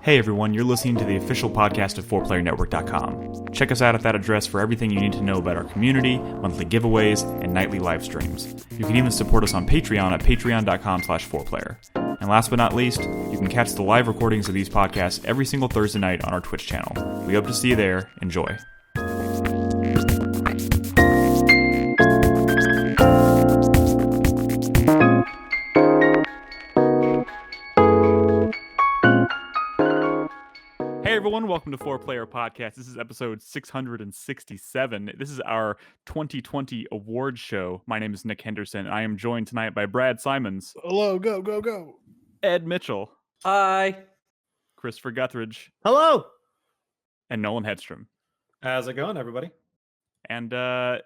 Hey everyone, you're listening to the official podcast of 4PlayerNetwork.com. Check us out at that address for everything you need to know about our community, monthly giveaways, and nightly live streams. You can even support us on Patreon at patreon.com/4Player. And last but not least, you can catch the live recordings of these podcasts every single Thursday night on our Twitch channel. We hope to see you there. Enjoy. Hey everyone, welcome to 4Player Podcast. This is episode 667. This is our 2020 award show. My name is Nick Henderson. I am joined tonight by Brad Simons. Hello, go. Ed Mitchell. Hi. Christopher Guthridge. Hello. And Nolan Hedstrom. How's it going, everybody? And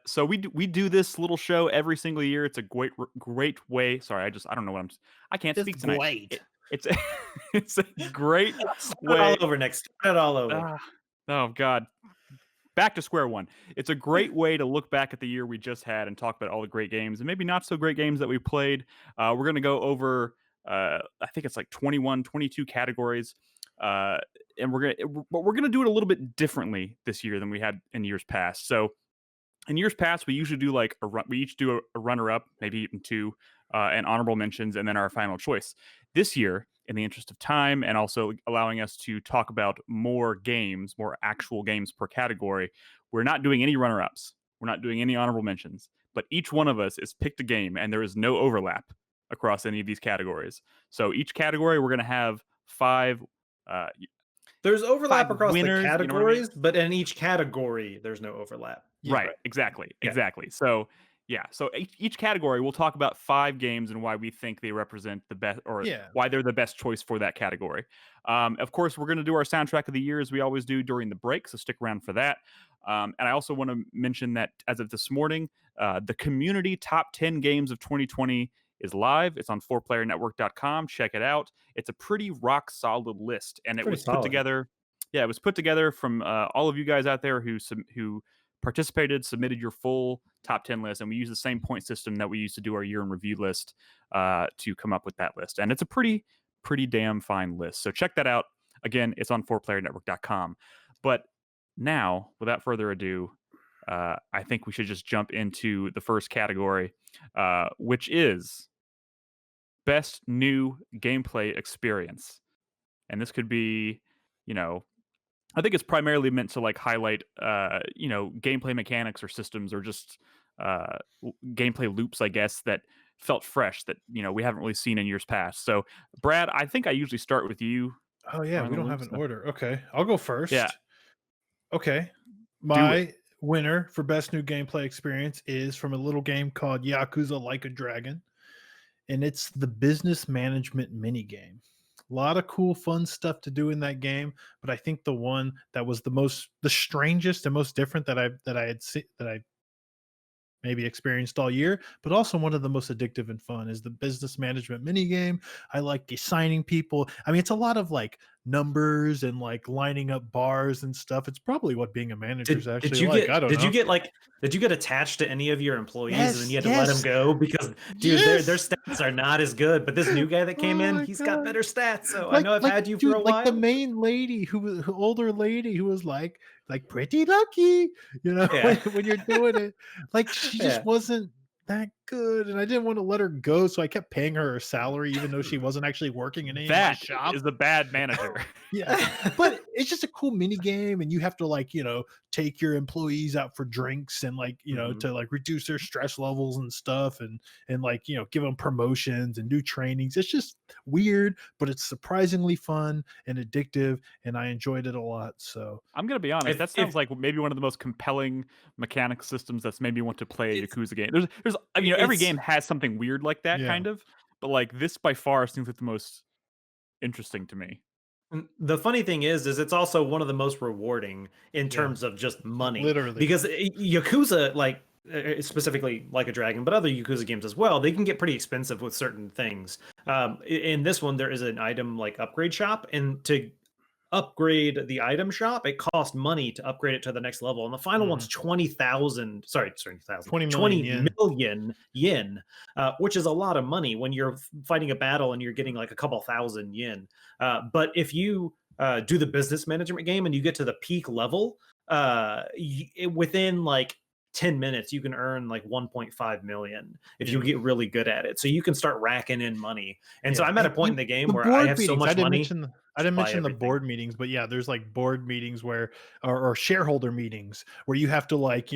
so we do this little show every single year. It's a great way. Sorry, I don't know what I can't speak tonight. It's a great way. All over next. Start all over. Oh God. Back to square one. It's a great way to look back at the year we just had and talk about all the great games and maybe not so great games that we played. We're going to go over, I think it's like 21, 22 categories. And we're going to do it a little bit differently this year than we had in years past. So in years past, we usually do we each do a runner-up, maybe even two, and honorable mentions, and then our final choice. This year, in the interest of time and also allowing us to talk about more actual games per category, we're not doing any runner-ups. We're not doing any honorable mentions. But each one of us is picked a game, and there is no overlap across any of these categories. So each category, we're going to have five. There's overlap across winners, the categories, you know what I mean? but in each category, there's no overlap. Right, exactly. So, yeah. So each category, we'll talk about five games and why we think they represent the best, or why they're the best choice for that category. Of course, we're going to do our soundtrack of the year as we always do during the break, so stick around for that. And I also want to mention that as of this morning, the community top 10 games of 2020 is live. It's on 4playernetwork.com. Check it out. It's a pretty rock solid list, and it was put together. Yeah, it was put together from all of you guys out there who participated, submitted your full top 10 list, and we use the same point system that we used to do our year in review list to come up with that list. And it's a pretty damn fine list. So check that out. Again, it's on 4playernetwork.com. But now, without further ado, I think we should just jump into the first category, which is Best New Gameplay Experience. And this could be, I think it's primarily meant to highlight, gameplay mechanics or systems or just gameplay loops, I guess, that felt fresh that, we haven't really seen in years past. So, Brad, I think I usually start with you. Oh, yeah, we don't have an order. Okay, I'll go first. Yeah. Okay, my winner for Best New Gameplay Experience is from a little game called Yakuza Like a Dragon, and it's the business management minigame. A lot of cool, fun stuff to do in that game, but I think the one that was the strangest and most different that I maybe experienced all year, but also one of the most addictive and fun is the business management minigame. I like assigning people. I mean, it's a lot of numbers and lining up bars and stuff. It's probably what being a manager is actually like. I don't know. Did you get attached to any of your employees and then you had to let them go because their stats are not as good? But this new guy that came in, he's got better stats. So I know I've had you for a while. The main lady older lady who was like pretty lucky, when you're doing it. She just wasn't that good, and I didn't want to let her go, so I kept paying her salary even though she wasn't actually working in any of my shop. That is a bad manager. Yeah, but it's just a cool mini game, and you have to take your employees out for drinks and to reduce their stress levels and stuff, and give them promotions and do trainings. It's just weird, but it's surprisingly fun and addictive, and I enjoyed it a lot. So I'm gonna be honest, that sounds like maybe one of the most compelling mechanic systems that's made me want to play a Yakuza game. There's every game has something weird like that, kind of, but this by far seems like the most interesting to me. The funny thing is it's also one of the most rewarding in terms of just money. Literally. Because Yakuza, specifically Like a Dragon, but other Yakuza games as well, they can get pretty expensive with certain things. In this one, there is an item upgrade shop, and to upgrade the item shop, it costs money to upgrade it to the next level. And the final one's 20 million yen, which is a lot of money when you're fighting a battle and you're getting a couple thousand yen. But if you do the business management game and you get to the peak level, within like 10 minutes you can earn like 1.5 million if you get really good at it. So you can start racking in money. And so I'm at a point in the game where I have so much money. I didn't mention the board meetings, but yeah, there's like board meetings where or shareholder meetings where you have to like,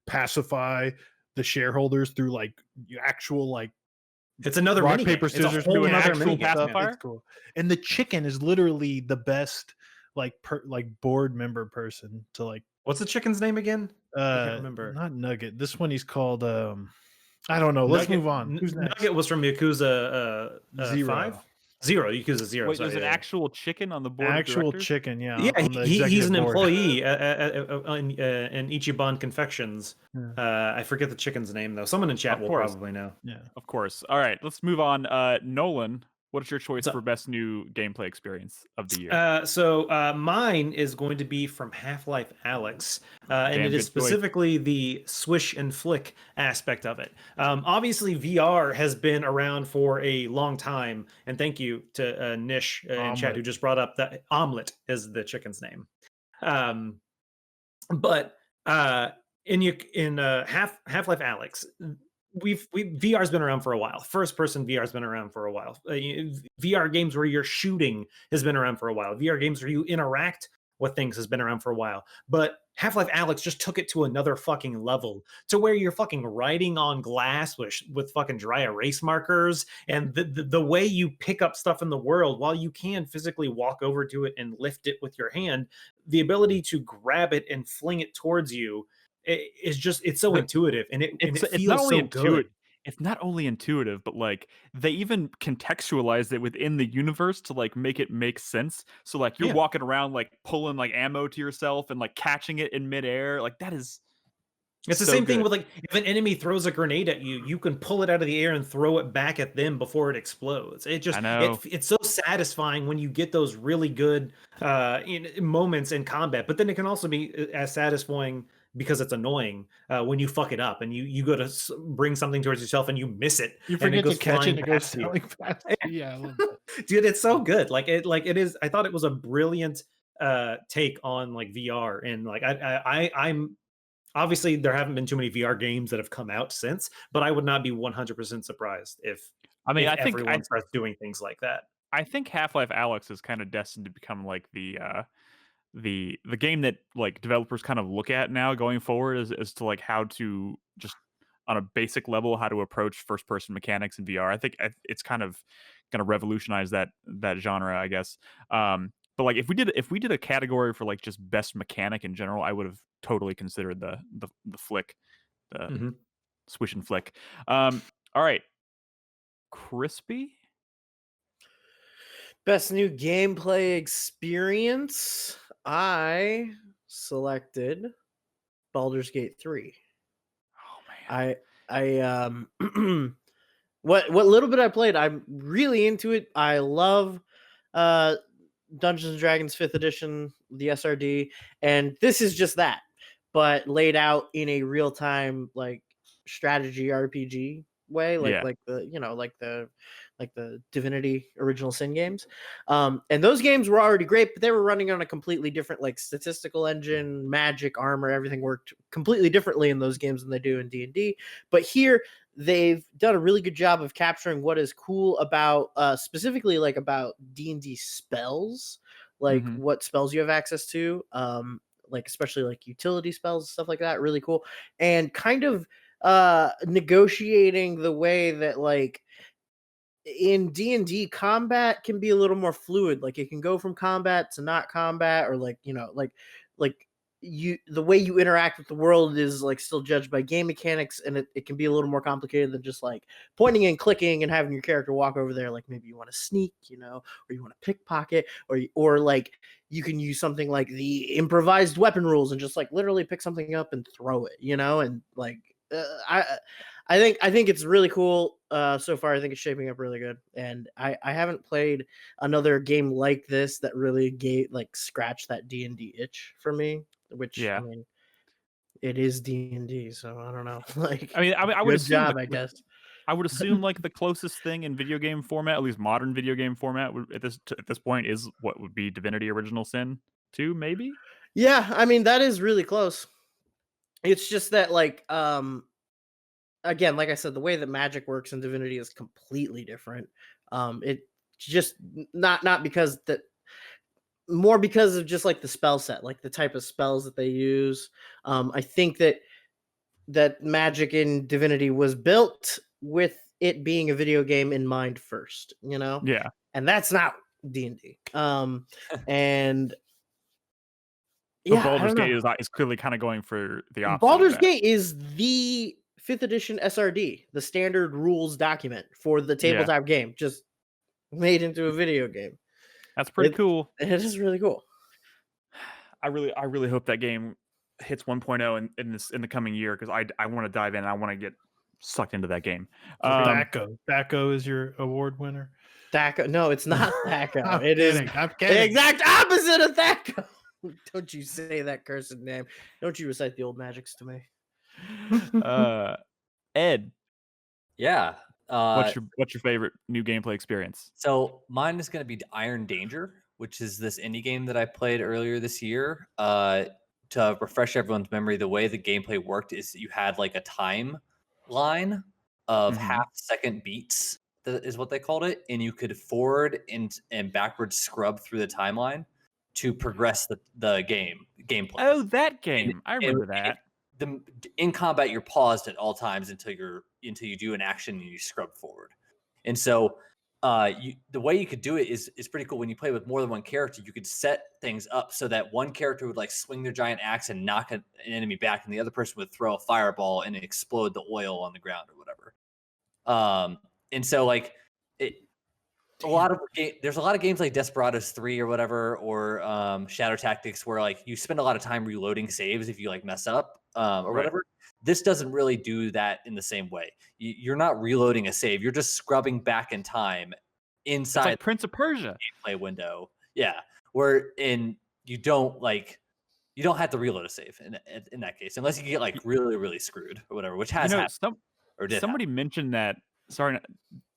pacify the shareholders through like actual like it's another rock, mini paper, game. It's a scissors, whole doing nother actual mini game. pacifier. It's cool. And the chicken is literally the best like board member person to like. What's the chicken's name again? I can't remember. Not Nugget. This one he's called I don't know. Let's move on. Who's next? Nugget was from Yakuza 5? Zero. Yakuza 0. Wait, there's an actual chicken on the board. Actual chicken, yeah. Yeah, he's an employee in Ichiban Confections. I forget the chicken's name though. Someone in chat will probably know. Yeah, of course. All right, let's move on. Nolan, what is your choice for best new gameplay experience of the year? So mine is going to be from Half-Life Alyx, and it is specifically the swish and flick aspect of it. Obviously, VR has been around for a long time, and thank you to Nish in chat who just brought up that Omelet is the chicken's name. But in Half-Life Alyx, VR's been around for a while. First person VR's been around for a while. VR games where you're shooting has been around for a while. VR games where you interact with things has been around for a while. But Half-Life Alyx just took it to another fucking level to where you're fucking writing on glass with fucking dry erase markers, and the way you pick up stuff in the world, while you can physically walk over to it and lift it with your hand, the ability to grab it and fling it towards you, it's so intuitive, and it feels so good. It's not only intuitive, but like they even contextualize it within the universe to like make it make sense. So like you're walking around like pulling like ammo to yourself and like catching it in midair. Like that is. It's the same thing with like if an enemy throws a grenade at you, you can pull it out of the air and throw it back at them before it explodes. It's so satisfying when you get those really good moments in combat. But then it can also be as satisfying because it's annoying when you fuck it up and you go to bring something towards yourself and you miss it. You forget to catch it and it goes flying past you. Yeah, I love that. Dude, it's so good. Like it is. I thought it was a brilliant take on like VR, and like I'm. Obviously, there haven't been too many VR games that have come out since, but I would not be 100% surprised if I think everyone starts doing things like that. I think Half-Life Alyx is kind of destined to become like the game that like developers kind of look at now going forward as to like how to just on a basic level how to approach first person mechanics in VR. I think it's kind of going to revolutionize that genre, I guess. But like if we did a category for like just best mechanic in general, I would have totally considered the flick, the swish and flick. All right, Crispy. Best new gameplay experience. I selected Baldur's Gate 3. Oh man. I what little bit I played, I'm really into it. I love Dungeons and Dragons 5th edition, the SRD, and this is just that, but laid out in a real-time like strategy RPG way, like the Divinity Original Sin games. And those games were already great, but they were running on a completely different like statistical engine, magic, armor, everything worked completely differently in those games than they do in D&D. But here they've done a really good job of capturing what is cool about specifically like about D&D spells, like what spells you have access to, like especially like utility spells, stuff like that, really cool. And kind of negotiating the way that like in D&D combat can be a little more fluid. Like it can go from combat to not combat, or like, the way you interact with the world is like still judged by game mechanics, and it can be a little more complicated than just like pointing and clicking and having your character walk over there. Like maybe you want to sneak, or you want to pickpocket, or like you can use something like the improvised weapon rules and just like literally pick something up and throw it, and like I think it's really cool so far. I think it's shaping up really good, and I haven't played another game like this that really scratched that D&D itch for me. Which I mean, it is D&D, so I don't know. Like, I would assume I guess I would assume like the closest thing in video game format, at least modern video game format, at this point, is what would be Divinity Original Sin 2, maybe. Yeah, I mean that is really close. It's just that like again, like I said, the way that magic works in Divinity is completely different. It just not because that more because of just like the spell set, like the type of spells that they use. I think that magic in Divinity was built with it being a video game in mind first, you know? Yeah. And that's not D&D. And So Baldur's Gate is clearly kind of going for the opposite. Baldur's Gate is the 5th edition SRD, the standard rules document for the tabletop game, just made into a video game. That's pretty cool. It is really cool. I really hope that game hits 1.0 in the coming year, because I want to dive in and I want to get sucked into that game. Thaco is your award winner. Thaco? No, it's not Thaco. I'm kidding. kidding. The exact opposite of Thaco. Don't you say that cursed name. Don't you recite the old magics to me. Ed. Yeah. What's your favorite new gameplay experience? So mine is going to be Iron Danger, which is this indie game that I played earlier this year. To refresh everyone's memory, the way the gameplay worked is you had like a timeline of half-second beats, that is what they called it, and you could forward and backwards scrub through the timeline to progress the gameplay. Oh, that game! I remember that. In combat, you're paused at all times until you do an action and you scrub forward. And so the way you could do it is pretty cool. When you play with more than one character, you could set things up so that one character would like swing their giant axe and knock an enemy back, and the other person would throw a fireball and explode the oil on the ground or whatever. And so like there's a lot of games like Desperados 3 or whatever, or Shadow Tactics, where like you spend a lot of time reloading saves if you like mess up or whatever. This doesn't really do that in the same way. You're not reloading a save. You're just scrubbing back in time inside it's like Prince of Persia gameplay window. Yeah, you don't have to reload a save in that case, unless you get like really, really screwed or whatever, which has happened. Somebody mentioned that. Sorry,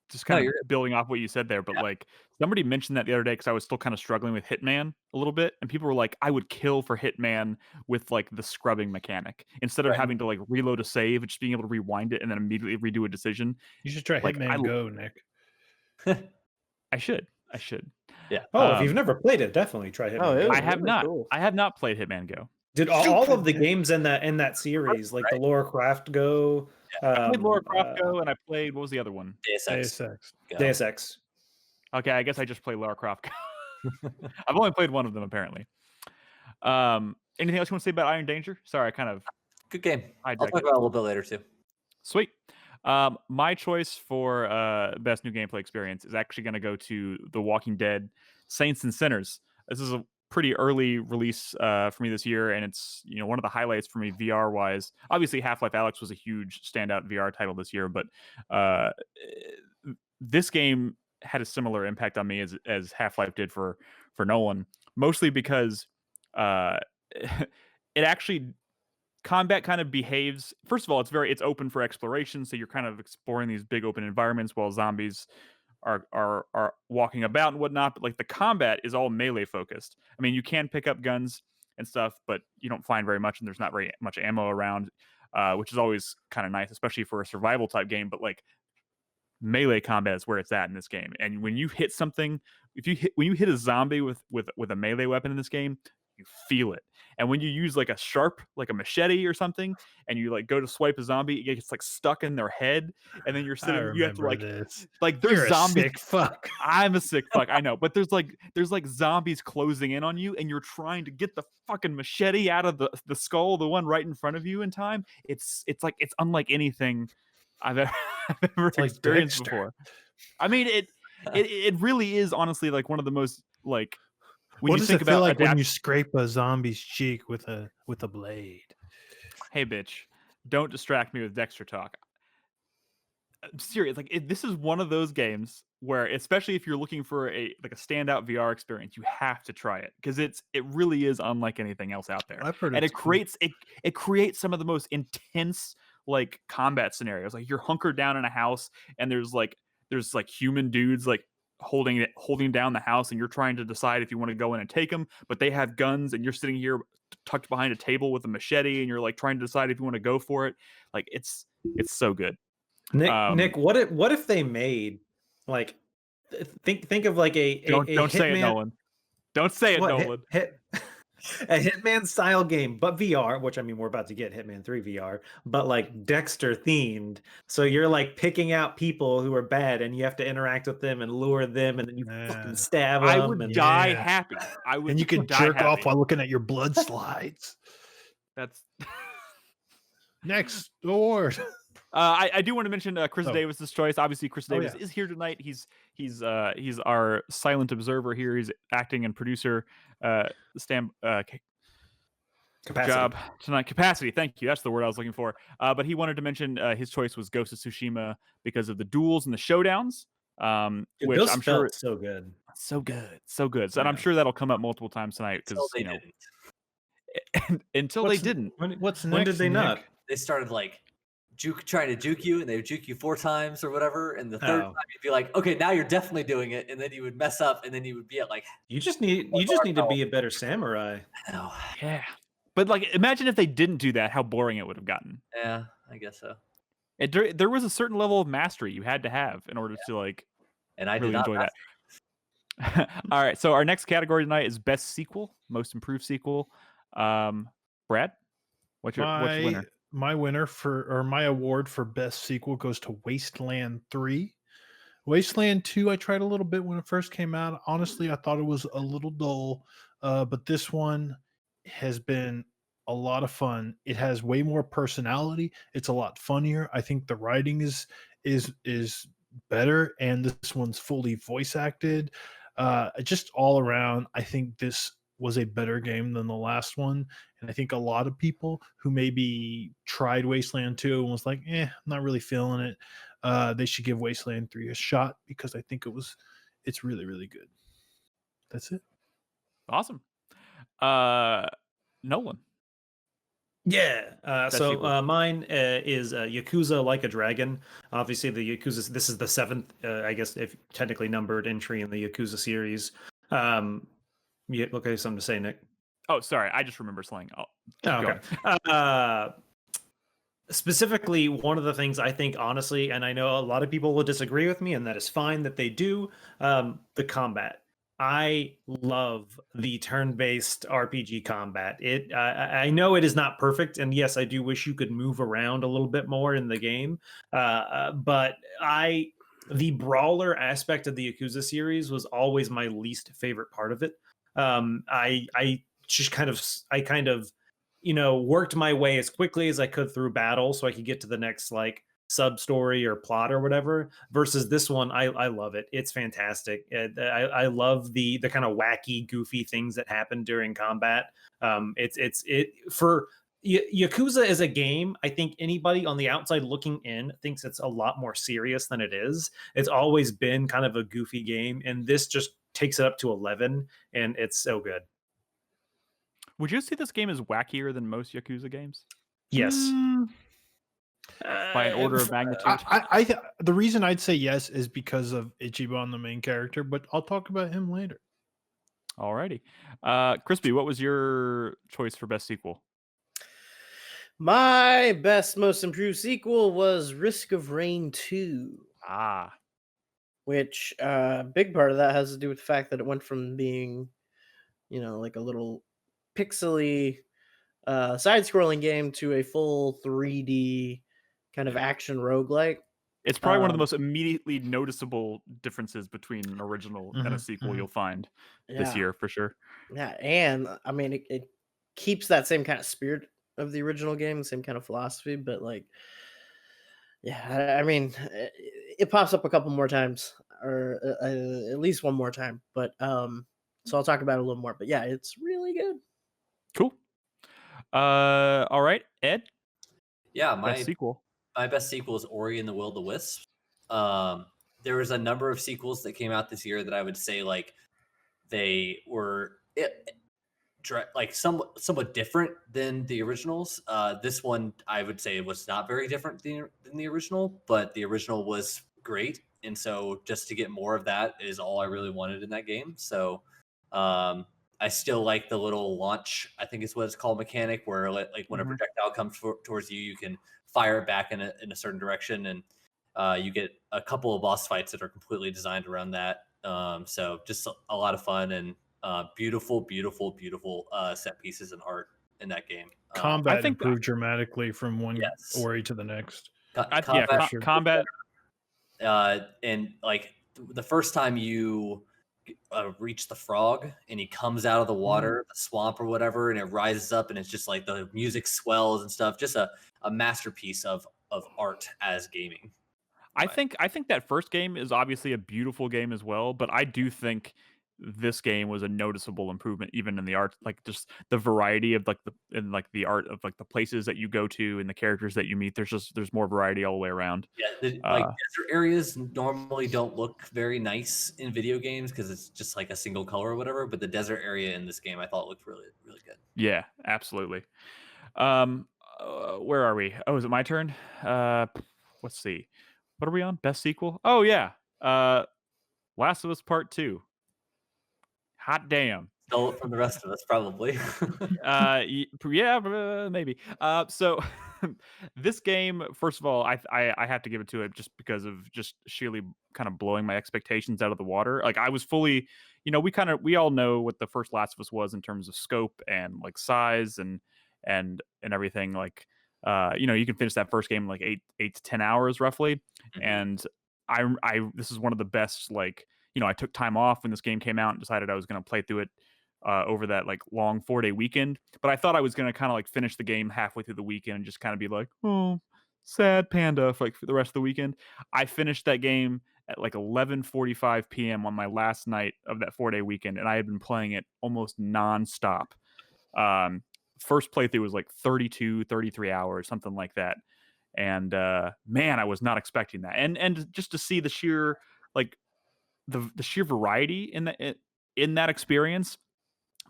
just kind of building off what you said there, but like somebody mentioned that the other day, because I was still kind of struggling with Hitman a little bit, and people were like, I would kill for Hitman with like the scrubbing mechanic instead of having to like reload a save, just being able to rewind it and then immediately redo a decision. You should try Hitman Go, Nick. I should. Yeah. Oh, if you've never played it, definitely try Hitman Go. I have not. Cool. I have not played Hitman Go. Did all of the games in that series, like the Lara Croft Go? I played Lara Croft Go, and I played, what was the other one? Deus Ex. Okay, I guess I just played Lara Croft Go. I've only played one of them, apparently. Anything else you want to say about Iron Danger? Sorry, I kind of... Good game. I'll talk about it a little bit later, too. Sweet. My choice for best new gameplay experience is actually going to go to The Walking Dead Saints and Sinners. This is a pretty early release for me this year, and it's one of the highlights for me VR wise. Obviously, Half-Life Alyx was a huge standout VR title this year, but this game had a similar impact on me as Half-Life did for Nolan, mostly because it actually combat kind of behaves. First of all, it's open for exploration, so you're kind of exploring these big open environments while zombies are walking about and whatnot, but like the combat is all melee focused. I mean, you can pick up guns and stuff, but you don't find very much, and there's not very much ammo around, which is always kind of nice, especially for a survival type game. But like melee combat is where it's at in this game, and when you hit something, when you hit a zombie with a melee weapon in this game, you feel it. And when you use like a machete or something, and you like go to swipe a zombie, it gets like stuck in their head, and then you're sitting. You have to like this. Like there's You're zombies. A sick fuck. I'm a sick fuck. I know, but there's like zombies closing in on you, and you're trying to get the fucking machete out of the skull, the one right in front of you in time. It's unlike anything I've ever experienced before. I mean, it really is honestly like one of the most like. What does it feel like when you scrape a zombie's cheek with a blade? Hey, bitch, don't distract me with Dexter talk. I'm serious. Like, this is one of those games where, especially if you're looking for a standout VR experience, you have to try it, because it really is unlike anything else out there. I've heard and it creates some of the most intense like combat scenarios. Like you're hunkered down in a house and there's like human dudes like holding down the house, and you're trying to decide if you want to go in and take them, but they have guns, and you're sitting here tucked behind a table with a machete, and you're like trying to decide if you want to go for it. Like it's so good. Nick, what if they made like think of like a don't say it, Nolan. Don't say it, Nolan. A Hitman style game, but VR, which I mean, we're about to get Hitman 3 VR, but like Dexter themed. So you're like picking out people who are bad, and you have to interact with them and lure them, and then you fucking stab them. I would die happy. And you could jerk off while looking at your blood slides. That's next award. I do want to mention Chris Davis's choice. Obviously, Chris Davis is here tonight. He's our silent observer here. He's acting and producer. Capacity. Job tonight. Capacity. Thank you. That's the word I was looking for. But he wanted to mention his choice was Ghost of Tsushima because of the duels and the showdowns. Which I'm sure so good. So, and I'm sure that'll come up multiple times tonight because until they didn't. When next? When did they not? They started like trying to juke you, and they would juke you 4 times or whatever, and the third time you'd be like, okay, now you're definitely doing it, and then you would mess up, and then you would be at like, you just need to be a better samurai. Oh, yeah. But like, imagine if they didn't do that, how boring it would have gotten. Yeah, I guess so. There was a certain level of mastery you had to have in order to like, and I really did not enjoy that. All right, so our next category tonight is best sequel, most improved sequel. Brad, what's your winner? My my award for best sequel goes to Wasteland 3. Wasteland 2, I tried a little bit when it first came out. Honestly, I thought it was a little dull, but this one has been a lot of fun. It has way more personality. It's a lot funnier. I think the writing is better, and this one's fully voice acted. Just all around, I think this was a better game than the last one. And I think a lot of people who maybe tried Wasteland 2 and was like, I'm not really feeling it, they should give Wasteland 3 a shot, because I think it's really, really good. That's it. Awesome. Nolan. Yeah. So mine is Yakuza Like a Dragon. Obviously, the Yakuza. This is the 7th, I guess, if technically numbered entry in the Yakuza series. Okay, something to say, Nick? Oh, sorry. I just remember slang. Okay. Specifically, one of the things I think, honestly, and I know a lot of people will disagree with me, and that is fine that they do, the combat. I love the turn-based RPG combat. I know it is not perfect, and yes, I do wish you could move around a little bit more in the game. But the brawler aspect of the Yakuza series was always my least favorite part of it. I kind of worked my way as quickly as I could through battle so I could get to the next like sub story or plot or whatever. Versus this one, I love it. It's fantastic. I love the kind of wacky, goofy things that happen during combat. For Yakuza as a game, I think anybody on the outside looking in thinks it's a lot more serious than it is. It's always been kind of a goofy game, and this just takes it up to 11, and it's so good. Would you say this game is wackier than most Yakuza games? Yes. By an order of magnitude? The reason I'd say yes is because of Ichiban, the main character, but I'll talk about him later. Alrighty. Crispy, what was your choice for best sequel? My best, most improved sequel was Risk of Rain 2. Which big part of that has to do with the fact that it went from being, like a little pixely side-scrolling game to a full 3D kind of action roguelike. It's probably one of the most immediately noticeable differences between an original and a sequel you'll find this year, for sure. Yeah, and I mean, it keeps that same kind of spirit of the original game, same kind of philosophy, but like, I mean, it pops up a couple more times, or at least one more time, but so I'll talk about it a little more, but yeah, it's really good. Cool. All right, Ed? Yeah, best sequel. My best sequel is Ori and the Will of the Wisps. There was a number of sequels that came out this year that I would say like they were like somewhat different than the originals. This one I would say was not very different than the original, but the original was great, and so just to get more of that is all I really wanted in that game. So I still like the little launch, I think is what it's called, mechanic, where like when a projectile comes towards you, you can fire it back in a certain direction, and you get a couple of boss fights that are completely designed around that. So just a lot of fun and beautiful set pieces and art in that game. Combat improved dramatically from one Ori to the next. Combat. And like the first time you reach the frog and he comes out of the water, the swamp or whatever, and it rises up and it's just like the music swells and stuff. Just a masterpiece of art as gaming. I think that first game is obviously a beautiful game as well, but I do think this game was a noticeable improvement even in the art, like just the variety of the art of like the places that you go to and the characters that you meet. There's more variety all the way around. Yeah, like desert areas normally don't look very nice in video games because it's just like a single color or whatever, but the desert area in this game I thought looked really, really good. Yeah, absolutely. Where are we? Oh, is it my turn? Let's see. What are we on? Best sequel? Oh yeah. Last of Us Part 2. Hot damn. Stole it from the rest of us, probably. Yeah, maybe. So this game, first of all, I have to give it to it just because of just sheerly kind of blowing my expectations out of the water. Like I was fully, we all know what the first Last of Us was in terms of scope and like size and everything. Like, you can finish that first game in like 8 to 10 hours roughly. And this is one of the best, like, I took time off when this game came out and decided I was going to play through it over that like long 4-day weekend. But I thought I was going to kind of like finish the game halfway through the weekend and just kind of be like, oh, sad panda for the rest of the weekend. I finished that game at like 11:45 p.m. on my last night of that 4-day weekend, and I had been playing it almost nonstop. First playthrough was like 32, 33 hours, something like that. And man, I was not expecting that. And just to see the sheer like the sheer variety in that experience,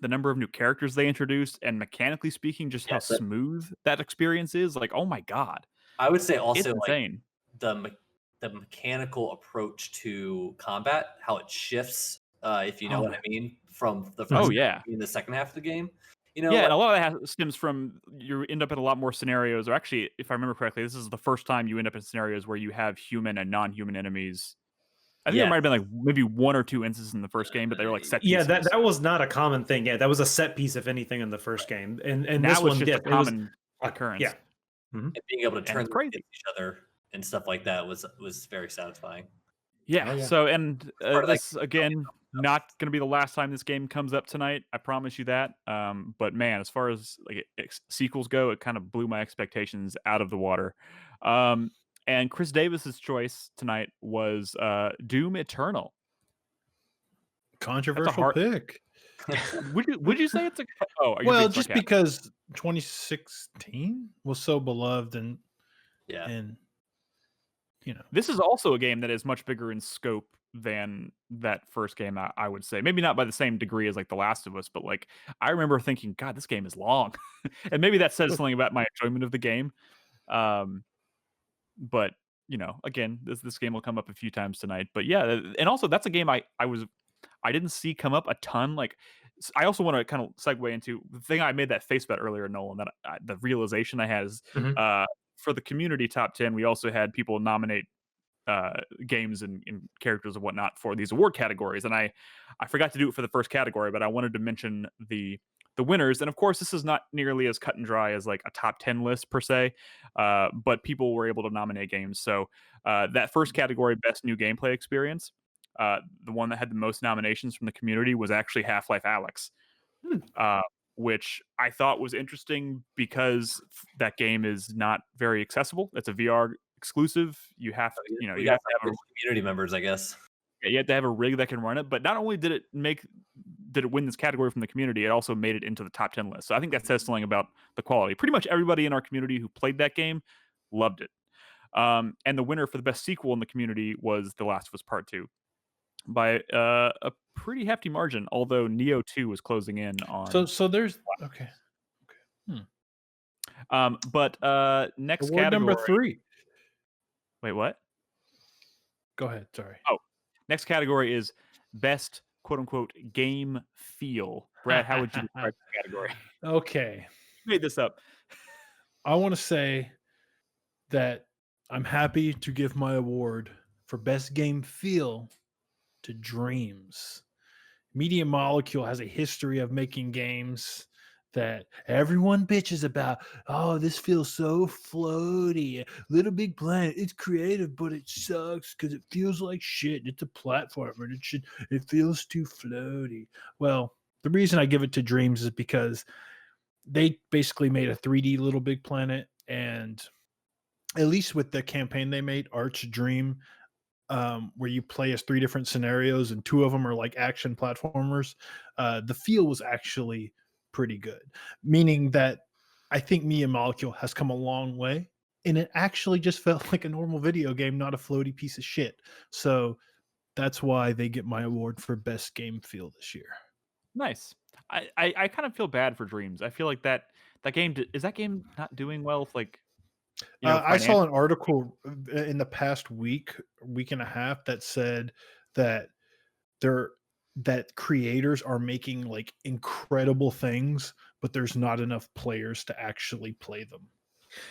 the number of new characters they introduced, and mechanically speaking, just how smooth that experience is. Like, oh my god! I would say also it's insane. Like the mechanical approach to combat, how it shifts, if you know what I mean, from the first in the second half of the game. And a lot of that stems from you end up in a lot more scenarios, or actually, if I remember correctly, this is the first time you end up in scenarios where you have human and non-human enemies. I think there might have been like maybe one or two instances in the first game, but they were like set pieces. Yeah, that was not a common thing. Yeah, that was a set piece, if anything, in the first game. And that this was one, just a common occurrence. Yeah. And being able to turn against each other and stuff like that was very satisfying. Yeah. So, and this again, not going to be the last time this game comes up tonight. I promise you that. But man, as far as like sequels go, it kind of blew my expectations out of the water. And Chris Davis's choice tonight was Doom Eternal. Controversial pick. Would you say it's a? Well, just because 2016 was so beloved and this is also a game that is much bigger in scope than that first game. I would say maybe not by the same degree as like The Last of Us, but like I remember thinking, God, this game is long, and maybe that says something about my enjoyment of the game. But again, this game will come up a few times tonight. But yeah, and also that's a game I didn't see come up a ton. Like I also want to kind of segue into the thing I made that face bet earlier, Nolan. That the realization I had is for the community top 10, we also had people nominate games and characters and whatnot for these award categories, and I forgot to do it for the first category, but I wanted to mention the winners. And of course, this is not nearly as cut and dry as like a top 10 list per se, but people were able to nominate games. So that first category, best new gameplay experience, the one that had the most nominations from the community was actually Half-Life Alyx, which I thought was interesting because that game is not very accessible. It's a VR exclusive. You have to, you have to have community members, I guess. You have to have a rig that can run it. But not only did it win this category from the community, it also made it into the top 10 list. So I think that says something about the quality. Pretty much everybody in our community who played that game loved it. And the winner for the best sequel in the community was The Last of Us Part 2. by a pretty hefty margin. Although Neo 2 was closing in on. So there's okay. But next Award category. number 3. Wait, what? Go ahead. Sorry. Oh, next category is best quote unquote game feel. Brad, how would you describe the category? Okay. You made this up. I want to say that I'm happy to give my award for best game feel to Dreams. Media Molecule has a history of making games that everyone bitches about. Oh, this feels so floaty. Little Big Planet, it's creative, but it sucks because it feels like shit. It's a platformer. It feels too floaty. Well, the reason I give it to Dreams is because they basically made a 3D Little Big Planet, and at least with the campaign they made, Arch Dream, where you play as 3 different scenarios and 2 of them are like action platformers, the feel was actually pretty good, meaning that I think Media Molecule has come a long way, and it actually just felt like a normal video game, not a floaty piece of shit. So that's why they get my award for best game feel this year. Nice. I kind of feel bad for Dreams. I feel like that game is that game not doing well? Like, I saw an article in the past week and a half that said that creators are making like incredible things, but there's not enough players to actually play them.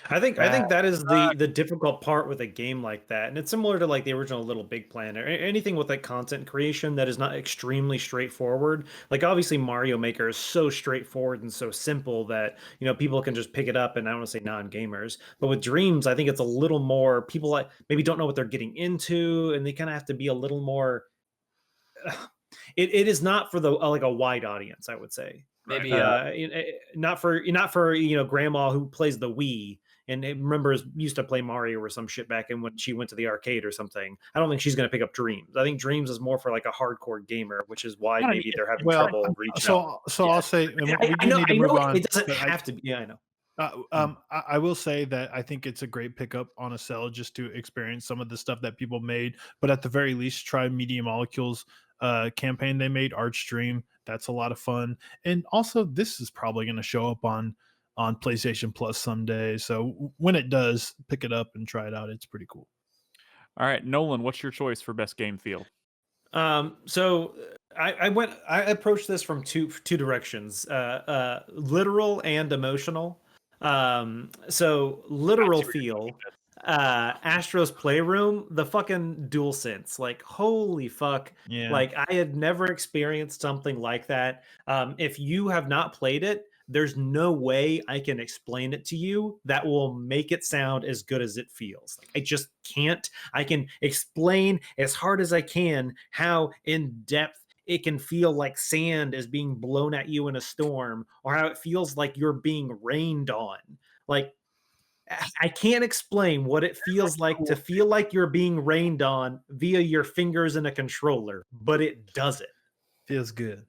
I think that is the difficult part with a game like that, and it's similar to like the original Little Big Planet or anything with like content creation that is not extremely straightforward. Like obviously Mario Maker is so straightforward and so simple that people can just pick it up, and I don't want to say non-gamers, but with Dreams I think it's a little more people like maybe don't know what they're getting into, and they kind of have to be a little more. It is not for the like a wide audience, I would say. Maybe not for grandma who plays the Wii and remembers used to play Mario or some shit back in when she went to the arcade or something. I don't think she's going to pick up Dreams. I think Dreams is more for like a hardcore gamer, which is why maybe they're having trouble reaching out. So I'll say I know it doesn't have to be. Yeah, I know. I will say that I think it's a great pickup on a cell just to experience some of the stuff that people made, but at the very least try Media Molecules campaign they made, Arch Dream. That's a lot of fun, and also this is probably going to show up on PlayStation Plus someday, so when it does, pick it up and try it out. It's pretty cool. All right, Nolan, what's your choice for best game feel? So I approached this from two directions, literal and emotional. So literal feel, Astro's Playroom, the fucking DualSense, like holy fuck. Yeah. Like I had never experienced something like that. If you have not played it, there's no way I can explain it to you that will make it sound as good as it feels. Like I just can't. I can explain as hard as I can how in depth it can feel like sand is being blown at you in a storm, or how it feels like you're being rained on. Like I can't explain what it feels like to feel like you're being rained on via your fingers in a controller, but it does it. Feels good.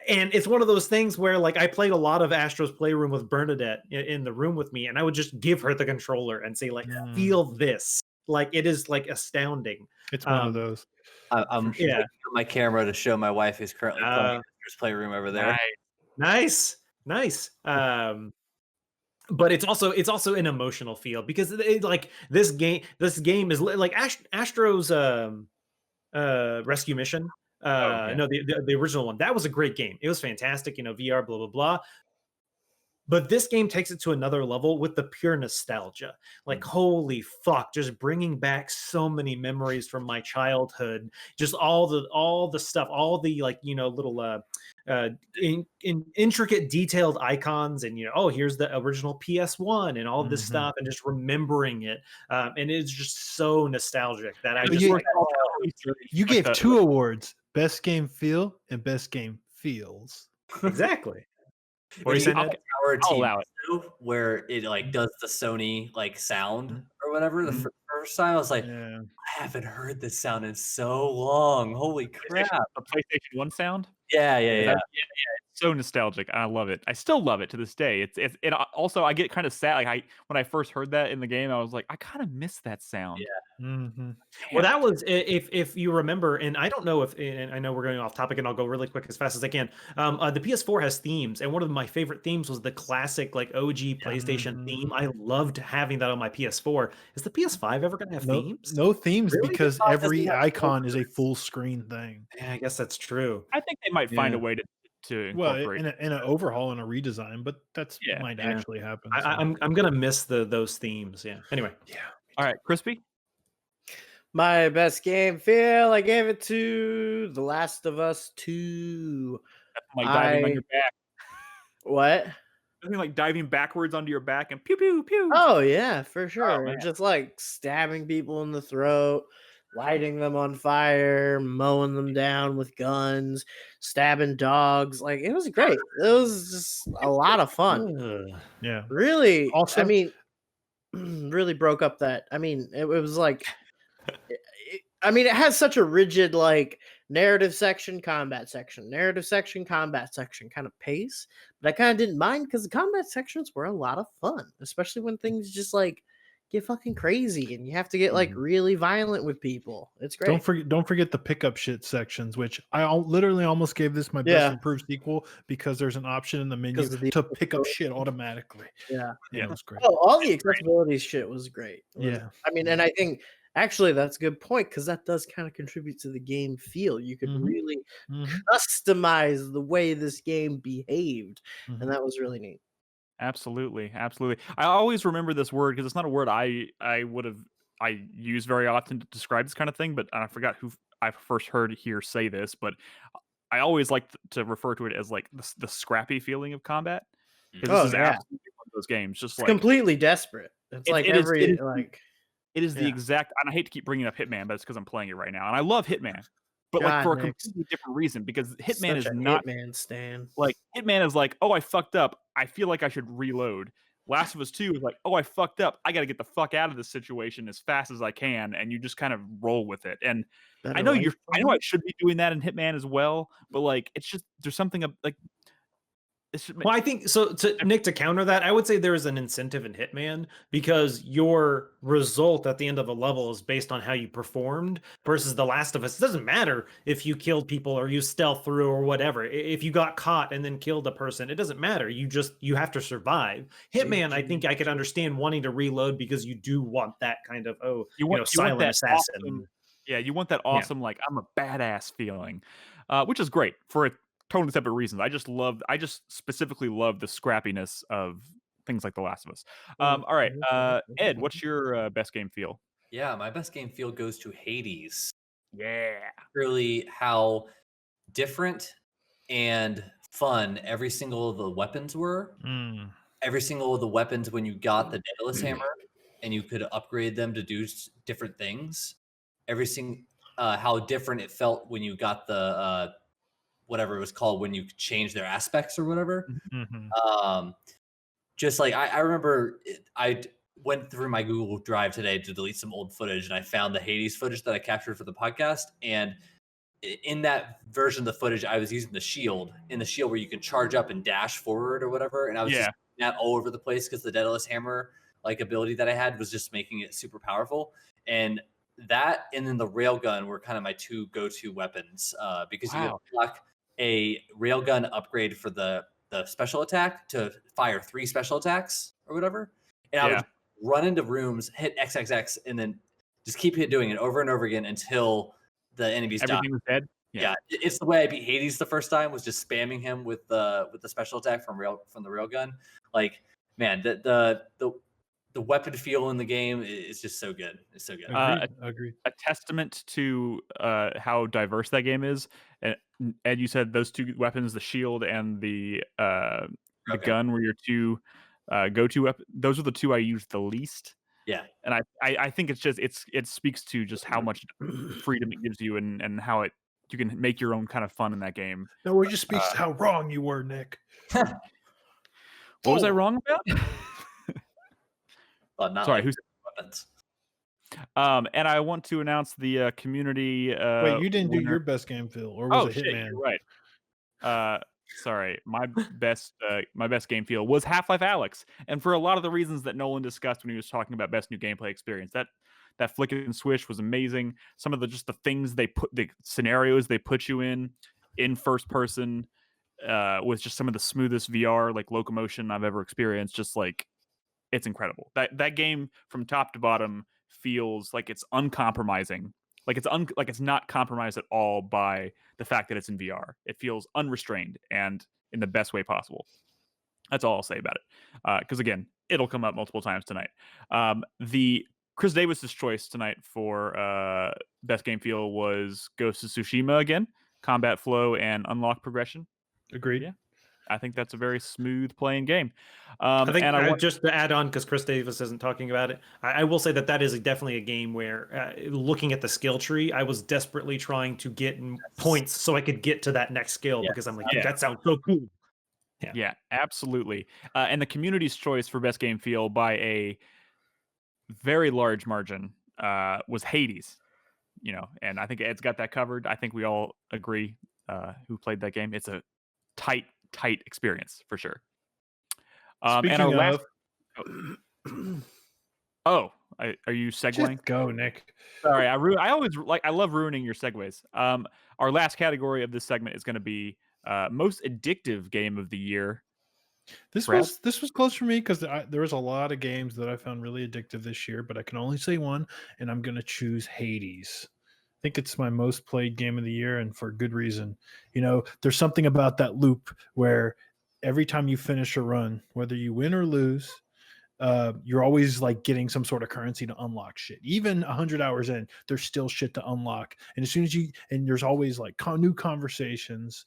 And it's one of those things where like I played a lot of Astro's Playroom with Bernadette in the room with me, and I would just give her the controller and say like, feel this. Like it is like astounding. It's one of those. I'm sure. on my camera to show my wife who's currently playing Astro's Playroom over there. Nice. But it's also an emotional feel because like this game is like Astro's Rescue Mission. No, the original one. That was a great game. It was fantastic, VR, blah, blah, blah. But this game takes it to another level with the pure nostalgia. Like, holy fuck, just bringing back so many memories from my childhood. Just all the stuff, all the like, little intricate detailed icons, and here's the original PS1 and all this stuff, and just remembering it. And it's just so nostalgic that I just you gave 2 awards: best game feel and best game feels. Exactly. Or you allow it, where it like does the Sony like sound or whatever. The first time I was like, I haven't heard this sound in so long. Holy crap! The PlayStation 1 sound. Yeah. It's so nostalgic. I love it. I still love it to this day. It also I get kind of sad. Like when I first heard that in the game, I was like, I kind of miss that sound. Yeah. Mm-hmm. Well, that was if you remember, and I don't know if, and I know we're going off topic, and I'll go really quick as fast as I can. The PS4 has themes, and one of my favorite themes was the classic like OG PlayStation theme. I loved having that on my PS4. Is the PS5 ever going to have themes? No themes Really? because PS5 doesn't every have icon is a filters. full screen thing. Yeah, I guess that's true. I think they might find a Yeah. way to Well, incorporate. in an overhaul and a redesign, but that's Yeah. might Yeah. actually happen. so. I'm gonna miss those themes. Yeah. Anyway. Yeah. All right, Crispy. My best game feel, I gave it to The Last of Us 2. Like diving on your back. What? Nothing like diving backwards onto your back and pew pew pew. Oh yeah, for sure. man. Just like stabbing people in the throat, lighting them on fire, mowing them down with guns, stabbing dogs. Like it was great. It was just a lot of fun. Ugh. Yeah. Really, Also- I mean, really broke up that. I mean, it was like, it has such a rigid like narrative section, combat section, narrative section, combat section kind of pace. But I kind of didn't mind because the combat sections were a lot of fun, especially when things just like get fucking crazy and you have to get like really violent with people. It's great. Don't forget the pickup shit sections, which I literally almost gave this my best Yeah. improved sequel because there's an option in the menu Because of the to pick up shit automatically. Yeah. Yeah, it was great. Oh, all the accessibility shit was great. Yeah. I mean, and I think actually that's a good point because that does kind of contribute to the game feel. You could Mhm. really Mhm. customize the way this game behaved, Mhm. and that was really neat. Absolutely. I always remember this word because it's not a word I use very often to describe this kind of thing, but I forgot who I first heard here say this, but I always like to refer to it as like the scrappy feeling of combat. Because Oh, this is yeah. absolutely one of those games. Just It's like completely desperate. It's It- like it is- every it is- like it is the yeah. exact, and I hate to keep bringing up Hitman, but it's because I'm playing it right now, and I love Hitman, but like God, for a Nick. completely different reason. Because Hitman Such is a not Hitman stan. like Hitman is like, oh, I fucked up. I feel like I should reload. Last of Us 2 is like, oh, I fucked up. I got to get the fuck out of this situation as fast as I can, and you just kind of roll with it. And I know I should be doing that in Hitman as well, but like, it's just there's something like. Well, I think so. Nick, to counter that, I would say there is an incentive in Hitman because your result at the end of a level is based on how you performed. Versus The Last of Us, it doesn't matter if you killed people or you stealth through or whatever. If you got caught and then killed a person, it doesn't matter. You have to survive. Hitman, I think I could understand wanting to reload because you do want that kind of silent assassin. Awesome, you want that awesome like I'm a badass feeling, which is great for a totally separate reasons. I just specifically love the scrappiness of things like The Last of Us. All right, Ed, what's your best game feel? Yeah, my best game feel goes to Hades. Yeah, Really, how different and fun every single of the weapons were. Every single of the weapons when you got the Daedalus hammer and you could upgrade them to do different things. How different it felt when you got the whatever it was called when you change their aspects or whatever. Just like I remember I went through my Google Drive today to delete some old footage and I found the Hades footage that I captured for the podcast. And in that version of the footage, I was using the shield where you can charge up and dash forward or whatever. And I was just doing that all over the place because the Daedalus hammer like ability that I had was just making it super powerful. And that and then the railgun were kind of my two go-to weapons because you could block a railgun upgrade for the special attack to fire 3 special attacks or whatever. And I would run into rooms, hit XXX, and then just keep doing it over and over again until the enemies die. Everything was dead. Yeah, it's the way I beat Hades the first time was just spamming him with the special attack from the railgun. Like, man, the weapon feel in the game is just so good. It's so good. Agreed. A testament to how diverse that game is. And Ed, you said those two weapons, the shield and the gun, were your two go-to weapons. Those are the two I used the least. Yeah, and I think it's just it speaks to just how much freedom it gives you and how you can make your own kind of fun in that game. No, it just speaks to how wrong you were, Nick. What was I wrong about? But not Sorry, like who's weapons. And I want to announce the community. Wait, you didn't do winner. your best game feel, or was it shit, Hitman? you're right. Sorry, my best game feel was Half-Life Alyx, and for a lot of the reasons that Nolan discussed when he was talking about best new gameplay experience. That flick and swish was amazing. Some of the things the scenarios they put you in first person was just some of the smoothest VR like locomotion I've ever experienced. Just like it's incredible. That game from top to bottom feels like it's uncompromising. Like it's not compromised at all by the fact that it's in VR. It feels unrestrained and in the best way possible. That's all I'll say about it. Because again, it'll come up multiple times tonight. The Chris Davis's choice tonight for best game feel was Ghost of Tsushima again, combat flow and unlock progression. Agreed. Yeah. I think that's a very smooth playing game. I think just to add on, because Chris Davis isn't talking about it, I will say that is definitely a game where looking at the skill tree, I was desperately trying to get points so I could get to that next skill because I'm like, that sounds so cool. Yeah, absolutely. And the community's choice for best game feel by a very large margin was Hades. And I think Ed's got that covered. I think we all agree who played that game. It's a tight experience for sure. Speaking and our of, are you segueing? just go, Nick. Sorry, I love ruining your segues. Our last category of this segment is going to be most addictive game of the year. This was close for me because there was a lot of games that I found really addictive this year, but I can only say one, and I'm going to choose Hades. I think it's my most played game of the year, and for good reason. There's something about that loop where every time you finish a run, whether you win or lose, you're always like getting some sort of currency to unlock shit. Even 100 hours in, there's still shit to unlock. And as soon as there's always like new conversations,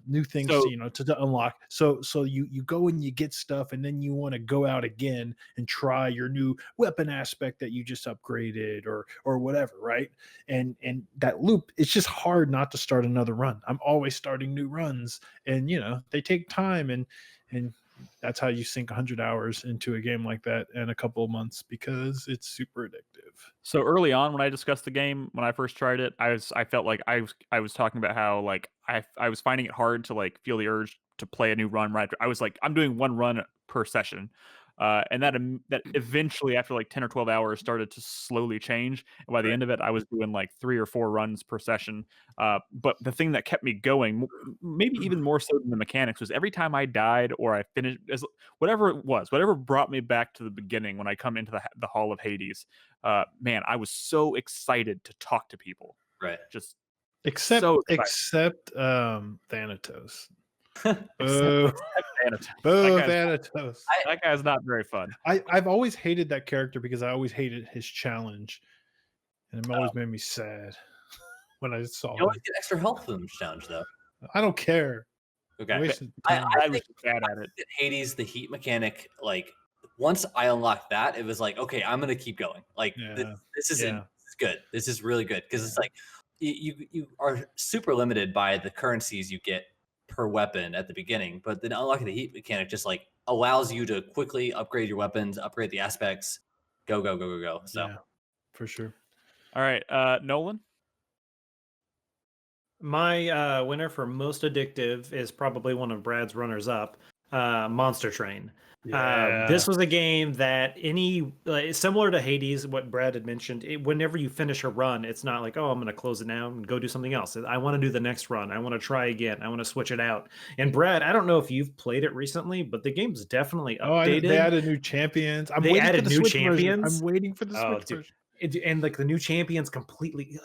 new things, to unlock. So you go and you get stuff, and then you want to go out again and try your new weapon aspect that you just upgraded or whatever, right? And that loop, it's just hard not to start another run. I'm always starting new runs, and they take time, and that's how you sink 100 hours into a game like that in a couple of months because it's super addictive. So early on, when I discussed the game, when I first tried it, I felt like I was talking about how like I was finding it hard to like feel the urge to play a new run right after. I was like, I'm doing one run per session. And that eventually, after like 10 or 12 hours, started to slowly change. And by the end of it, I was doing like 3 or 4 runs per session. But the thing that kept me going, maybe even more so than the mechanics, was every time I died or I finished, whatever brought me back to the beginning when I come into the Hall of Hades, man, I was so excited to talk to people. Right. Just except Thanatos. Thanatos. That guy's not very fun. I've always hated that character because I always hated his challenge, and it always made me sad when I saw you always get extra health from the challenge, though. I don't care. Okay, I was bad at it. Hades, the heat mechanic, like once I unlocked that, it was like, okay, I'm gonna keep going. Like this is good. This is really good because it's like you are super limited by the currencies you get per weapon at the beginning, but then unlocking the heat mechanic just like allows you to quickly upgrade your weapons, upgrade the aspects, go. So yeah, for sure. All right, Nolan. My winner for most addictive is probably one of Brad's runners up, Monster Train. This was a game that similar to Hades, what Brad had mentioned, whenever you finish a run, it's not like, oh, I'm going to close it down and go do something else. I want to do the next run. I want to try again. I want to switch it out. And Brad, I don't know if you've played it recently, but the game's definitely updated. They added new champions. I'm waiting for the Switch version. And like the new champions completely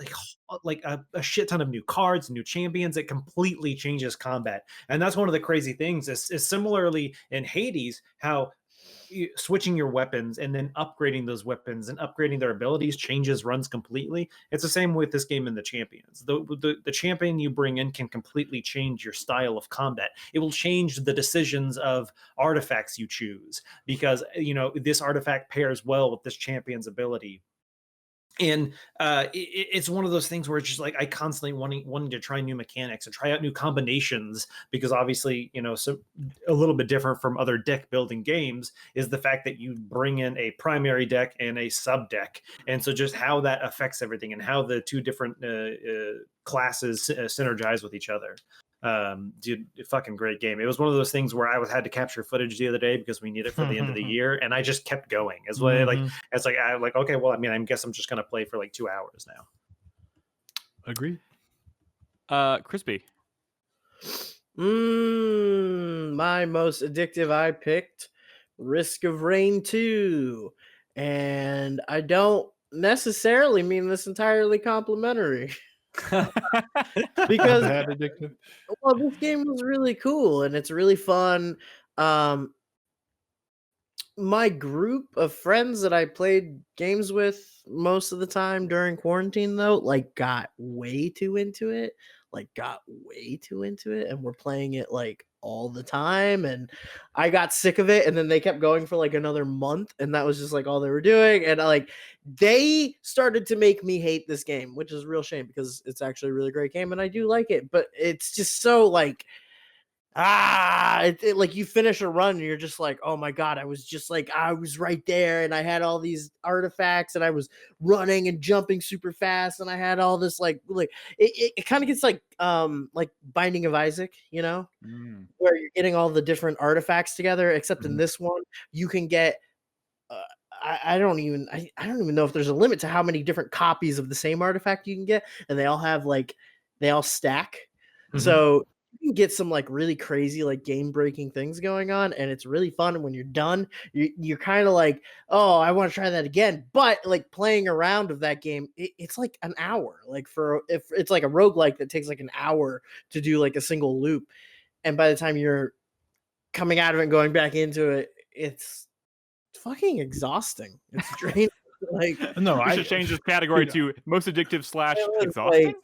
like a shit ton of new cards, new champions. It completely changes combat, and that's one of the crazy things. Is similarly in Hades, how switching your weapons and then upgrading those weapons and upgrading their abilities changes runs completely. It's the same with this game in the champions. The champion you bring in can completely change your style of combat. It will change the decisions of artifacts you choose because this artifact pairs well with this champion's ability. And it's one of those things where it's just like I constantly wanting to try new mechanics and try out new combinations because obviously, so a little bit different from other deck building games is the fact that you bring in a primary deck and a sub deck. And so just how that affects everything and how the two different classes synergize with each other. Dude, fucking great game. It was one of those things where I had to capture footage the other day because we need it for the end of the year, and I just kept going. It's like okay, well, I mean, I guess I'm just gonna play for like 2 hours now. Agreed. Crispy. My most addictive I picked Risk of Rain 2. And I don't necessarily mean this entirely complimentary. Because addictive. Well, this game was really cool and it's really fun. My group of friends that I played games with most of the time during quarantine, though, like got way too into it. And we're playing it like all the time, and I got sick of it, and then they kept going for like another month, and that was just like all they were doing, and like they started to make me hate this game, which is a real shame because it's actually a really great game and I do like it, but it's just so like like you finish a run and you're just like, oh my god, I was right there, and I had all these artifacts, and I was running and jumping super fast, and I had all this like it kind of gets like Binding of Isaac, where you're getting all the different artifacts together, except in this one you can get I don't even know if there's a limit to how many different copies of the same artifact you can get, and they all stack. So you can get some like really crazy like game breaking things going on, and it's really fun. And when you're done, you're kind of like, oh, I want to try that again. But like playing around of that game, it's like an hour. Like if it's like a roguelike that takes like an hour to do like a single loop, and by the time you're coming out of it and going back into it, it's fucking exhausting. It's draining. Like no, I should change this category to most addictive / exhausting.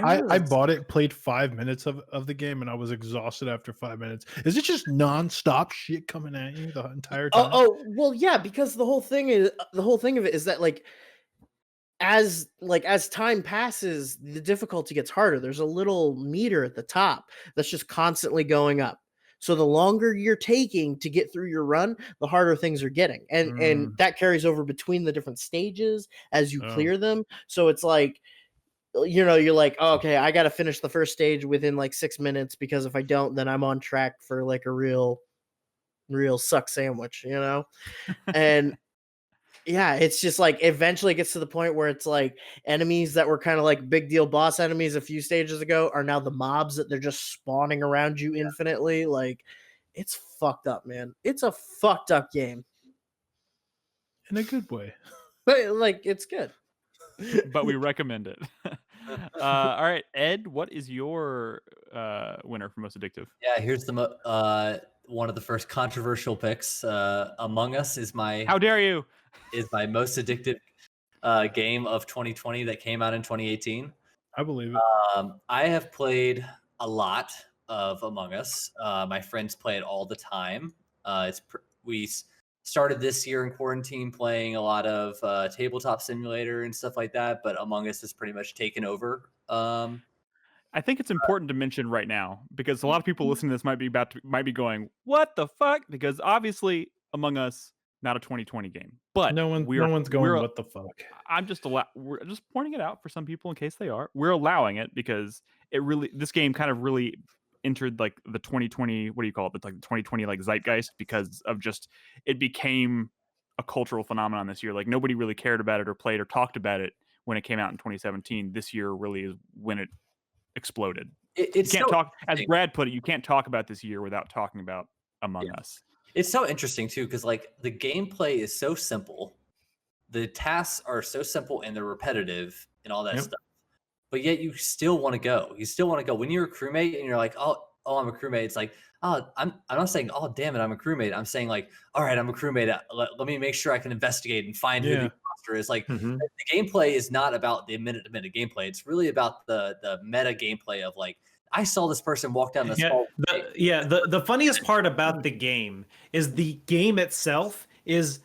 I bought it, played 5 minutes of the game, and I was exhausted after 5 minutes. Is it just nonstop shit coming at you the entire time? Oh, well, yeah, because the whole thing of it is that like as time passes, the difficulty gets harder. There's a little meter at the top that's just constantly going up. So the longer you're taking to get through your run, the harder things are getting. And that carries over between the different stages as you clear them. So it's like, you're like, oh, okay, I got to finish the first stage within like 6 minutes, because if I don't, then I'm on track for like a real suck sandwich, And yeah, it's just like eventually it gets to the point where it's like enemies that were kind of like big deal boss enemies a few stages ago are now the mobs that they're just spawning around you infinitely. Like, it's fucked up, man. It's a fucked up game. In a good way. But like, it's good. But we recommend it. All right, Ed, what is your winner for most addictive? Yeah, here's the one of the first controversial picks. Among Us is my... How dare you? Is my most addictive game of 2020 that came out in 2018. I believe it. I have played a lot of Among Us. My friends play it all the time. We started this year in quarantine playing a lot of Tabletop Simulator and stuff like that, but Among Us has pretty much taken over. I think it's important to mention right now, because a lot of people listening to this might be going, "What the fuck?" Because obviously Among Us, not a 2020 game, but no one's going, what the fuck? We're just pointing it out for some people in case they are. We're allowing it because this game kind of really entered like the 2020, what do you call it? Like the 2020 like zeitgeist, because of just, it became a cultural phenomenon this year. Like nobody really cared about it or played or talked about it when it came out in 2017. This year really is when it exploded. You can't talk, as Brad put it, you can't talk about this year without talking about Among Us. It's so interesting too, because like the gameplay is so simple, the tasks are so simple and they're repetitive and all that stuff, but yet you still want to go. You still want to go when you're a crewmate and you're like, oh, I'm a crewmate. It's like, oh, I'm not saying, oh, damn it, I'm a crewmate. I'm saying like, all right, I'm a crewmate. Let me make sure I can investigate and find who the imposter is. Like the gameplay is not about the minute-to-minute gameplay. It's really about the meta gameplay of like, I saw this person walk down this hall. The funniest part about the game is the game itself is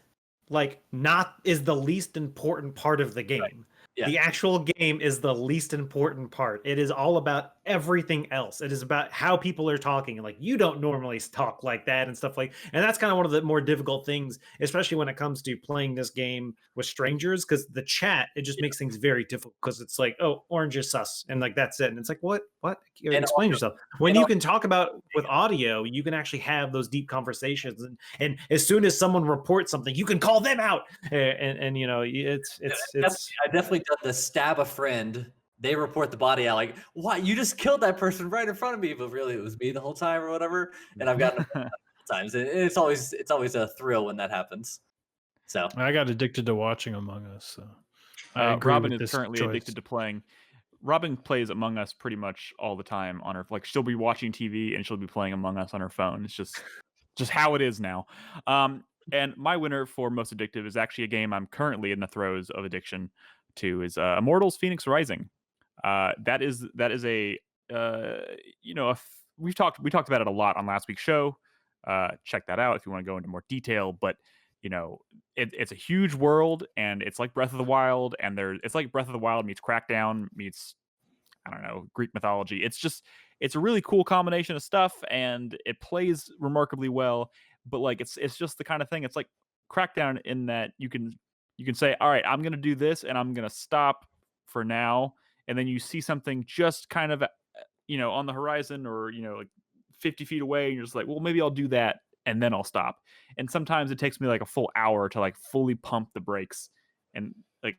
the least important part of the game. Right. Yeah. The actual game is the least important part. It is all about everything else. It is about how people are talking. Like, you don't normally talk like that and stuff like. And that's kind of one of the more difficult things, especially when it comes to playing this game with strangers, because the chat, it just makes things very difficult. Because it's like, oh, orange is sus, and like that's it. And it's like, what? And Explain also, yourself. When you can talk about with audio, you can actually have those deep conversations. And as soon as someone reports something, you can call them out. And you know, it's I definitely done the stab a friend. They report the body out like, what? You just killed that person right in front of me, but really it was me the whole time or whatever. And I've gotten it times. It's always a thrill when that happens. So I got addicted to watching Among Us. So I agree Robin with is this currently choice. addicted to playing. Robin plays Among Us pretty much all the time on her. Like, she'll be watching TV and she'll be playing Among Us on her phone. It's just how it is now. And my winner for most addictive is actually a game I'm currently in the throes of addiction to, is Immortals: Phoenix Rising. That is a you know, we talked about it a lot on last week's show. Check that out if you want to go into more detail. But you know, it's a huge world, and it's like Breath of the Wild, and it's like Breath of the Wild meets Crackdown meets, I don't know, Greek mythology. It's a really cool combination of stuff, and it plays remarkably well. But like, it's just the kind of thing. It's like Crackdown in that you can say, all right, I'm gonna do this, and I'm gonna stop for now, and then you see something just kind of on the horizon, or like 50 feet away, and you're just like, well, maybe I'll do that, and then I'll stop. And sometimes it takes me like a full hour to like fully pump the brakes. And like,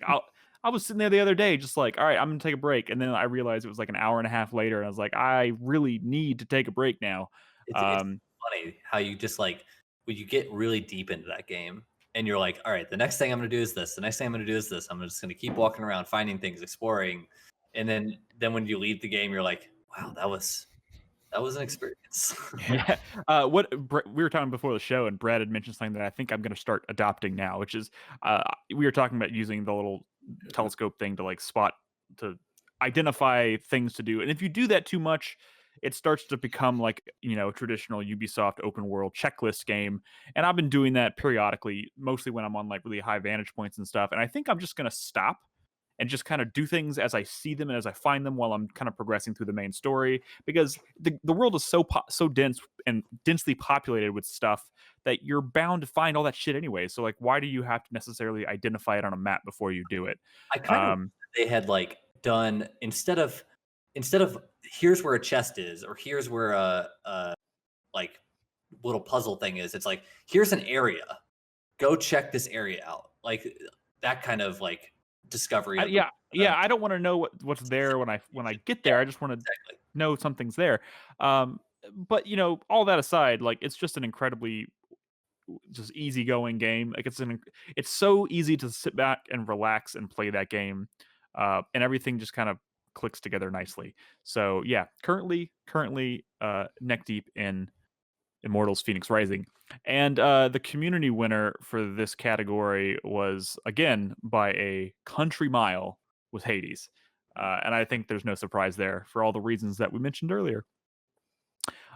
I was sitting there the other day just like, all right, I'm gonna take a break, and then I realized it was like an hour and a half later, and I was like, I really need to take a break now. It's funny how you just like, when you get really deep into that game and you're like, all right, the next thing I'm going to do is this. The next thing I'm going to do is this. I'm just going to keep walking around, finding things, exploring. And then when you leave the game, you're like, wow, that was an experience. Yeah. What we were talking before the show, and Brad had mentioned something that I think I'm going to start adopting now, which is we were talking about using the little telescope thing to like to identify things to do. And if you do that too much, it starts to become like, a traditional Ubisoft open world checklist game. And I've been doing that periodically, mostly when I'm on like really high vantage points and stuff. And I think I'm just going to stop and just kind of do things as I see them and as I find them while I'm kind of progressing through the main story, because the world is so dense and densely populated with stuff that you're bound to find all that shit anyway. So like, why do you have to necessarily identify it on a map before you do it? I kind of they had like done, instead of here's where a chest is, or here's where a like little puzzle thing is, it's like, here's an area, go check this area out, like that kind of like discovery. I don't want to know what's there when I get there. I just want to know something's there. But all that aside, like, it's just an incredibly just easygoing game. Like, it's so easy to sit back and relax and play that game, and everything just kind of clicks together nicely. So yeah, currently neck deep in Immortals: Phoenix Rising. And the community winner for this category was, again, by a country mile, was Hades. And I think there's no surprise there for all the reasons that we mentioned earlier.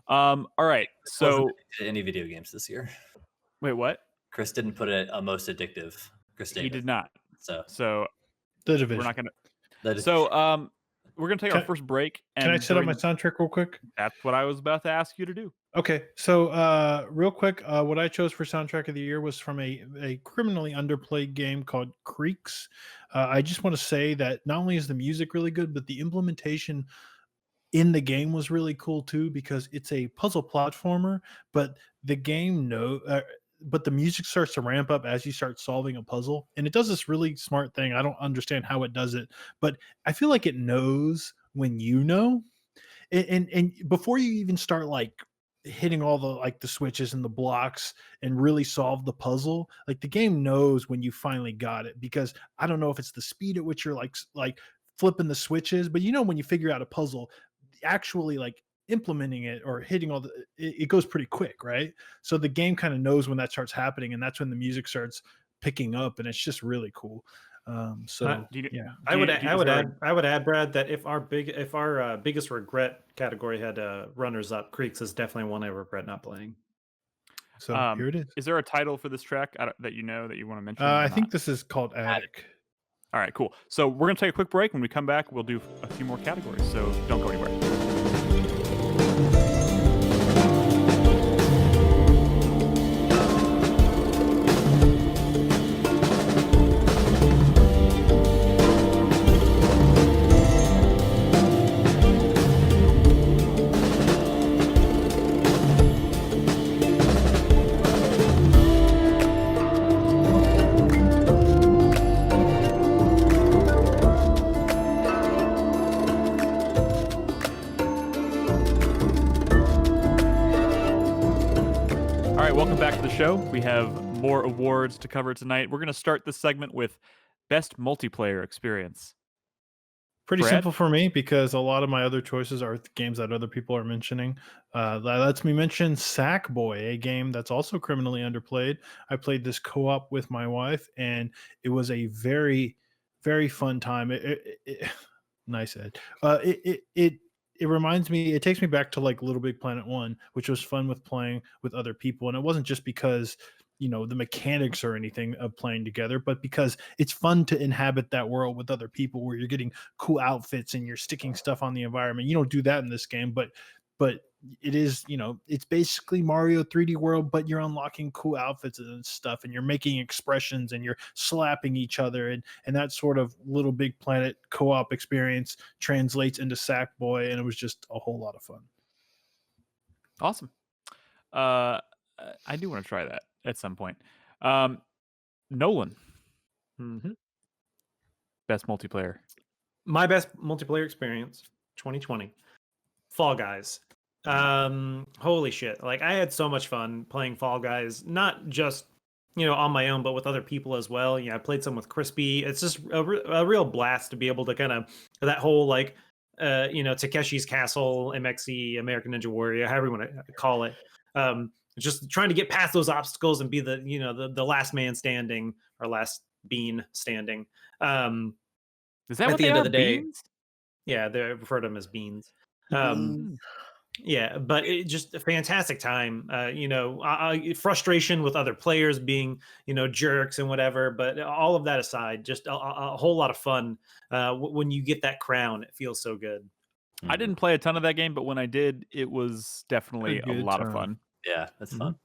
All right, so any video games this year? Wait, what? Chris didn't put it a most addictive. Chris Davis. He did not. So The Division. We're not gonna. So we're gonna take our first break. And can I set up my soundtrack real quick? That's what I was about to ask you to do. Okay, so real quick, what I chose for soundtrack of the year was from a criminally underplayed game called Creeks. I just want to say that not only is the music really good, but the implementation in the game was really cool too, because it's a puzzle platformer, but the game but the music starts to ramp up as you start solving a puzzle, and it does this really smart thing. I don't understand how it does it, but I feel like it knows when you know, and before you even start like hitting all the switches and the blocks and really solve the puzzle, like the game knows when you finally got it, because I don't know if it's the speed at which you're like flipping the switches, but when you figure out a puzzle, actually like implementing it or hitting it goes pretty quick, right? So the game kind of knows when that starts happening, and that's when the music starts picking up, and it's just really cool. Yeah, I would add, Brad, that if our biggest regret category had runners up, Creeks is definitely one I regret not playing. So here it is. Is there a title for this track that that you want to mention? I think this is called Attic. All right, cool. So we're gonna take a quick break. When we come back, we'll do a few more categories. So don't go anywhere. the show. We have more awards to cover tonight. We're going to start this segment with Best Multiplayer Experience. Pretty Brad? simple for me because a lot of my other choices are games that other people are mentioning. That lets me mention Sackboy, a game that's also criminally underplayed. I played this co-op with my wife, and it was a very, very fun time. Nice, Ed. It reminds me. It takes me back to like Little Big Planet 1, which was fun with playing with other people, and it wasn't just because the mechanics or anything of playing together, but because it's fun to inhabit that world with other people where you're getting cool outfits and you're sticking stuff on the environment. You don't do that in this game, but it is, it's basically Mario 3D World, but you're unlocking cool outfits and stuff, and you're making expressions and you're slapping each other, and that sort of Little Big Planet co-op experience translates into Sackboy, and it was just a whole lot of fun. Awesome. I do want to try that at some point. Nolan. Best multiplayer. My best multiplayer experience, 2020. Fall Guys. Holy shit. Like, I had so much fun playing Fall Guys, not just, on my own, but with other people as well. I played some with Crispy. It's just a real blast to be able to kind of, that whole, like, Takeshi's Castle, MXE, American Ninja Warrior, however you want to call it. Just trying to get past those obstacles and be the last man standing, or last bean standing. Is that at what the they end are, of the day? beans? Yeah, they refer to them as beans. Yeah, but it just a fantastic time. Frustration with other players being, jerks and whatever. But all of that aside, just a whole lot of fun. When you get that crown, it feels so good. I didn't play a ton of that game, but when I did, it was definitely a lot of fun. Yeah, that's fun.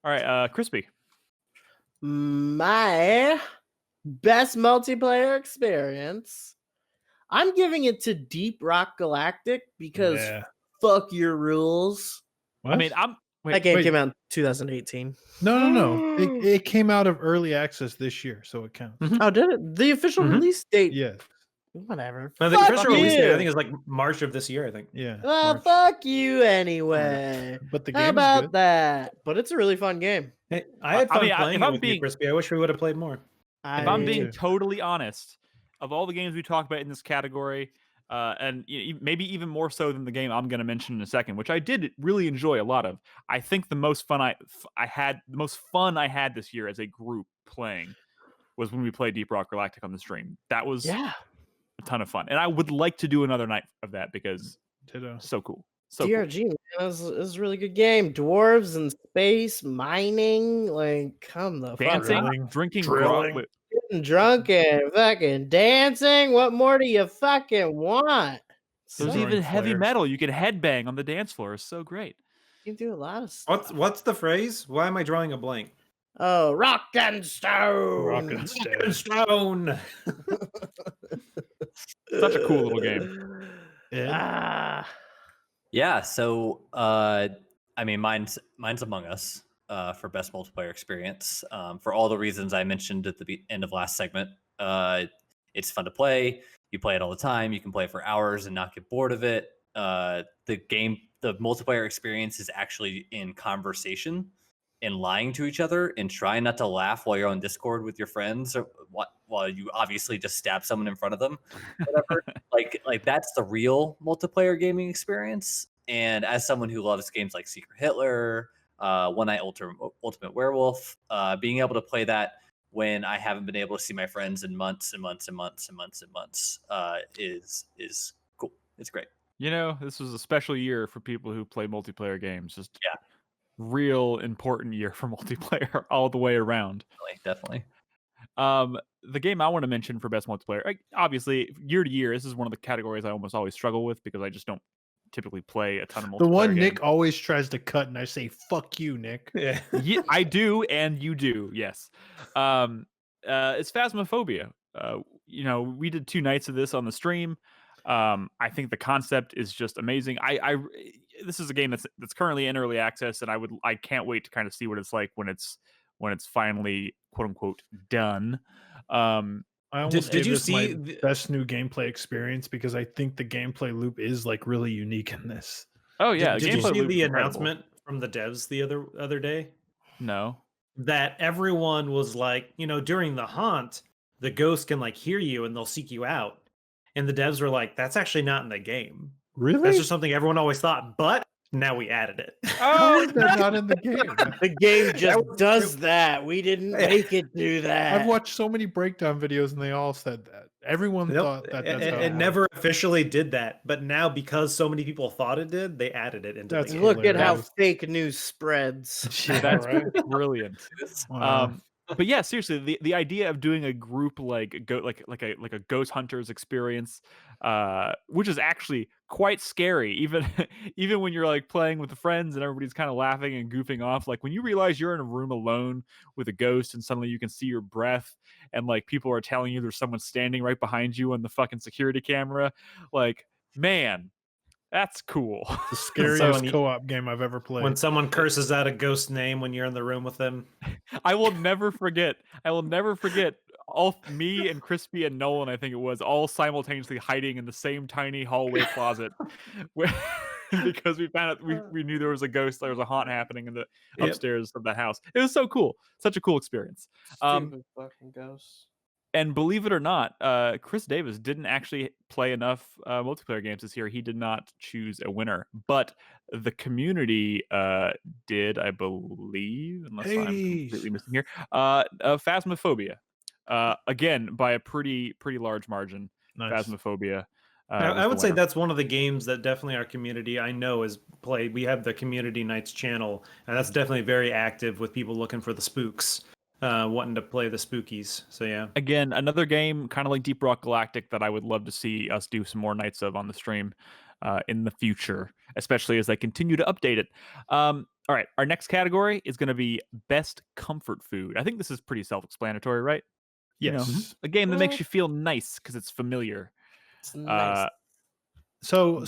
All right, Crispy. My best multiplayer experience, I'm giving it to Deep Rock Galactic because fuck your rules. What? I mean, that game came out in 2018. No. It came out of early access this year, so it counts. Oh, did it? The official release date? Yeah. Whatever. No, the official release date, I think, is like March of this year, I think. Yeah. Well, March. fuck you anyway. But the game How about is good. that? But it's a really fun game. Hey, I had fun playing if it with you, Crispy. I wish we would have played more. If I'm being totally honest, of all the games we talked about in this category, and maybe even more so than the game I'm going to mention in a second, which I did really enjoy a lot of, I think the most fun I had this year as a group playing was when we played Deep Rock Galactic on the stream. That was a ton of fun, and I would like to do another night of that because so cool. So DRG, man, it was a really good game. Dwarves in space, mining, like, come the dancing, fuck on. drinking, getting drunk and fucking dancing. What more do you fucking want? There's even heavy metal. You can headbang on the dance floor. It's so great. You can do a lot of stuff. What's the phrase? Why am I drawing a blank? Oh, rock and stone. Rock and stone. Such a cool little game. Yeah. So, I mean, mine's Among Us for best multiplayer experience. For all the reasons I mentioned at the end of last segment. It's fun to play. You play it all the time. You can play it for hours and not get bored of it. The multiplayer experience is actually in conversation and lying to each other and trying not to laugh while you're on Discord with your friends, or while you obviously just stab someone in front of them, whatever. like that's the real multiplayer gaming experience. And as someone who loves games like Secret Hitler, One Night Ultimate Werewolf, being able to play that when I haven't been able to see my friends in months and months and months and months and months is cool. It's great. This was a special year for people who play multiplayer games. Just real important year for multiplayer all the way around. Definitely. The game I want to mention for best multiplayer, obviously year to year, this is one of the categories I almost always struggle with because I just don't typically play a ton of multiplayer. The one games. Nick always tries to cut, and I say, "Fuck you, Nick." Yeah, I do, and you do. Yes. It's Phasmophobia. We did 2 nights of this on the stream. I think the concept is just amazing. This is a game that's currently in early access, and I can't wait to kind of see what it's like when it's finally quote unquote done. I almost did you this see my best new gameplay experience because I think the gameplay loop is like really unique in this. Oh yeah, did you see the announcement from the devs the other day? No. That everyone was like, during the haunt, the ghost can like hear you and they'll seek you out. And the devs were like, that's actually not in the game. Really? That's just something everyone always thought, but now we added it. How is that not in the game? The game just does that. We didn't make it do that. I've watched so many breakdown videos and they all said that. Everyone thought that that's how it never officially did that, but now because so many people thought it did, they added it into the game. Look at how fake news spreads. That's brilliant. Wow. But yeah, seriously, the idea of doing a group like a ghost hunters experience, which is actually quite scary, even when you're like playing with the friends and everybody's kind of laughing and goofing off. Like when you realize you're in a room alone with a ghost and suddenly you can see your breath and like people are telling you there's someone standing right behind you on the fucking security camera. Like, man, that's cool. The scariest co-op game I've ever played. When someone curses out a ghost name when you're in the room with them. I will never forget. All me and Crispy and Nolan, I think it was, all simultaneously hiding in the same tiny hallway closet, because we found out we knew there was a ghost, there was a haunt happening in the upstairs of the house. It was so cool, such a cool experience. Stupid fucking ghosts. And believe it or not, Chris Davis didn't actually play enough multiplayer games this year. He did not choose a winner, but the community did, I believe, unless I'm completely missing here. Phasmophobia, again by a pretty large margin. Nice. Phasmophobia. I would say that's one of the games that definitely our community I know is played. We have the Community Nights channel, and that's definitely very active with people looking for the spooks. Wanting to play the spookies. So yeah. Again, another game kind of like Deep Rock Galactic that I would love to see us do some more nights of on the stream in the future, especially as they continue to update it. All right, our next category is going to be Best Comfort Food. I think this is pretty self-explanatory, right? Yes. A game that makes you feel nice because it's familiar. It's nice. So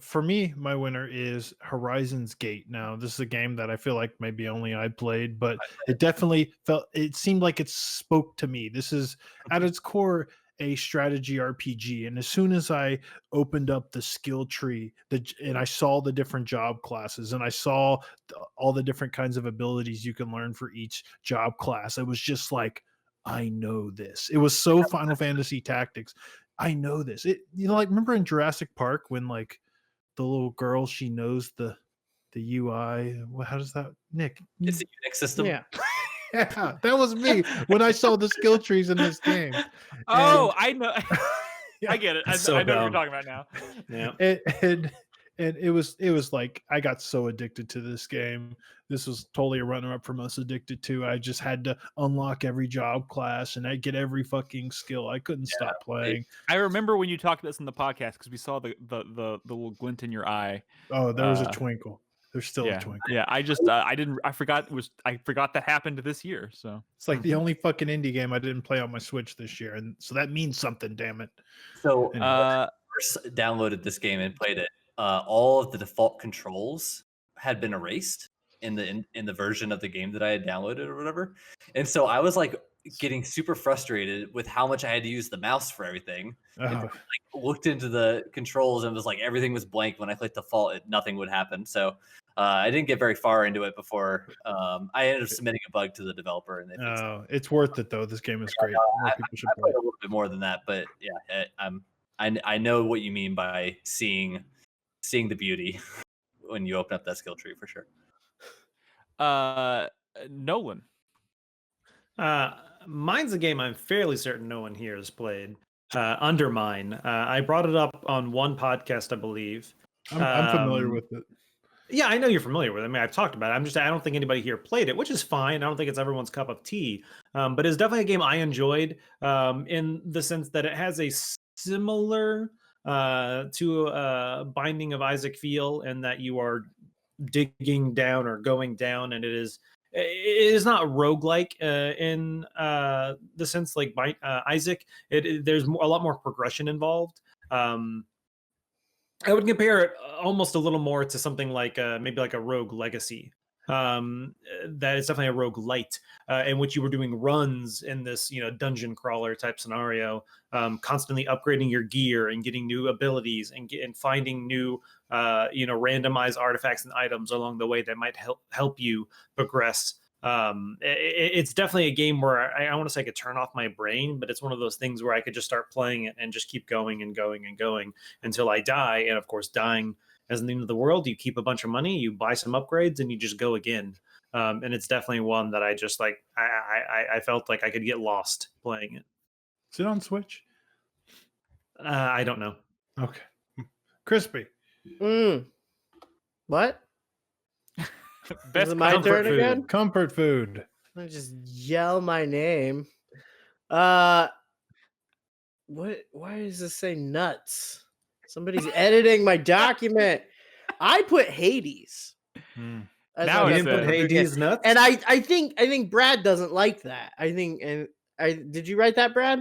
for me, my winner is Horizon's Gate. Now, this is a game that I feel like maybe only I played, but it definitely it seemed like it spoke to me. This is at its core a strategy RPG. And as soon as I opened up the skill tree and I saw the different job classes and I saw all the different kinds of abilities you can learn for each job class, it was just like, I know this. It was so Final Fantasy Tactics. I know this. Like remember in Jurassic Park when like the little girl, she knows the UI. How does that, Nick? It's the Unix system. Yeah. Yeah, that was me when I saw the skill trees in this game. I know. I get it. I know what you're talking about now. Yeah. And it was like I got so addicted to this game. This was totally a runner-up for most addicted to. I just had to unlock every job class and I get every fucking skill. I couldn't stop playing. I remember when you talked this in the podcast because we saw the little glint in your eye. Oh, there was a twinkle. There's still a twinkle. Yeah, I forgot that happened this year. So it's like the only fucking indie game I didn't play on my Switch this year, and so that means something. Damn it. So when I first downloaded this game and played it, all of the default controls had been erased in the version of the game that I had downloaded or whatever, and so I was like getting super frustrated with how much I had to use the mouse for everything. And, like, looked into the controls and was like everything was blank. When I clicked default, nothing would happen. So I didn't get very far into it before I ended up submitting a bug to the developer. And they it's worth it though. This game is great. More people should play a little bit more than that, but yeah, I know what you mean by seeing the beauty when you open up that skill tree for sure. Nolan. Mine's a game I'm fairly certain no one here has played. Undermine. I brought it up on one podcast, I believe. I'm familiar with it. Yeah, I know you're familiar with it. I mean, I've talked about it. I don't think anybody here played it, which is fine. I don't think it's everyone's cup of tea. But it's definitely a game I enjoyed in the sense that it has a similar to Binding of Isaac feel, and that you are digging down or going down, and it is not roguelike in the sense like Isaac. There's a lot more progression involved. I would compare it almost a little more to something like maybe like a Rogue Legacy, that is definitely a roguelite, in which you were doing runs in this, dungeon crawler type scenario, constantly upgrading your gear and getting new abilities and finding new, randomized artifacts and items along the way that might help you progress. It's definitely a game where I want to say I could turn off my brain, but it's one of those things where I could just start playing it and just keep going and going and going until I die. And of course, dying isn't the end of the world. You keep a bunch of money, you buy some upgrades, and you just go again. And it's definitely one that I just like. I felt like I could get lost playing it. Is it on Switch? I don't know. Okay. Crispy. What? Best Is it my turn food. again? Comfort food. I just yell my name. What? Why does this say nuts? Somebody's editing my document. I put Hades. Now You it's didn't put Hades nuts, And I think Brad doesn't like that. Did you write that, Brad?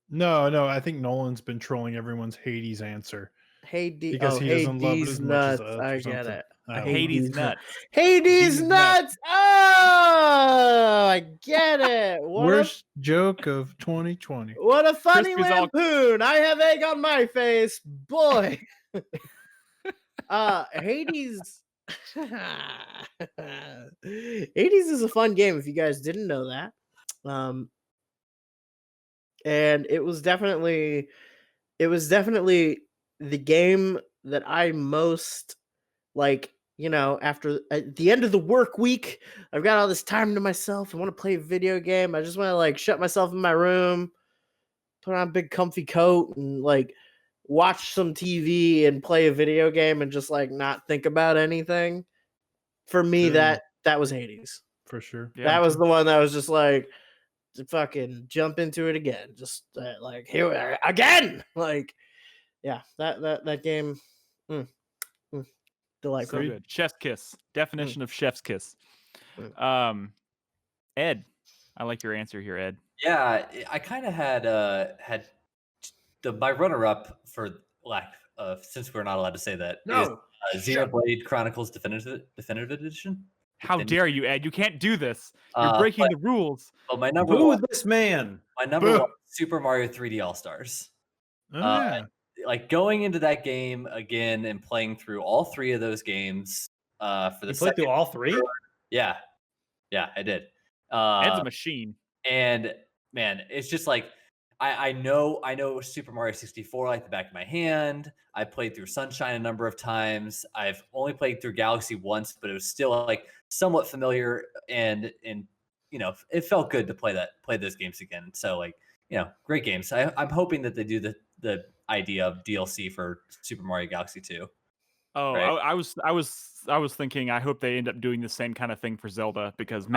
No. I think Nolan's been trolling everyone's Hades answer. Hades, Because he doesn't love it as much as nuts. us I or get something. it. Hades nuts. Hades nuts. Oh, I get it. Worst joke of 2020. What a funny Crispy's all- lampoon. I have egg on my face. Boy. Hades. Hades is a fun game if you guys didn't know that. And it was definitely the game that I most like, after at the end of the work week, I've got all this time to myself. I want to play a video game. I just want to like shut myself in my room, put on a big comfy coat and like watch some TV and play a video game and just like not think about anything. For me, Sure. that was Hades. For sure. Yeah. That was the one that was just like fucking jump into it again. Just like here we are again. Like, yeah, that game, delightful. So good. Chef's kiss. Definition of chef's kiss. Mm. Ed, I like your answer here, Ed. Yeah, I kind of had my runner-up for lack of, since we're not allowed to say that, is Xenoblade Chronicles Definitive Edition. How dare you, Ed? You can't do this. You're breaking the rules. Well, my number Boo one, this man. my number one, Super Mario 3D All Stars. Oh, yeah. Like going into that game again and playing through all three of those games for the You played through all three? Yeah, I did. Ed's a machine. And man, it's just like I know Super Mario 64 like the back of my hand. I played through Sunshine a number of times. I've only played through Galaxy once, but it was still like somewhat familiar and it felt good to play those games again. So like, great games. I'm hoping that they do the idea of DLC for Super Mario Galaxy 2. Oh, right? I was thinking I hope they end up doing the same kind of thing for Zelda because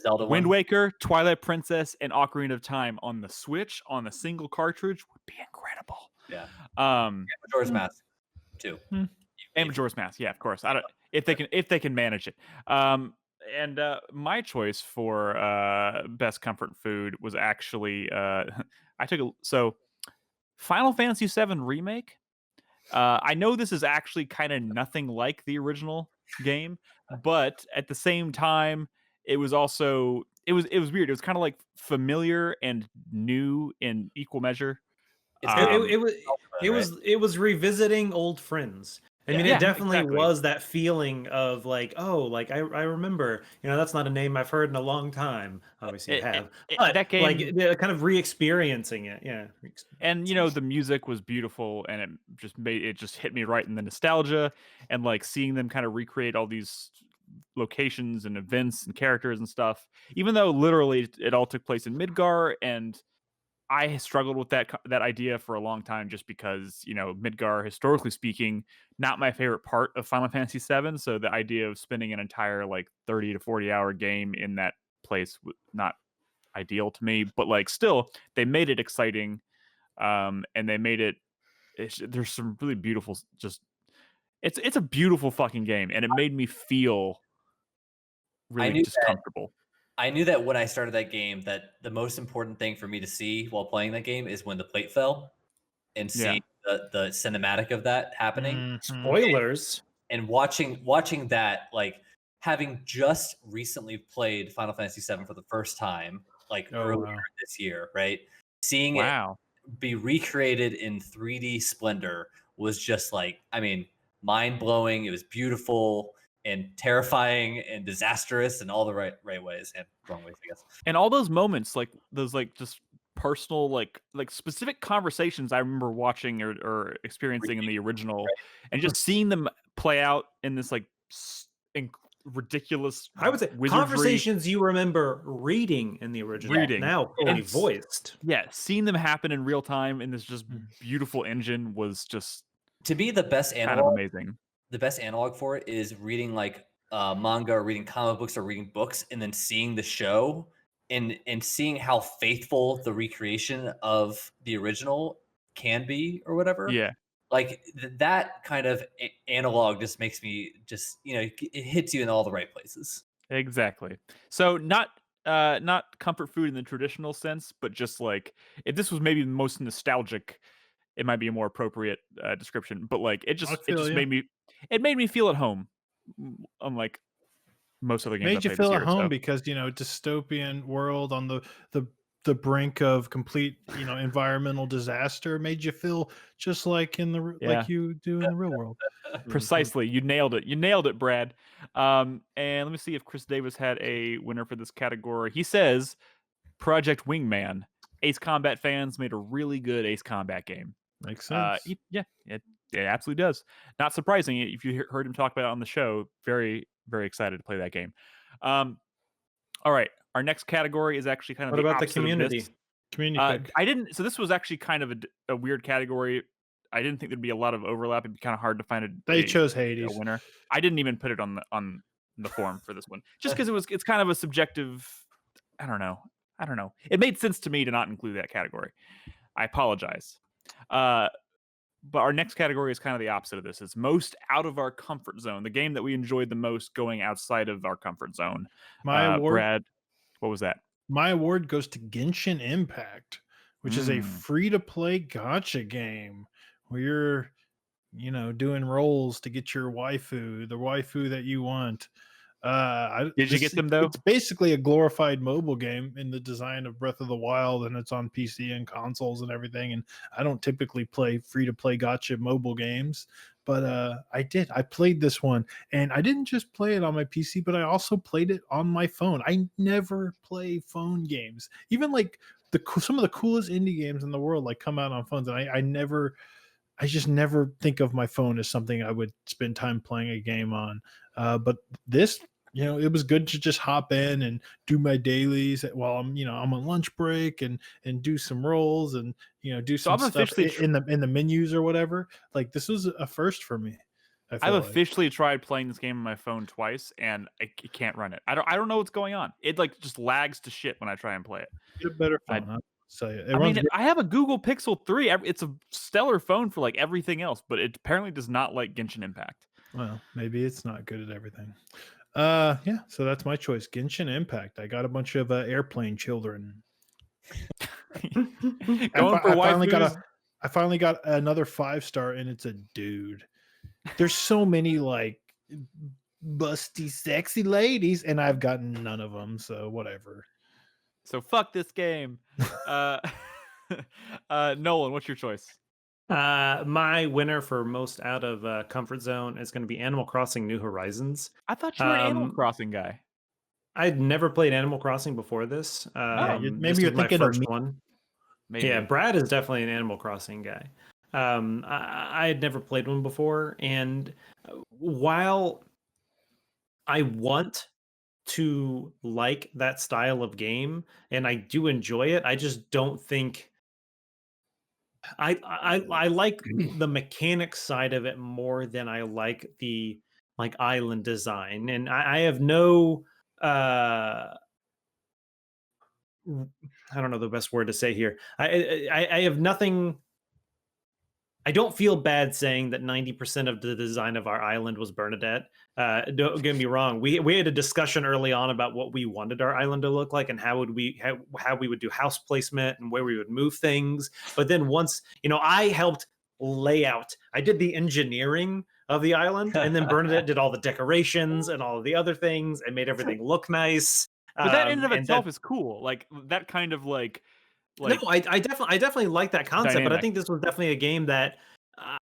Zelda Wind one. Waker, Twilight Princess, and Ocarina of Time on the Switch on a single cartridge would be incredible. Yeah. Majora's Mask too. And Majora's Mask, yeah, of course. I don't if they can manage it. And my choice for best comfort food was actually Final Fantasy VII Remake. I know this is actually kind of nothing like the original game, but at the same time, it was also it was weird. It was kind of like familiar and new in equal measure. It was revisiting old friends. I mean, it definitely was that feeling of like, oh, like I remember, that's not a name I've heard in a long time. Obviously, I have, but that game, like, kind of re-experiencing it, yeah. And the music was beautiful, and it just hit me right in the nostalgia, and like seeing them kind of recreate all these locations and events and characters and stuff. Even though literally it all took place in Midgar, and I struggled with that idea for a long time, just because Midgar, historically speaking, not my favorite part of Final Fantasy VII. So the idea of spending an entire like 30 to 40 hour game in that place was not ideal to me. But like still, they made it exciting, and they made it. There's some really beautiful. It's a beautiful fucking game, and it made me feel really just comfortable. I knew that when I started that game that the most important thing for me to see while playing that game is when the plate fell and seeing the cinematic of that happening. Spoilers. And watching that, like having just recently played Final Fantasy VII for the first time, like earlier this year, right? Seeing it be recreated in 3D splendor was just like, I mean, mind blowing. It was beautiful and terrifying and disastrous in all the right ways and wrong ways, I guess. And all those moments, like those, like just personal, like specific conversations I remember watching or experiencing in the original, and just seeing them play out in this like ridiculous, I would say wizardry. Conversations you remember reading in the original, now fully voiced. Yeah, seeing them happen in real time in this just beautiful engine was just, to be the best analog, kind of amazing. The best analog for it is reading like manga or reading comic books or reading books, and then seeing the show and seeing how faithful the recreation of the original can be or whatever. Yeah. Like that kind of analog just makes me just, it hits you in all the right places. Exactly. So not comfort food in the traditional sense, but just like, if this was maybe the most nostalgic, it might be a more appropriate description. But like, it just made me feel at home, unlike most other games. Made you feel at home because dystopian world on the brink of complete environmental disaster made you feel just like like you do in the real world. Precisely. You nailed it, Brad. And let me see if Chris Davis had a winner for this category. He says Project Wingman. Ace Combat fans made a really good Ace Combat game. Makes sense. It absolutely does. Not surprising if you heard him talk about it on the show. Very, very excited to play that game. All right. Our next category is actually kind of what about the community? So this was actually kind of a weird category. I didn't think there'd be a lot of overlap. It'd be kind of hard to find They chose Hades. A winner. I didn't even put it on the form for this one, just because it's kind of a subjective. I don't know. It made sense to me to not include that category. I apologize. But our next category is kind of the opposite of this. It's most out of our comfort zone. The game that we enjoyed the most going outside of our comfort zone. My award, Brad, what was that? My award goes to Genshin Impact, which is a free-to-play gacha game where you're, doing roles to get your waifu, the waifu that you want. Did you get them though? It's basically a glorified mobile game in the design of Breath of the Wild, and it's on PC and consoles and everything. And I don't typically play free-to-play gacha mobile games, but I did. I played this one, and I didn't just play it on my PC, but I also played it on my phone. I never play phone games, even like some of the coolest indie games in the world, like come out on phones, and I just never think of my phone as something I would spend time playing a game on. But this, it was good to just hop in and do my dailies while I'm on lunch break and do some rolls and, do some stuff in the menus or whatever. Like, this was a first for me. I've officially tried playing this game on my phone twice, and I can't run it. I don't know what's going on. It like just lags to shit when I try and play it. Get a better phone. I have a Google Pixel 3. It's a stellar phone for like everything else, but it apparently does not like Genshin Impact. Well, maybe it's not good at everything. So that's my choice. Genshin Impact. I got a bunch of airplane children. I finally got another 5-star, and it's a dude. There's so many like busty, sexy ladies, and I've gotten none of them. So whatever. So fuck this game. Nolan, what's your choice? My winner for most out of comfort zone is going to be Animal Crossing New Horizons. I thought you were an Animal Crossing guy. I'd never played Animal Crossing before this. Maybe you're thinking of me. One. Maybe. Yeah, Brad is definitely an Animal Crossing guy. I had never played one before, and while I want to like that style of game and I do enjoy it, I just don't think I like the mechanics side of it more than I like the island design. And I have no I don't know the best word to say here. I have nothing. I don't feel bad saying that 90% of the design of our island was Bernadette. Don't get me wrong. We had a discussion early on about what we wanted our island to look like and how we would do house placement and where we would move things. But then once, I helped lay out. I did the engineering of the island, and then Bernadette did all the decorations and all of the other things and made everything look nice. But that in and of And itself that, is cool. Like that kind of like no, I definitely like that concept, but I dynamic. think this was definitely a game that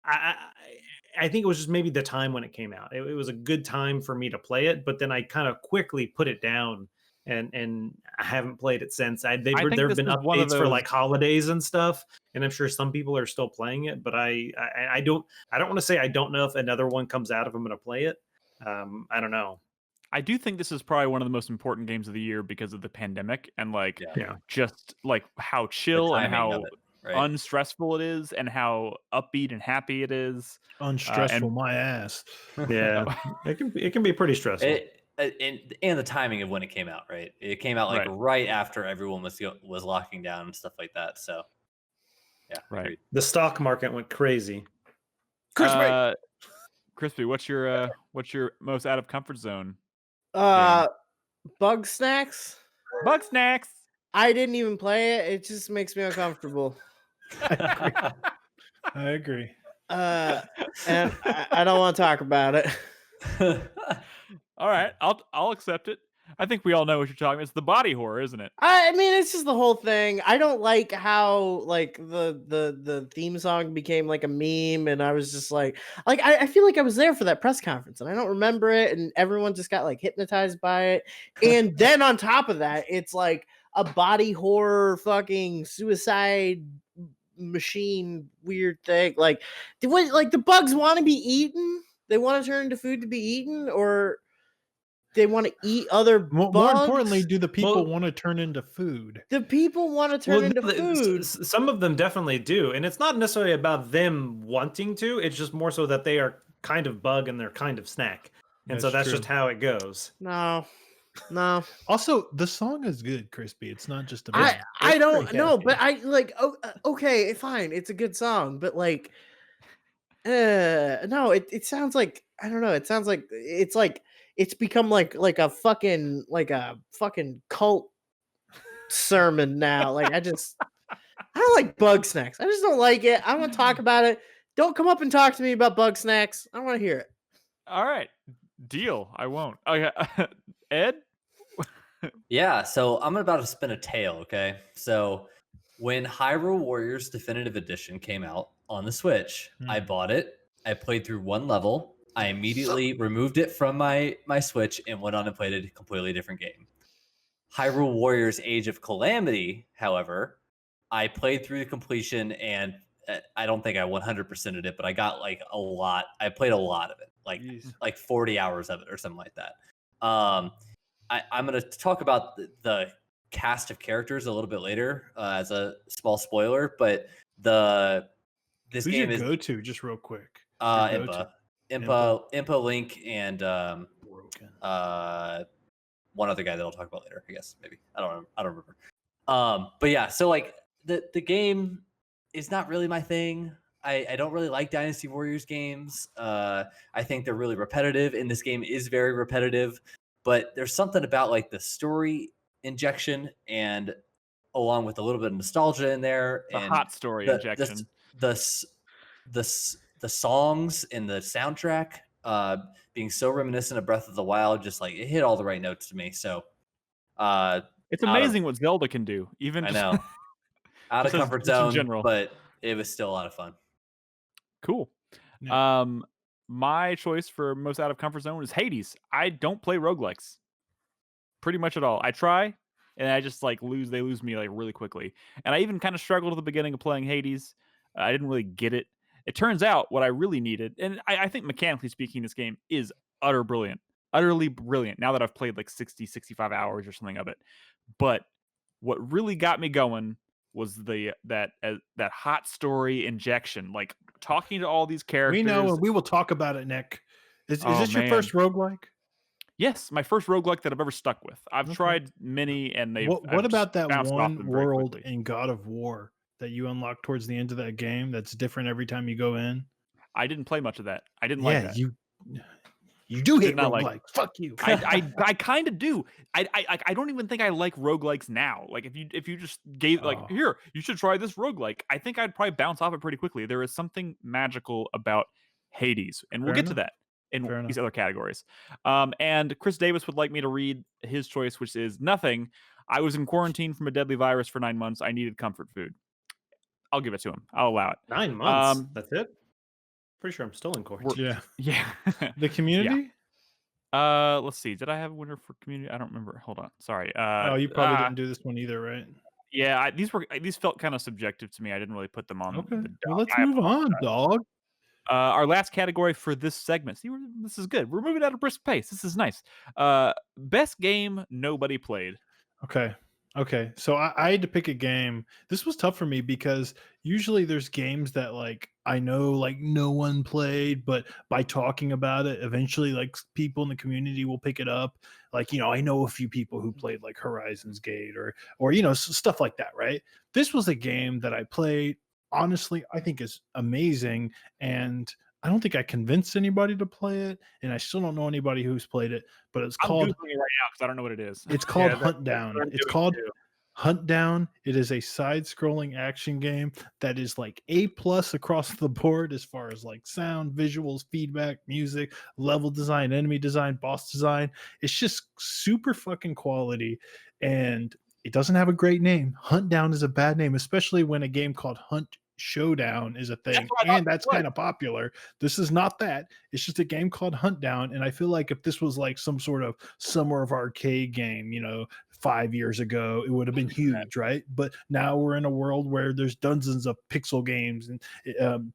I think it was just maybe the time when it came out. It was a good time for me to play it, but then I kind of quickly put it down, and I haven't played it since. I think There have this been is one of updates for those. like holidays and stuff, and I'm sure some people are still playing it. But I don't want to say I don't know if another one comes out if I'm going to play it. I don't know. I do think this is probably one of the most important games of the year because of the pandemic and like just like how chill and how unstressful it is and how upbeat and happy it is. Unstressful, my ass. Yeah, it can be pretty stressful. And the timing of when it came out, right? It came out like right after everyone was locking down and stuff like that. So, yeah, right. Agreed. The stock market went crazy. Crispy, what's your most out of comfort zone? Bug Snacks. Bug Snacks. I didn't even play it. It just makes me uncomfortable. I agree. And I don't want to talk about it. All right, I'll accept it. I think we all know what you're talking about. It's the body horror, isn't it? I mean, it's just the whole thing. I don't like how like the theme song became like a meme, and I was just like I feel like I was there for that press conference, and I don't remember it, and everyone just got like hypnotized by it. And then on top of that, it's like a body horror fucking suicide machine weird thing. Like the bugs want to be eaten? They want to turn into food to be eaten, or they want to eat other bugs? More importantly, do the people want to turn into food? The people want to turn into food. Some of them definitely do. And it's not necessarily about them wanting to. It's just more so that they are kind of bug and they're kind of snack. And so that's just how it goes. No. Also, the song is good, Crispy. It's not just a I don't know, but I like, okay, fine. It's a good song, but like, no, it sounds like, I don't know. It sounds like it's become like a fucking cult sermon now. Like I don't like Bug Snacks. I just don't like it. I want to talk about it. Don't come up and talk to me about Bug Snacks. I want to hear it. All right, deal. I won't. Okay, Ed. Yeah, so I'm about to spin a tale. Okay, so when Hyrule Warriors Definitive Edition came out on the Switch, I bought it. I played through one level. I immediately removed it from my Switch and went on and played a completely different game. Hyrule Warriors Age of Calamity, however, I played through the completion, and I don't think I 100%ed it, but I got like a lot. I played a lot of it, like 40 hours of it or something like that. I'm going to talk about the cast of characters a little bit later as a small spoiler, but this Who's game your is go-to, just real quick. Impa, Link, and one other guy that I'll talk about later. I guess maybe I don't remember. But yeah, so like the game is not really my thing. I don't really like Dynasty Warriors games. I think they're really repetitive, and this game is very repetitive. But there's something about like the story injection, and along with a little bit of nostalgia in there, the hot story injection, the songs and the soundtrack being so reminiscent of Breath of the Wild, just like it hit all the right notes to me. So it's amazing what Zelda can do. Even I know out of comfort zone, but it was still a lot of fun. Cool. Yeah. My choice for most out of comfort zone is Hades. I don't play roguelikes pretty much at all. I try, and I just like they lose me like really quickly. And I even kind of struggled at the beginning of playing Hades. I didn't really get it. It turns out what I really needed, and I think mechanically speaking, this game is utterly brilliant now that I've played like 60, 65 hours or something of it. But what really got me going was that hot story injection, like talking to all these characters. We know, and we will talk about it, Nick. Is this your first roguelike? Yes, my first roguelike that I've ever stuck with. I've tried many, and they've. What about that one world in God of War that you unlock towards the end of that game that's different every time you go in? I didn't play much of that. I didn't like that. You do hate roguelike. Fuck you. I kind of do. I don't even think I like roguelikes now. Like if you just gave here, you should try this roguelike. I think I'd probably bounce off it pretty quickly. There is something magical about Hades, and we'll Fair get enough. to that in Fair these enough. other categories. And Chris Davis would like me to read his choice, which is nothing. I was in quarantine from a deadly virus for 9 months. I needed comfort food. I'll give it to him. I'll allow it. 9 months. That's it. Pretty sure I'm still in We're- quarantine. Yeah. Yeah. The community? Let's see. Did I have a winner for community? I don't remember. Hold on. Sorry. Oh, you probably didn't do this one either, right? Yeah, these felt kind of subjective to me. I didn't really put them on. Okay. The Well, doc. let's I move on, apologize. dog. Our last category for this segment. See, this is good. We're moving at a brisk pace. This is nice. Best game nobody played. Okay. So I had to pick a game. This was tough for me because usually there's games that like I know like no one played, but by talking about it, eventually like people in the community will pick it up. Like, I know a few people who played like Horizon's Gate or stuff like that, right? This was a game that I played. Honestly, I think is amazing, and I don't think I convinced anybody to play it, and I still don't know anybody who's played it. But it's I'm called Googling it right now because I don't know what it is. it's called Yeah, Hunt that's Down. what I'm It's doing called too. Hunt Down. It is a side-scrolling action game that is like A+ across the board as far as like sound, visuals, feedback, music, level design, enemy design, boss design. It's just super fucking quality, and it doesn't have a great name. Hunt Down is a bad name, especially when a game called Hunt Showdown is a thing, what I thought and that's it was. kind of popular. This is not that. It's just a game called Hunt Down, and I feel like if this was like some sort of Summer of Arcade game, 5 years ago, it would have been huge, right? But now we're in a world where there's dozens of pixel games and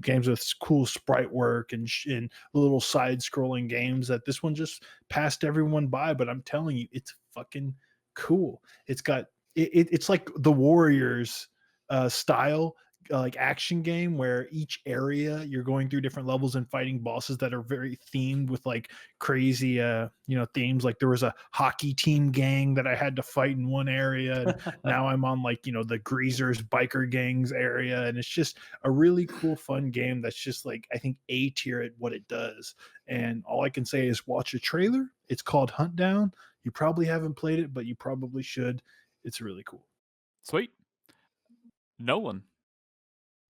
games with cool sprite work and little side-scrolling games that this one just passed everyone by. But I'm telling you, it's fucking cool. It's got it's like the Warriors style like action game where each area you're going through different levels and fighting bosses that are very themed with like crazy themes. Like there was a hockey team gang that I had to fight in one area, and now I'm on like the greasers biker gangs area, and it's just a really cool fun game that's just like I think A tier at what it does. And all I can say is watch a trailer. It's called Hunt Down. You probably haven't played it, but you probably should. It's really cool. Sweet. Nolan.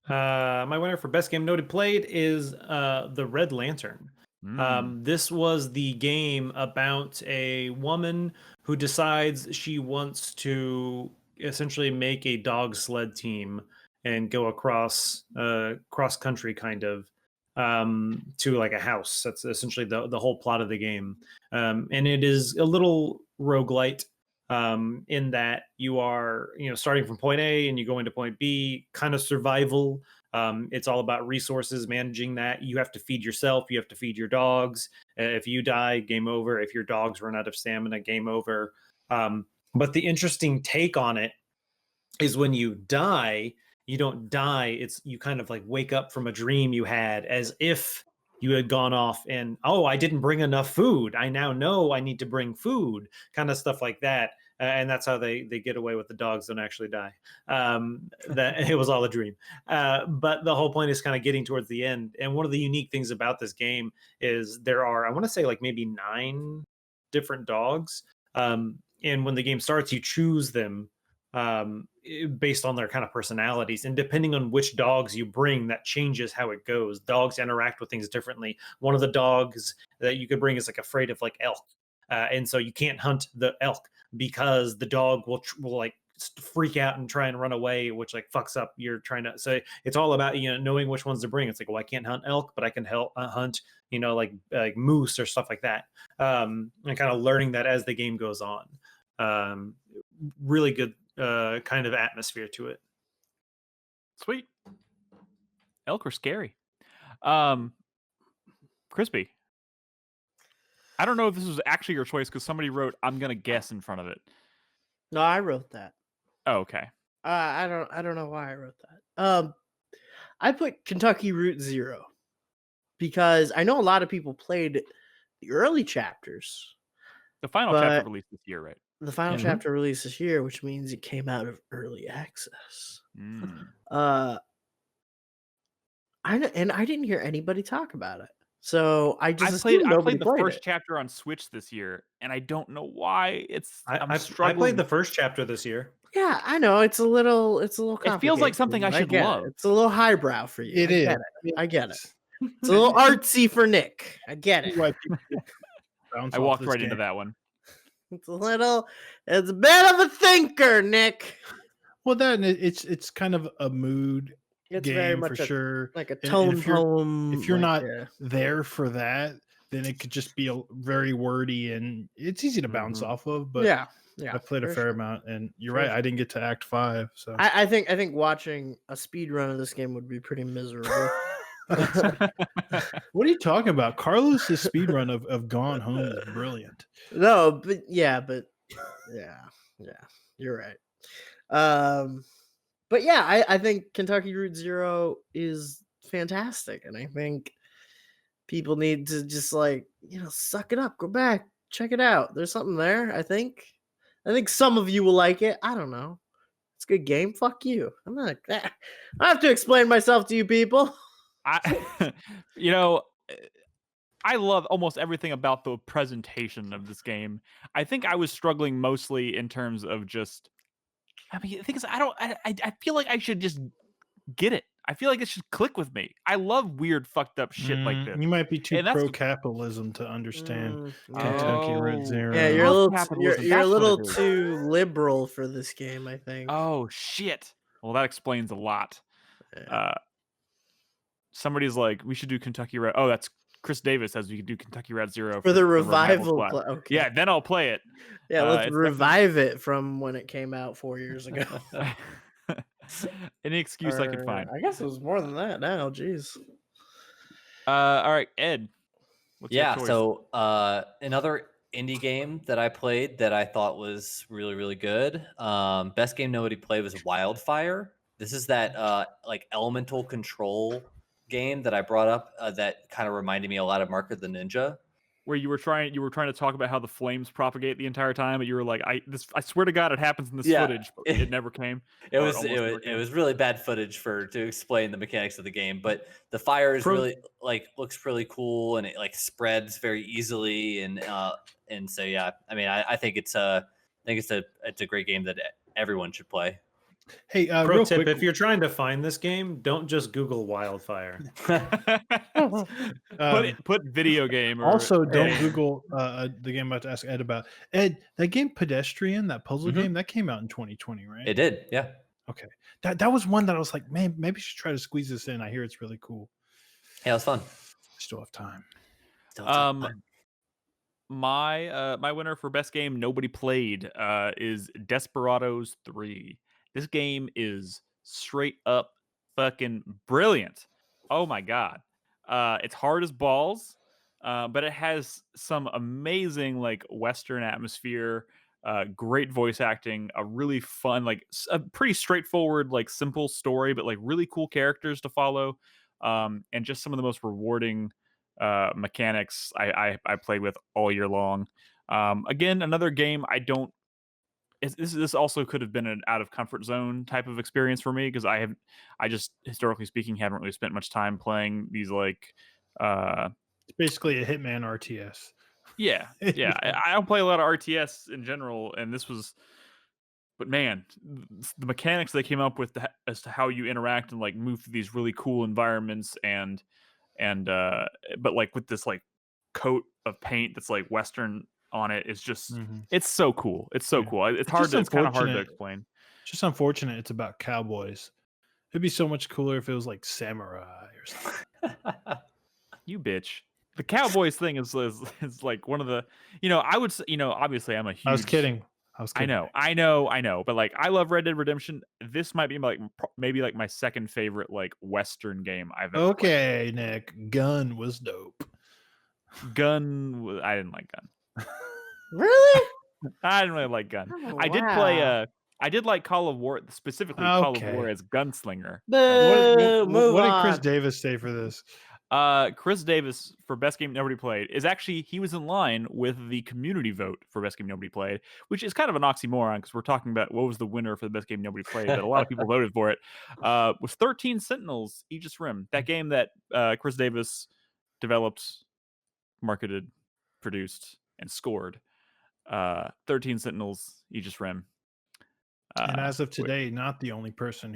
My winner for best game noted played is the Red Lantern. This was the game about a woman who decides she wants to essentially make a dog sled team and go across cross country kind of to like a house. That's essentially the whole plot of the game. And it is a little roguelite in that you are starting from point A and you go into point B, kind of survival. It's all about resources, managing that. You have to feed yourself, you have to feed your dogs. If you die, game over. If your dogs run out of stamina, game over. But the interesting take on it is when you die, you don't die. It's you kind of like wake up from a dream you had, as if you had gone off and, oh, I didn't bring enough food. I now know I need to bring food, kind of stuff like that. And that's how they get away with the dogs don't actually die. That it was all a dream. But the whole point is kind of getting towards the end. And one of the unique things about this game is there are, I want to say like maybe 9 different dogs. And when the game starts, you choose them based on their kind of personalities, and depending on which dogs you bring, that changes how it goes. Dogs interact with things differently. One of the dogs that you could bring is like afraid of like elk, and so you can't hunt the elk because the dog will like freak out and try and run away, which like fucks up you're trying to. So it's all about knowing which ones to bring. It's like, well, I can't hunt elk, but I can help hunt like moose or stuff like that, and kind of learning that as the game goes on. Really good kind of atmosphere to it. Sweet. Elk are scary. Crispy. I don't know if this was actually your choice because somebody wrote "I'm gonna guess" in front of it. No, I wrote that. Oh, okay. I don't know why I wrote that. I put Kentucky Route Zero because I know a lot of people played the early chapters. The final chapter released this year, right? The final chapter released this year, which means it came out of early access. I didn't hear anybody talk about it, so I just I nobody played the played first it. chapter on Switch this year, and I don't know why. I'm I struggling. played the first chapter this year. Yeah, I know it's a little complicated. It feels like something I should get love. It's a little highbrow for you. It is. I get it. It's a little artsy for Nick. I get it. Why people bounce I off walked this right into game. that one. It's a bit of a thinker, Nick. Well, then it's kind of a mood It's game very much for sure. like a And tone if you're poem. if you're like, not there for that, then it could just be very wordy and it's easy to bounce off of. But yeah, I played a for fair sure. amount, and you're For right. sure. I didn't get to Act 5, so I think watching a speed run of this game would be pretty miserable. What are you talking about? Carlos's speedrun of Gone Home is brilliant. No, but yeah, you're right. But yeah, I think Kentucky Route Zero is fantastic, and I think people need to just suck it up, go back, check it out. There's something there. I think some of you will like it. I don't know. It's a good game. Fuck you. I'm not like that. I have to explain myself to you people. You know, I love almost everything about the presentation of this game. I think I was struggling mostly in terms of just. I mean, the thing is, I feel like I should just get it. I feel like it should click with me. I love weird, fucked up shit like this. You might be too And that's pro-capitalism to understand Yeah. Kentucky Route Zero. Yeah, Love you're a little capitalism, you're a that's what little it is. too liberal for this game, I think. Oh shit. Well, that explains a lot. Yeah. Somebody's like, we should do Kentucky Route. Oh, that's Chris Davis says we could do Kentucky Route Zero For the revival revival. plot. Okay. Yeah, then I'll play it. Yeah, let's it's revive it from when it came out 4 years ago. Any excuse I could find. I guess it was more than that now. Jeez. All right, Ed. What's your choice? So another indie game that I played that I thought was really, really good. Best game nobody played was Wildfire. This is that like elemental control game that I brought up that kind of reminded me a lot of Mark of the Ninja. Where you were trying to talk about how the flames propagate the entire time, but you were like, I swear to God, it happens in this footage, but it never came. It was really bad footage to explain the mechanics of the game, but the fire is really looks really cool and it like spreads very easily and so yeah, I mean I think it's a great game that everyone should play. Hey, pro real tip: quick, if you're trying to find this game, don't just Google Wildfire. Put video game. Also, don't Google the game I'm about to ask Ed about. Ed, that game Pedestrian, that puzzle game, that came out in 2020, right? It did, yeah. Okay, that was one that I was like, man, maybe I should try to squeeze this in. I hear it's really cool. Yeah, it was fun. Still have time. My winner for best game nobody played is Desperados 3. This game is straight up fucking brilliant. Oh my God. It's hard as balls, but it has some amazing like Western atmosphere, great voice acting, a really fun, like a pretty straightforward, like simple story, but like really cool characters to follow, and just some of the most rewarding mechanics I played with all year long. Again, another game this also could have been an out of comfort zone type of experience for me because I just historically speaking haven't really spent much time playing these like it's basically a Hitman RTS. Yeah. I don't play a lot of RTS in general, and but man, the mechanics they came up with as to how you interact and like move through these really cool environments and but like with this like coat of paint that's like Western on it is just it's so cool. It's so cool. It's kind of hard to explain. It's just unfortunate it's about cowboys. It'd be so much cooler if it was like samurai or something. You bitch. The cowboys thing is like one of the, I would say, obviously I'm a huge. I was kidding. I know. But like, I love Red Dead Redemption. This might be like maybe like my second favorite like Western game I've ever played. Nick. Gun was dope. I didn't like Gun. Really? I didn't really like Gun. Oh, I did play I did like Call of War, specifically Call of War as Gunslinger. What did Chris Davis say for this? Chris Davis for best game nobody played is actually he was in line with the community vote for best game nobody played, which is kind of an oxymoron because we're talking about what was the winner for the best game nobody played, but a lot of people voted for it. Was 13 Sentinels Aegis Rim, that game that Chris Davis developed, marketed, produced, and scored. 13 Sentinels Aegis Rim. And as of today, not the only person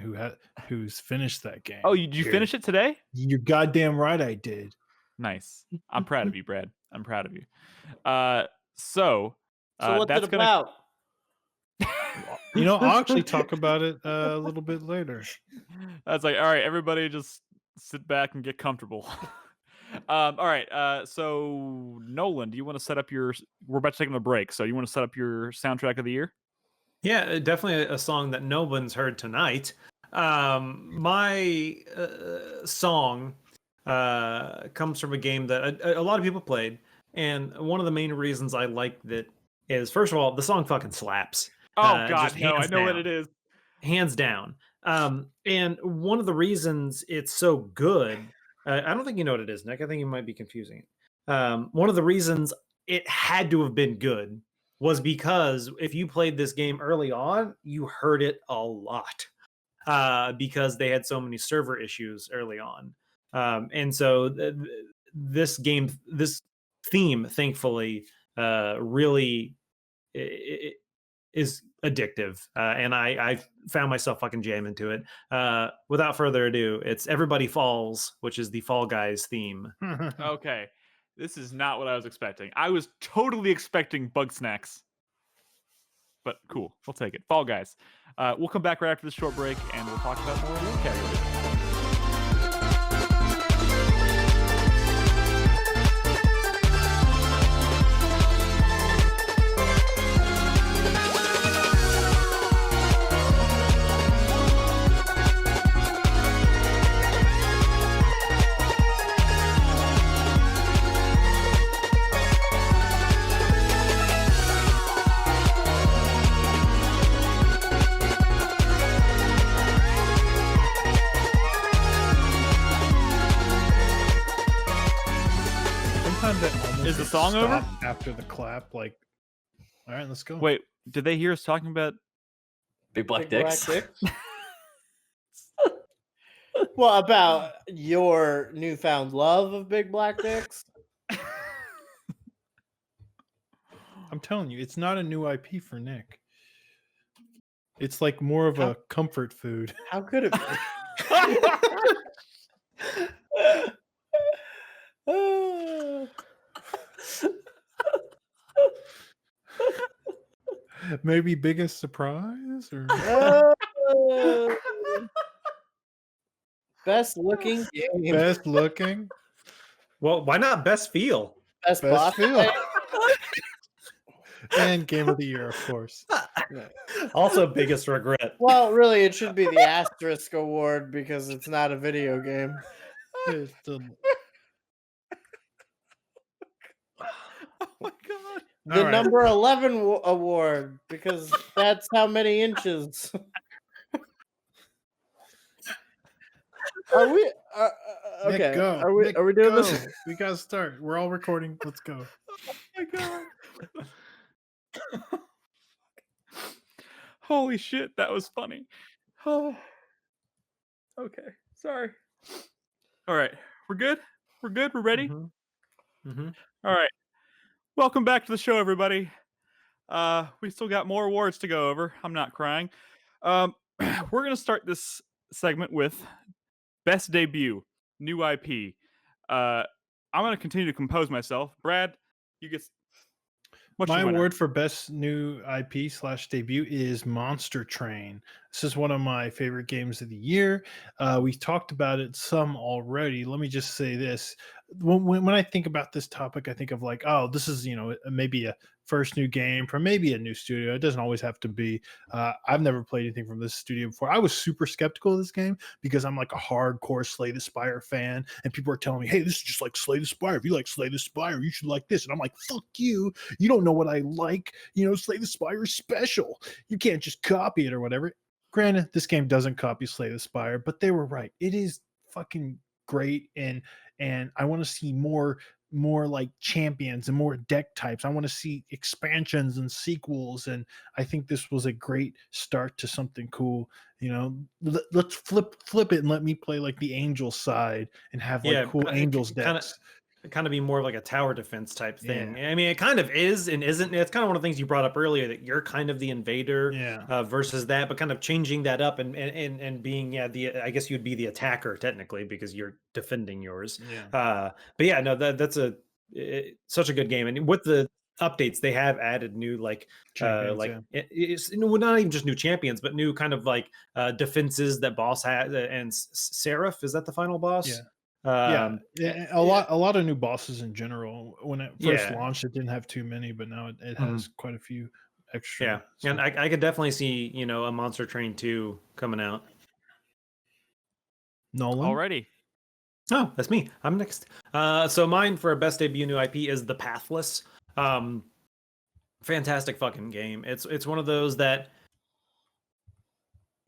who's finished that game. Oh, did you finish it today? You're goddamn right, I did. Nice. I'm proud of you, Brad. I'm proud of you. So what's that's it about? I'll actually talk about it a little bit later. That's like, all right, everybody just sit back and get comfortable. All right. So Nolan, do you want to set up we're about to take a break. So you want to set up your soundtrack of the year? Yeah, definitely a song that no one's heard tonight. My song comes from a game that a lot of people played. And one of the main reasons I like that is, first of all, the song fucking slaps. Oh, God, no, I know what it is. Hands down. And one of the reasons it's so good, I don't think you know what it is, Nick. I think you might be confusing it. One of the reasons it had to have been good was because if you played this game early on, you heard it a lot because they had so many server issues early on. And so this theme, thankfully, really is addictive. And I found myself fucking jamming to it. Without further ado, it's Everybody Falls, which is the Fall Guys theme. Okay. This is not what I was expecting. I was totally expecting Bug Snacks. But cool. We'll take it. Fall Guys. We'll come back right after this short break, and we'll talk about more categories. Is the song over? After the clap, like, all right, let's go. Wait, did they hear us talking about Big Black Dicks? Well, about your newfound love of Big Black Dicks? I'm telling you, it's not a new IP for Nick. It's like more of a comfort food. How could it be? Maybe biggest surprise or best looking game. best looking. Well, why not best feel? Best feel. And game of the year, of course. Also biggest regret. Well, really, it should be the Asterisk Award because it's not a video game. It's still... Oh my God. The number 11 award because that's how many inches. Are we okay? Nick, go. Are we Nick, are we doing go. this? We gotta start. We're all recording. Let's go. Oh my God. Holy shit, that was funny. Oh. Okay, sorry. All right, we're good? We're good? We're ready? Mm-hmm. Mm-hmm. All right. Welcome back to the show, everybody. We still got more awards to go over. I'm not crying. We're going to start this segment with Best Debut, New IP. I'm going to continue to compose myself. Brad, you get... My award for best new IP / debut is Monster Train. This is one of my favorite games of the year. We talked about it some already. Let me just say this. When I think about this topic, I think of like, oh, this is, maybe a first new game from maybe a new studio. It doesn't always have to be. I've never played anything from this studio before. I was super skeptical of this game because I'm like a hardcore Slay the Spire fan. And people are telling me, hey, this is just like Slay the Spire. If you like Slay the Spire, you should like this. And I'm like, fuck you. You don't know what I like. Slay the Spire is special. You can't just copy it or whatever. Granted, this game doesn't copy Slay the Spire, but they were right. It is fucking great. And I want to see more like champions and more deck types. I want to see expansions and sequels. And I think this was a great start to something cool. Let's flip it and let me play like the Angel side and have like cool Angels decks. kind of be more of like a tower defense type thing. I mean, it kind of is and isn't. It's kind of one of the things you brought up earlier, that you're kind of the invader versus that, but kind of changing that up and being I guess you'd be the attacker technically because you're defending yours. But yeah, no, that's such a good game, and with the updates they have added new champions, it's not even just new champions, but new kind of like defenses that boss had. And Seraph, is that the final boss? A lot of new bosses in general. When it first launched, it didn't have too many, but now it has quite a few extra. So. And I could definitely see a Monster Train 2 coming out. Nolan, already. Oh, that's me. I'm next. So mine for a best debut new IP is The Pathless. Fantastic fucking game. It's one of those that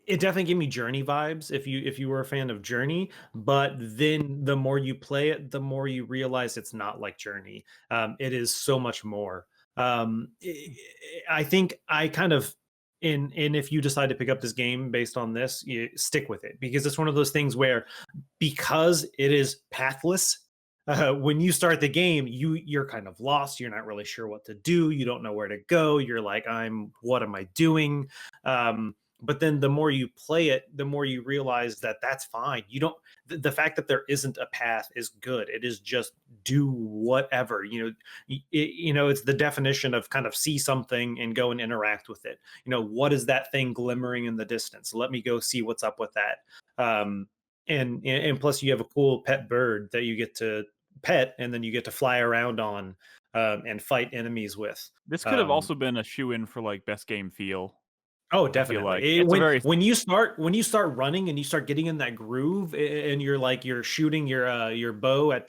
it definitely gave me Journey vibes if you were a fan of Journey, but then the more you play it, the more you realize it's not like Journey. It is so much more. I think I kind of if you decide to pick up this game based on this, you stick with it, because it's one of those things where, because it is pathless, when you start the game, you're kind of lost. You're not really sure what to do. You don't know where to go. You're like, what am I doing? But then the more you play it, the more you realize that that's fine. You don't, the fact that there isn't a path is good. It is just do whatever, it's the definition of kind of see something and go and interact with it. What is that thing glimmering in the distance? Let me go see what's up with that. And plus you have a cool pet bird that you get to pet, and then you get to fly around on and fight enemies with. This could have also been a shoe-in for like best game feel. Oh, definitely. Like. When you start running and you start getting in that groove, and you're shooting your bow at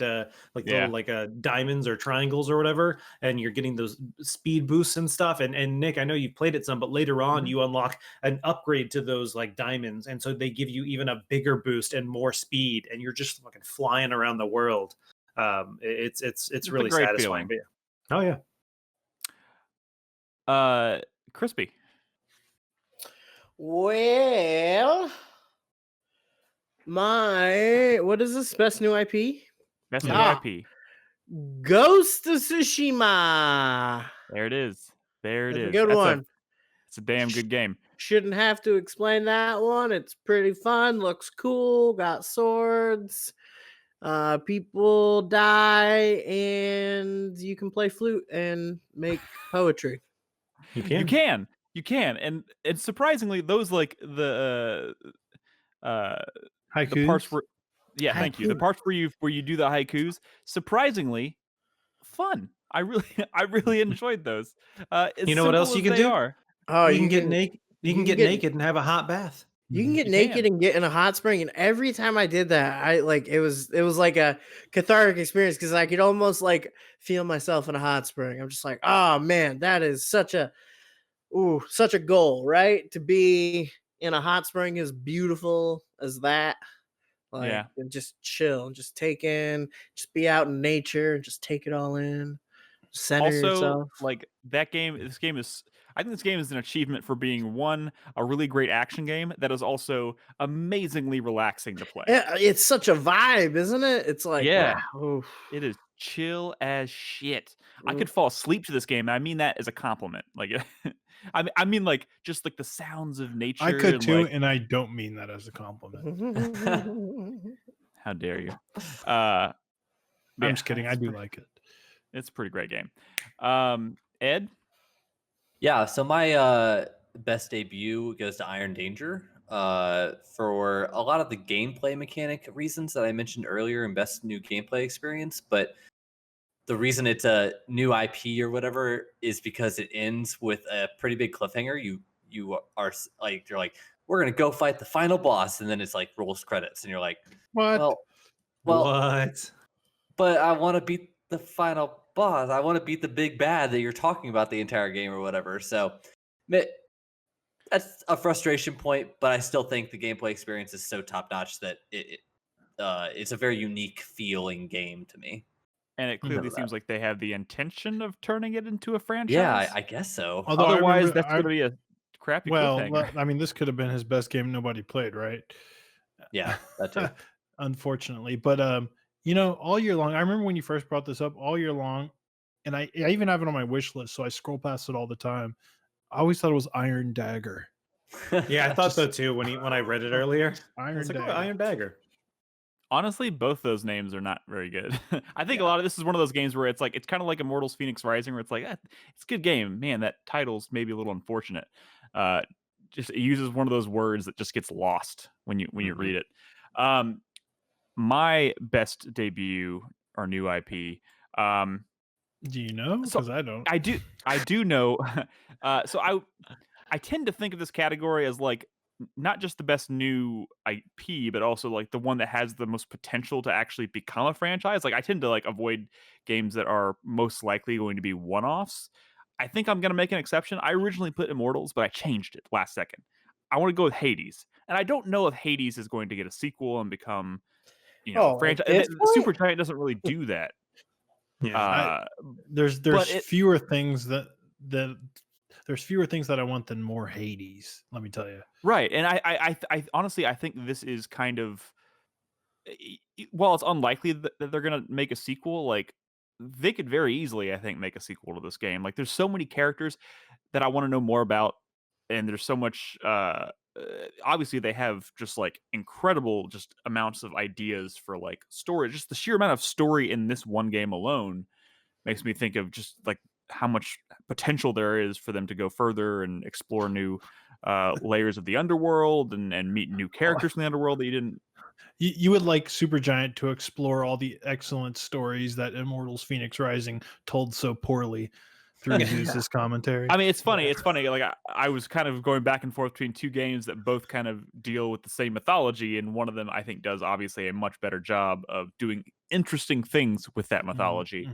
little diamonds or triangles or whatever, and you're getting those speed boosts and stuff. And Nick, I know you've played it some, but later on you unlock an upgrade to those like diamonds, and so they give you even a bigger boost and more speed, and you're just fucking flying around the world. It's really satisfying. Oh yeah. Crispy. Well, what is this? Best new IP? Best new IP. Ghost of Tsushima. There it is. That's a good one. It's a damn good game. Shouldn't have to explain that one. It's pretty fun. Looks cool. Got swords. People die, and you can play flute and make poetry. You can. And surprisingly, those like the haikus. The parts where, thank you. The parts where you do the haikus, surprisingly fun. I really enjoyed those. You know what else you can do? Oh, you can get naked. You can get naked and have a hot bath. You can get naked and get in a hot spring, and every time I did that, it was like a cathartic experience, because I could almost like feel myself in a hot spring. I'm just like, oh man, that is such a goal, right? To be in a hot spring as beautiful as that. And just chill, and just be out in nature and just take it all in. Center yourself. Like this game is, I think this game is an achievement for being a really great action game that is also amazingly relaxing to play. It's such a vibe, isn't it? It's like, wow. It is chill as shit. I could fall asleep to this game, and I mean that as a compliment. Like, I mean, like, just like the sounds of nature. I could too, and I don't mean that as a compliment. How dare you? I'm just kidding. I do like it. It's a pretty great game. Ed? Yeah, so my best debut goes to Iron Danger for a lot of the gameplay mechanic reasons that I mentioned earlier in best new gameplay experience. But the reason it's a new IP or whatever is because it ends with a pretty big cliffhanger. You are like, you're like, we're gonna go fight the final boss, and then it's like rolls credits, and you're like, what? Well, what? But I want to beat the final boss. I want to beat the big bad that you're talking about the entire game or whatever. So that's a frustration point, but I still think the gameplay experience is so top notch that it's a very unique feeling game to me. And it clearly seems like they have the intention of turning it into a franchise. Yeah, I guess so. Although otherwise, that's going to be a crappy cliffhanger. I mean, this could have been his best game nobody played, right? Yeah, that too. Unfortunately, but all year long, I remember when you first brought this up, all year long, and I even have it on my wish list, so I scroll past it all the time. I always thought it was Iron Dagger. Yeah, I thought so too when I read it earlier. I Iron was like, Dagger. oh, Iron Dagger. Honestly, both those names are not very good. I think a lot of this is one of those games where it's like it's kind of like Immortals Phoenix Rising, where it's like it's a good game. Man, that title's maybe a little unfortunate. Just it uses one of those words that just gets lost when you read it. My best debut or new IP. Do you know? Because I don't. I do know. So I tend to think of this category as like not just the best new IP, but also like the one that has the most potential to actually become a franchise. Like I tend to like avoid games that are most likely going to be one-offs. I think I'm going to make an exception. I originally put Immortals, but I changed it last second. I want to go with Hades, and I don't know if Hades is going to get a sequel and become, franchise. Supergiant doesn't really do that. Yeah, there's fewer things that there's fewer things that I want than more Hades. Let me tell you. Right, and I honestly I think this is kind of, while it's unlikely that they're gonna make a sequel, like they could very easily, I think, make a sequel to this game. Like there's so many characters that I want to know more about, and there's so much. Obviously, they have just like incredible just amounts of ideas for like story. Just the sheer amount of story in this one game alone makes me think of just like how much potential there is for them to go further and explore new layers of the underworld and meet new characters from the underworld that you didn't. You would like Supergiant to explore all the excellent stories that Immortals Phoenix Rising told so poorly through Zeus's commentary. I mean, it's funny. It's funny. Like I was kind of going back and forth between two games that both kind of deal with the same mythology, and one of them I think does obviously a much better job of doing interesting things with that mythology.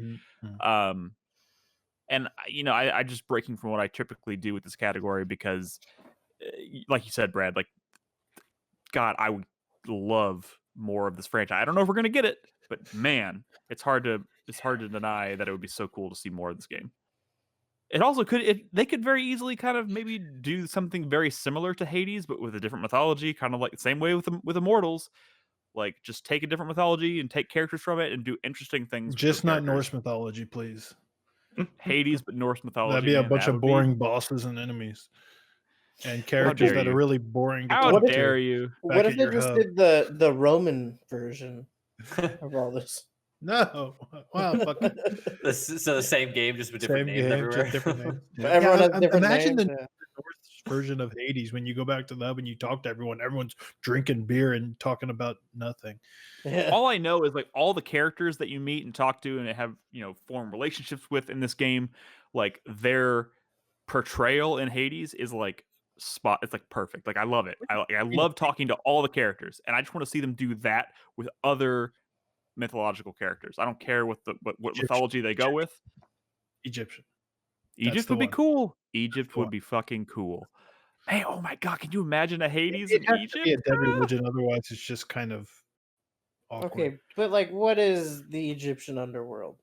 And I just breaking from what I typically do with this category because, like you said, Brad, like, God, I would love more of this franchise. I don't know if we're gonna get it, but man, it's hard to deny that it would be so cool to see more of this game. It also they could very easily kind of maybe do something very similar to Hades, but with a different mythology, kind of like the same way with Immortals. Like, just take a different mythology and take characters from it and do interesting things. Just not Norse mythology, please. Hades, but Norse mythology. That'd be a bunch of boring bosses and enemies. And characters that are really boring. How dare you? What if they just did the Roman version of all this? No. Wow. So the same game, just with different names everywhere. Just different names. Everyone has different imagine names. The Norse version of Hades when you go back to the hub and you talk to everyone. Everyone's drinking beer and talking about nothing. Yeah. All I know is like all the characters that you meet and talk to and have form relationships with in this game, like their portrayal in Hades is like it's like perfect. Like I love it. I love talking to all the characters, and I just want to see them do that with other mythological characters. I don't care what mythology they go with. Egypt would be cool. Egypt would be fucking cool. Hey, oh my God, can you imagine a Hades in Egypt? To be a dead religion, otherwise it's just kind of awkward. Okay, but like, what is the Egyptian underworld?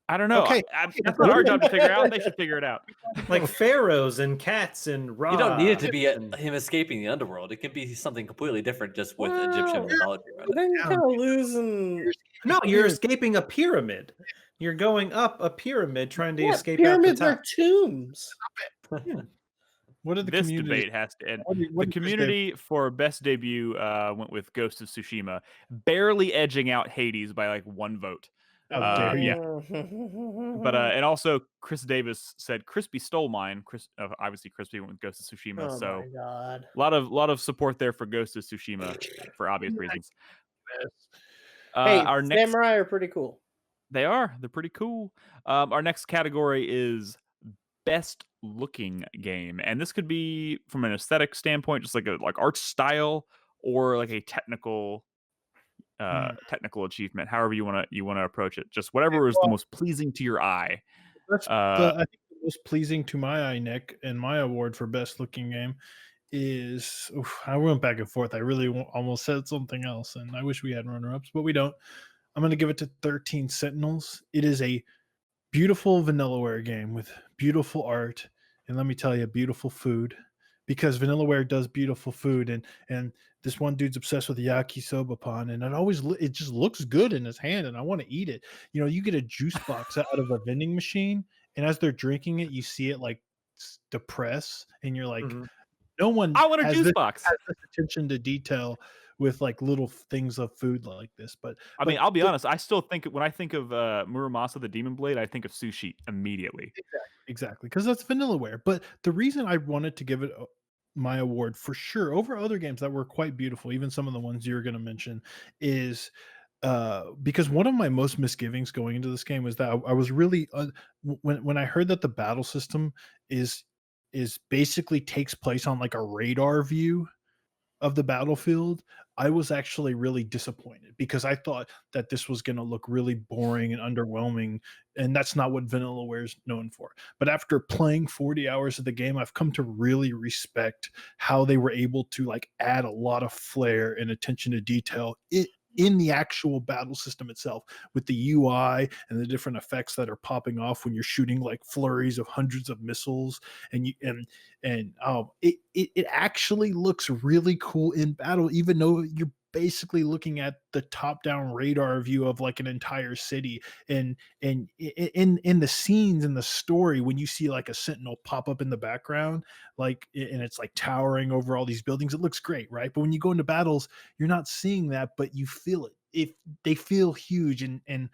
I don't know. Okay. That's not our job to figure out. They should figure it out. Like pharaohs and cats and Ra. You don't need it to be him escaping the underworld. It could be something completely different, just with Egyptian mythology. Then you're kind of losing. No, you're escaping a pyramid. You're going up a pyramid trying to escape. Pyramids out the top. are tombs. What are the this debate has to end. The community for best debut went with Ghost of Tsushima, barely edging out Hades by like one vote. Yeah. But and also Chris Davis said Crispy stole mine. Obviously Crispy went with Ghost of Tsushima, Oh so my God. a lot of support there for Ghost of Tsushima for obvious reasons. Hey, our next samurai are pretty cool. they're pretty cool. Our next category is best looking game, and this could be from an aesthetic standpoint, just like art style or like a technical achievement, however you want to approach it. Just whatever is the most pleasing to your eye. I think the most pleasing to my eye, Nick, and my award for best looking game is I went back and forth. I really almost said something else, and I wish we had runner-ups, but we don't. I'm going to give it to 13 Sentinels. It is a beautiful Vanillaware game with beautiful art, and let me tell you, beautiful food, because Vanillaware does beautiful food, and this one dude's obsessed with yakisoba pan, and it just looks good in his hand, and I want to eat it. You get a juice box out of a vending machine, and as they're drinking it, you see it like depress, and you're like, Mhm. no one I want a has juice this, box. has this attention to detail with like little things of food like this. But I mean, I'll be honest. I still think when I think of Muramasa the Demon Blade, I think of sushi immediately. exactly, because that's Vanillaware. But the reason I wanted to give it my award for sure over other games that were quite beautiful, even some of the ones you were going to mention, is because one of my most misgivings going into this game was that I was really when I heard that the battle system is basically takes place on like a radar view of the battlefield, I was actually really disappointed because I thought that this was going to look really boring and underwhelming, and that's not what Vanillaware is known for. But after playing 40 hours of the game, I've come to really respect how they were able to like add a lot of flair and attention to detail in the actual battle system itself, with the UI and the different effects that are popping off when you're shooting like flurries of hundreds of missiles, and it actually looks really cool in battle, even though you're basically looking at the top-down radar view of like an entire city. And in the scenes in the story, when you see like a sentinel pop up in the background, like, and it's like towering over all these buildings, it looks great, right? But when you go into battles, you're not seeing that, but you feel it. If they feel huge, and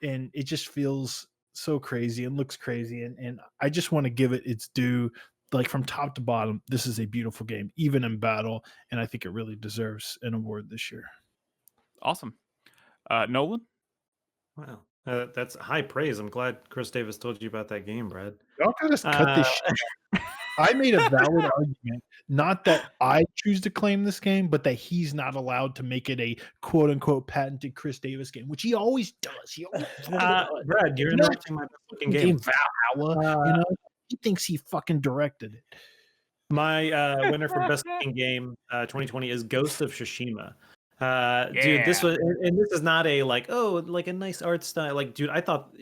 it just feels so crazy and looks crazy, and I just want to give it its due. Like from top to bottom, this is a beautiful game, even in battle, and I think it really deserves an award this year. Awesome. Nolan? Wow. That's high praise. I'm glad Chris Davis told you about that game, Brad. Y'all can just cut this shit. I made a valid argument, not that I choose to claim this game, but that he's not allowed to make it a quote unquote patented Chris Davis game, which he always does. He always Brad, you're interrupting my best looking game. Valhalla, he thinks he fucking directed it. My winner for best looking game 2020 is Ghost of Tsushima. Dude, Yeah. this is not a like, oh, like a nice art style. Like, dude, I thought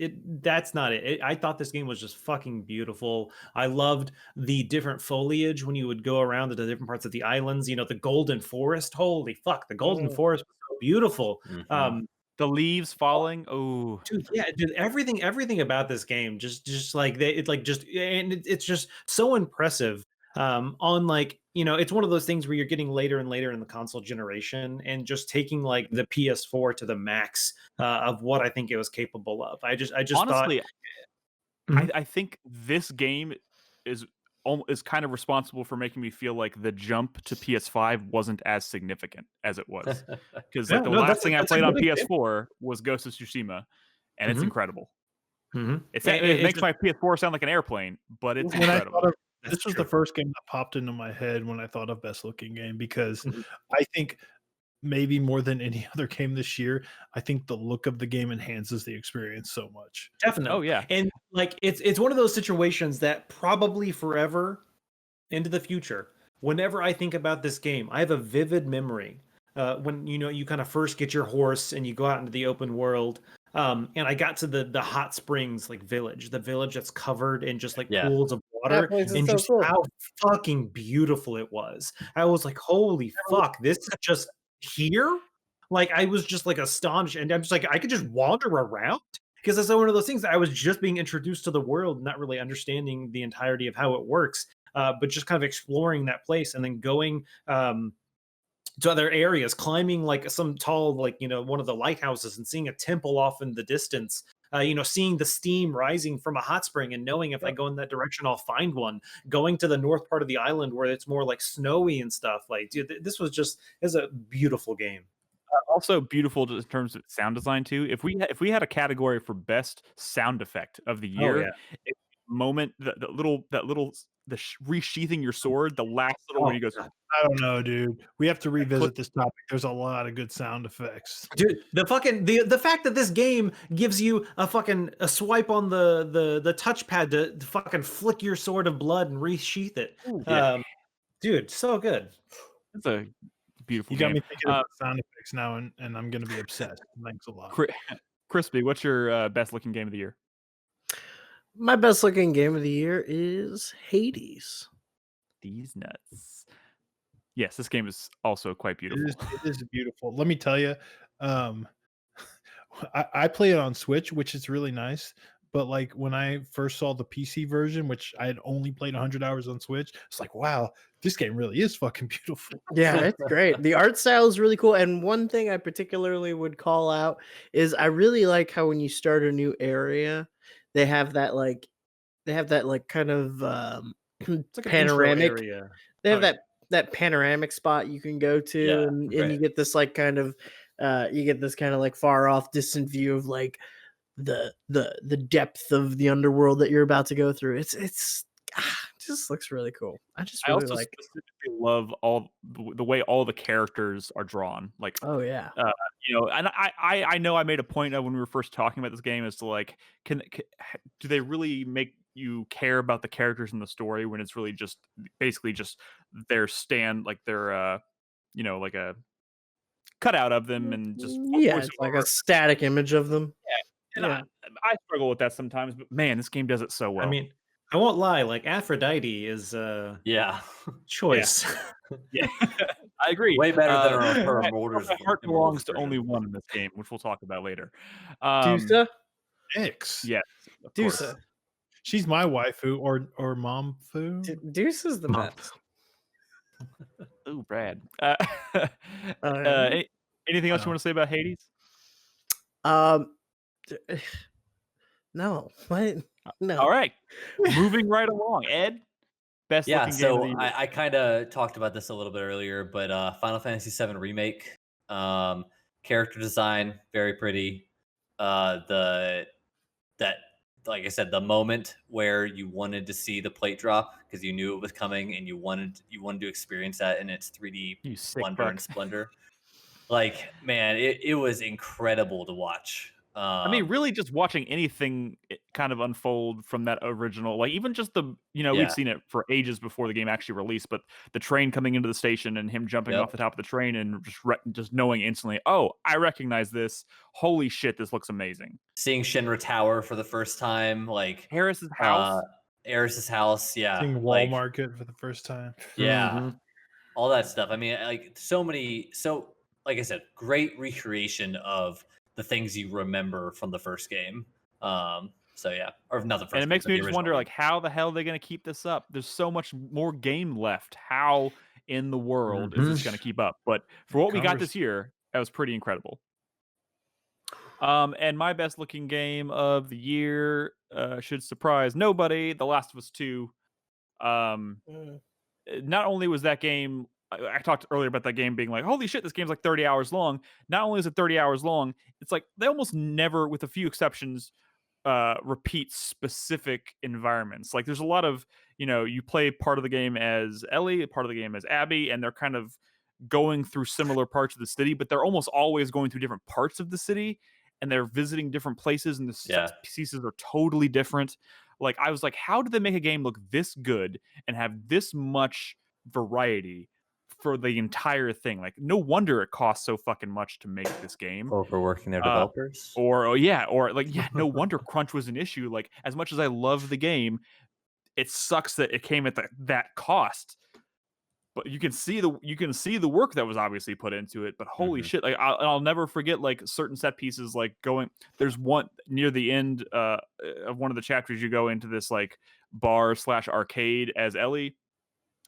that's not it. I thought this game was just fucking beautiful. I loved the different foliage when you would go around to the different parts of the islands. The golden forest. Holy fuck, the golden forest was so beautiful. Mhm. The leaves falling. Oh, Dude, yeah, dude, everything about this game just like it's just so impressive. On like, it's one of those things where you're getting later and later in the console generation and just taking like the PS4 to the max of what I think it was capable of. I just honestly, thought I think this game is kind of responsible for making me feel like the jump to PS5 wasn't as significant as it was. Because like the last thing I played on PS4 was Ghost of Tsushima, and it's incredible. It makes my PS4 sound like an airplane, but it's incredible. This was the first game that popped into my head when I thought of best looking game, because I think maybe more than any other game this year, I think the look of the game enhances the experience so much. Definitely. Oh yeah. And like it's one of those situations that probably forever into the future, whenever I think about this game, I have a vivid memory when you kind of first get your horse and you go out into the open world. And I got to the hot springs like village, the village that's covered in just like pools of water, and just how fucking beautiful it was. I was like, holy fuck, this is just here. Like I was just like astonished, and I'm just like, I could just wander around, because that's one of those things that I was just being introduced to the world, not really understanding the entirety of how it works, but just kind of exploring that place and then going to other areas, climbing like some tall, like, one of the lighthouses and seeing a temple off in the distance, seeing the steam rising from a hot spring and knowing if I go in that direction, I'll find one, going to the north part of the island where it's more like snowy and stuff. Like, dude, this is a beautiful game. Also beautiful in terms of sound design too. If we had a category for best sound effect of the year, moment, resheathing your sword, the last little when he goes, I don't know, dude. We have to revisit this topic. There's a lot of good sound effects, dude. The fact that this game gives you a swipe on the touchpad to fucking flick your sword of blood and resheath it. Dude, so good. It's a beautiful You got game. me thinking about sound effects now, and I'm gonna be obsessed. Thanks a lot. Crispy, what's your best looking game of the year? My best looking game of the year is Hades. these nuts. Yes, this game is also quite beautiful. It is beautiful. Let me tell you, I play it on Switch, which is really nice. But like when I first saw the PC version, which I had only played 100 hours on Switch, it's like, wow, this game really is fucking beautiful. Yeah, it's great. The art style is really cool. And one thing I particularly would call out is I really like how when you start a new area, they have that like kind of It's like an intro panoramic. area. They have Oh, yeah. that panoramic spot you can go to, Yeah, and right. you get this like kind of like far off distant view of like the depth of the underworld that you're about to go through. It just looks really cool. I just I really also like. specifically love all the way all the characters are drawn. Like, Oh yeah. and I know I made a point of when we were first talking about this game is to like, do they really make you care about the characters in the story when it's really just basically just their like their like a cutout of them and just Yeah, voice it's like over. a static image of them. And Yeah. I struggle with that sometimes, but man, this game does it so well. I mean, I won't lie. Like Aphrodite is Yeah. choice. Yeah, I agree. Way better than her my Immortals. heart belongs to version. only one in this game, which we'll talk about later. Dusa? X. Yes, of course. Dusa. She's my waifu or mom foo. Dusa's the Mom. best. Ooh, Brad. Yeah. Anything else you want to say about Hades? No. What? No. All right, moving right along. Ed, best Yeah, looking game of so the year. I kind of talked about this a little bit earlier, but Final Fantasy VII Remake, character design, very pretty. Like I said, the moment where you wanted to see the plate drop because you knew it was coming and you wanted to experience that in its 3D You sick wonder fuck. and splendor. Like, man, it was incredible to watch. I mean, really, just watching anything kind of unfold from that original, like even just the, Yeah. we've seen it for ages before the game actually released, but the train coming into the station and him jumping Yep. off the top of the train and just knowing instantly, oh, I recognize this. Holy shit, this looks amazing. Seeing Shinra Tower for the first time, like Harris's house. Eris's house, yeah. Seeing Wall Market for the first time. Yeah. All that stuff. I mean, like like I said, great recreation of the things you remember from the first game. So yeah, or not the first. And it makes game, me but the just wonder, original like, how the hell are they going to keep this up? There's so much more game left. How in the world is this going to keep up? But for what we got this year, that was pretty incredible. And my best looking game of the year should surprise nobody. The Last of Us 2. Not only was that game, I talked earlier about that game being like, holy shit, this game's like 30 hours long. Not only is it 30 hours long, it's like they almost never, with a few exceptions, repeat specific environments. Like there's a lot of, you play part of the game as Ellie, part of the game as Abby, and they're kind of going through similar parts of the city, but they're almost always going through different parts of the city, and they're visiting different places, and the set pieces are totally different. Like I was like, how did they make a game look this good and have this much variety for the entire thing? Like no wonder it costs so fucking much to make this game. Overworking their developers. No wonder crunch was an issue. Like as much as I love the game, it sucks that it came at that cost. But you can see the work that was obviously put into it. But holy shit, like I'll never forget like certain set pieces. Like there's one near the end of one of the chapters. You go into this like bar/arcade as Ellie,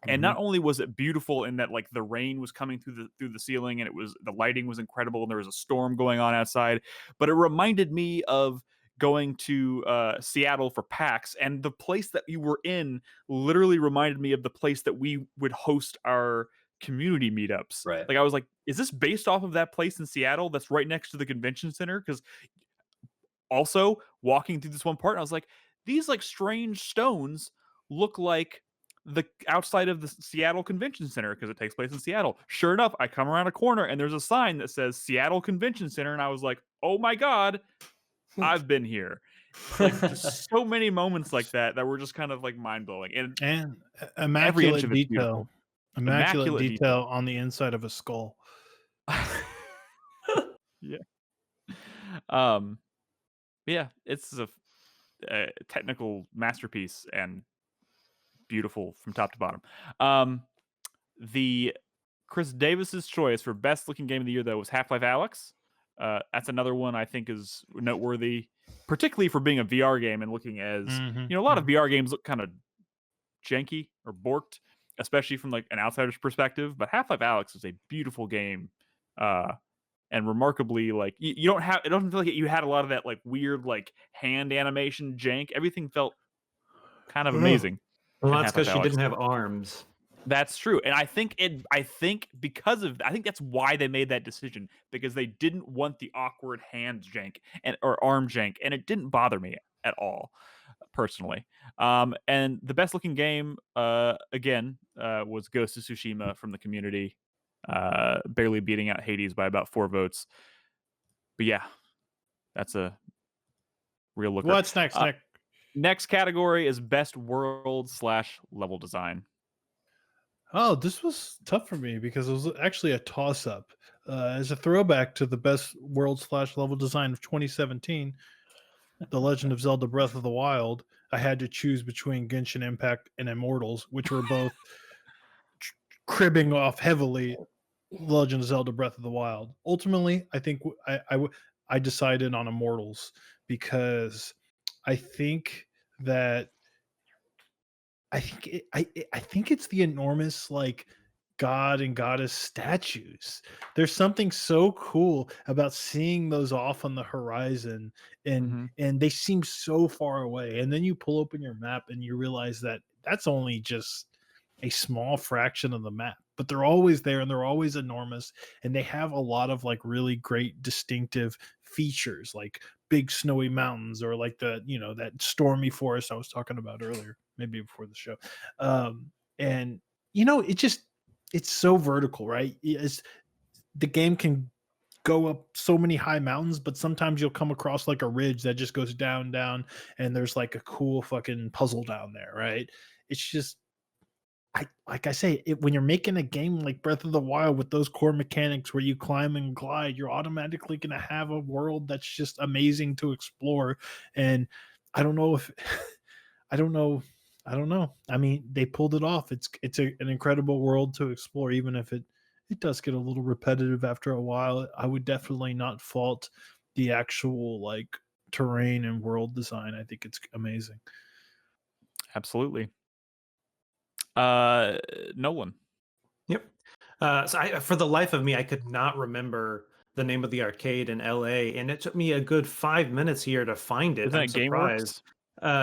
and not only was it beautiful in that like the rain was coming through the ceiling and the lighting was incredible and there was a storm going on outside, but it reminded me of going to Seattle for PAX, and the place that you were in literally reminded me of the place that we would host our community meetups. Right. Like I was like, is this based off of that place in Seattle that's right next to the convention center? Because also walking through this one part, I was like, these like strange stones look like the outside of the Seattle Convention Center because it takes place in Seattle. Sure enough, I come around a corner and there's a sign that says Seattle Convention Center, and I was like, oh my god, I've been here. Like just so many moments like that were just kind of like mind blowing, and every inch immaculate of it's detail, beautiful. immaculate detail on the inside of a skull. Yeah. Yeah, it's a technical masterpiece and beautiful from top to bottom. The Chris Davis's choice for best looking game of the year, though, was Half-Life Alyx. That's another one I think is noteworthy, particularly for being a VR game and looking as a lot of VR games look kind of janky or borked, especially from like an outsider's perspective. But Half-Life Alyx is a beautiful game, and remarkably like you don't have. It doesn't feel like you had a lot of that like weird like hand animation jank. Everything felt kind of amazing. Well, that's because she didn't have arms. That's true, and I think that's why they made that decision, because they didn't want the awkward hand jank or arm jank, and it didn't bother me at all, personally. And the best looking game, again, was Ghost of Tsushima from the community, barely beating out Hades by about 4 votes. But yeah, that's a real looker. What's next, Nick? Next category is best world/level design. Oh, this was tough for me because it was actually a toss-up. As a throwback to the best world/level design of 2017, The Legend of Zelda Breath of the Wild, I had to choose between Genshin Impact and Immortals, which were both cribbing off heavily Legend of Zelda Breath of the Wild. Ultimately, I think I decided on Immortals because I think that I think it's the enormous like god and goddess statues. There's something so cool about seeing those off on the horizon, and they seem so far away. And then you pull open your map and you realize that that's only just a small fraction of the map, but they're always there and they're always enormous, and they have a lot of like really great distinctive features, like big snowy mountains, or like that stormy forest I was talking about earlier, maybe before the show. And it's so vertical, right? The game can go up so many high mountains, but sometimes you'll come across like a ridge that just goes down, and there's like a cool fucking puzzle down there, right? It's just, like I say, when you're making a game like Breath of the Wild with those core mechanics where you climb and glide, you're automatically going to have a world that's just amazing to explore. And I don't know. I mean, they pulled it off. It's an incredible world to explore, even if it does get a little repetitive after a while. I would definitely not fault the actual like terrain and world design. I think it's amazing. Absolutely. Nolan. Yep. So for the life of me, I could not remember the name of the arcade in LA, and it took me a good 5 minutes here to find it. Isn't I'm it GameWorks?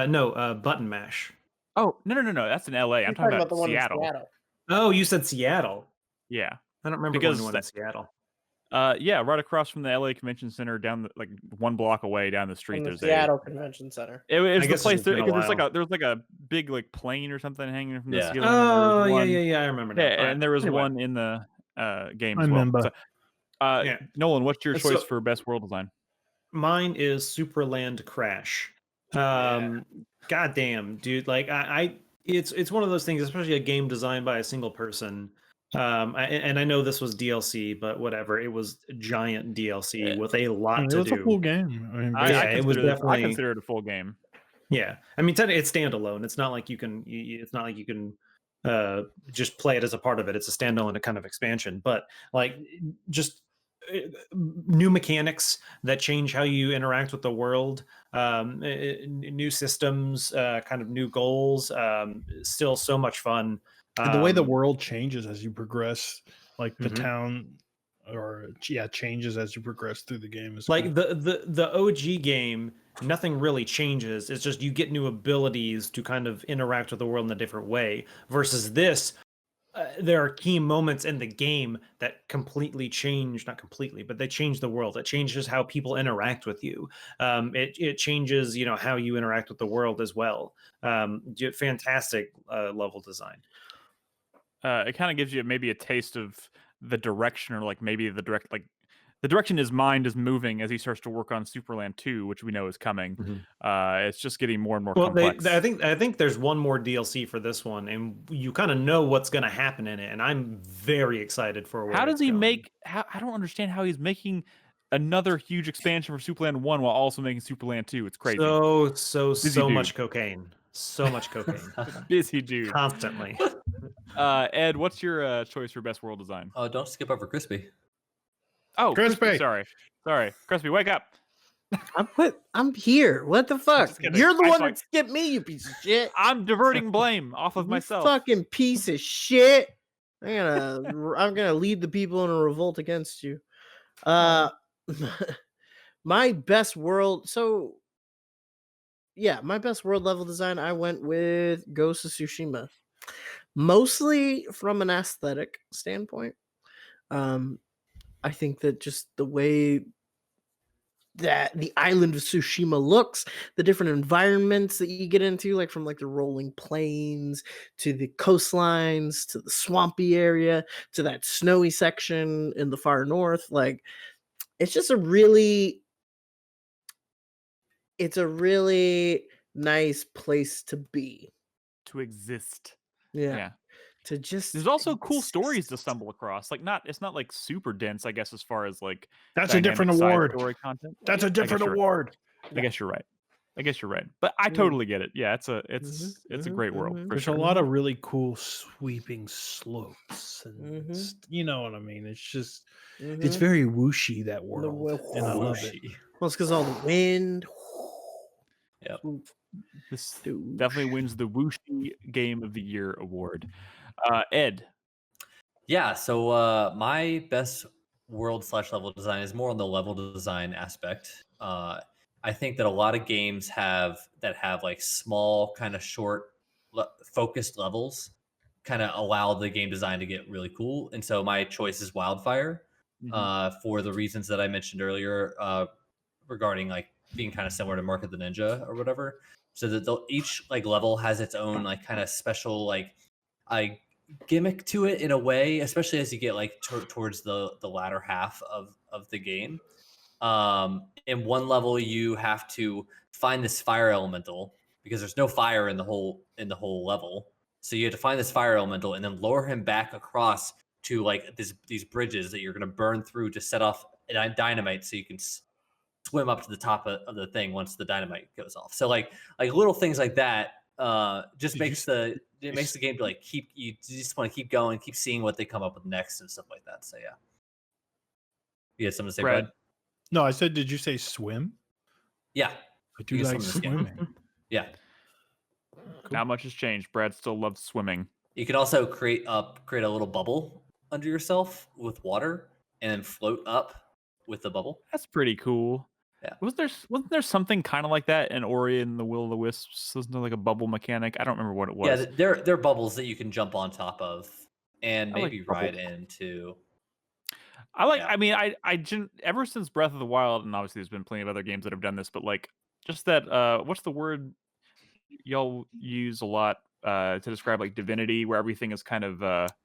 No, Button Mash. Oh, no. That's in LA. I'm talking about the one in Seattle. Oh, you said Seattle. Yeah. I don't remember going to one in Seattle. Yeah, right across from the LA Convention Center, down like 1 block away down the street. There's Seattle Convention Center. It was the place because there's like a big like plane or something hanging from the ceiling. Oh, yeah, I remember that. Yeah, and there was one in the game as well. Remember. So, Nolan, what's your choice for best world design? Mine is Superland Crash. Goddamn, dude! Like it's one of those things, especially a game designed by a single person. And I know this was DLC, but whatever. It was giant DLC with a lot to do. It was a full game. I mean, it was definitely. I consider it a full game. Yeah, I mean, it's standalone. It's not like you can. It's not like you can just play it as a part of it. It's a standalone kind of expansion, but like just new mechanics that change how you interact with the world, new systems, kind of new goals. Still so much fun. And the way the world changes as you progress, like the town changes as you progress through the game. Is like cool. the OG game, nothing really changes. It's just you get new abilities to kind of interact with the world in a different way. Versus this, there are key moments in the game that completely change, not completely, but they change the world. It changes how people interact with you. It changes, how you interact with the world as well. Fantastic level design. It kind of gives you maybe a taste of the direction, or like maybe the direction his mind is moving as he starts to work on Superland 2, which we know is coming. It's just getting more and more complex. I think there's one more DLC for this one, and you kind of know what's going to happen in it, and I'm very excited for where how does he going. make? I don't understand how he's making another huge expansion for Superland 1 while also making Superland 2. It's crazy. So much cocaine. So much cocaine. Busy dude. Constantly. Ed, what's your choice for best world design? Oh, don't skip over Crispy. Oh, Crispy. Sorry, Crispy, wake up. I'm here. What the fuck? Just kidding. You're the I one saw- that skipped me, you piece of shit. I'm diverting blame off of You myself. fucking piece of shit. I'm gonna lead the people in a revolt against you. My best world. So yeah, my best world level design. I went with Ghost of Tsushima, mostly from an aesthetic standpoint. I think that just the way that the island of Tsushima looks, the different environments that you get into, like from like the rolling plains to the coastlines to the swampy area to that snowy section in the far north, like it's just a really nice place to be. To exist. Yeah. To just There's also cool stories to stumble across. Like it's not like super dense, I guess, as far as like That's a different side award. story content. That's a different award. I guess you're right. But I totally get it. Yeah, it's a great world. For There's sure. a lot of really cool sweeping slopes, and you know what I mean. It's just it's very whooshy, that world, and I love it. Well, it's because all the wind. Yep. This definitely wins the Whooshy Game of the Year award. Ed. Yeah, so my best world/level design is more on the level design aspect. I think that a lot of games have like small, kind of short, focused levels, kind of allow the game design to get really cool. And so my choice is Wildfire, for the reasons that I mentioned earlier, regarding like being kind of similar to Mark of the Ninja or whatever. So that each like level has its own like kind of special like gimmick to it in a way, especially as you get like towards the latter half of the game. In one level, you have to find this fire elemental because there's no fire in the whole level. So you have to find this fire elemental and then lower him back across to like these bridges that you're going to burn through to set off dynamite, so you can swim up to the top of the thing once the dynamite goes off. So like little things like that just makes the game to like you just want to keep going, keep seeing what they come up with next and stuff like that. So yeah. You had something to say, Brad? No, I said, did you say swim? Yeah. I do like swimming. Yeah. Cool. Not much has changed. Brad still loves swimming. You can also create a little bubble under yourself with water and then float up with the bubble. That's pretty cool. Yeah. Wasn't there something kind of like that in Ori and the Will of the Wisps? Wasn't there like a bubble mechanic? I don't remember what it was. Yeah, they're bubbles that you can jump on top of and maybe ride into. I like. Yeah. I mean, I ever since Breath of the Wild, and obviously there's been plenty of other games that have done this, but like just that. What's the word y'all use a lot to describe like divinity, where everything is kind of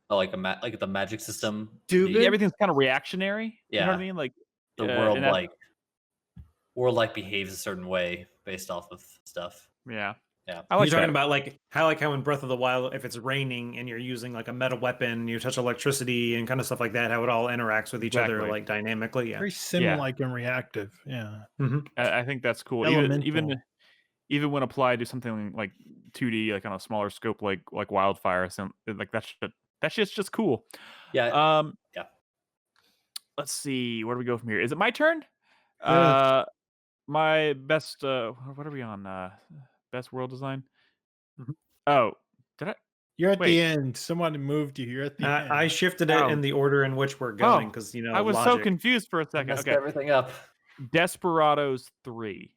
like the magic system. Everything's kind of reactionary. Yeah. You know what I mean? Like the world behaves a certain way based off of stuff. Yeah. Yeah. I like you're talking about like how in Breath of the Wild, if it's raining and you're using like a metal weapon, you touch electricity and kind of stuff like that, how it all interacts with each other like dynamically. Yeah. Very sim-like and reactive. Yeah. I think that's cool. Even when applied to something like 2D, like on a smaller scope, like Wildfire, like that shit's just cool. Yeah. Yeah. Let's see. Where do we go from here? Is it my turn? Yeah. My best. What are we on? Best world design. Oh, did I? You're at the end. Someone moved you. You're at the end. I shifted it in the order in which we're going because I was so confused for a second. Messed everything up. Desperados 3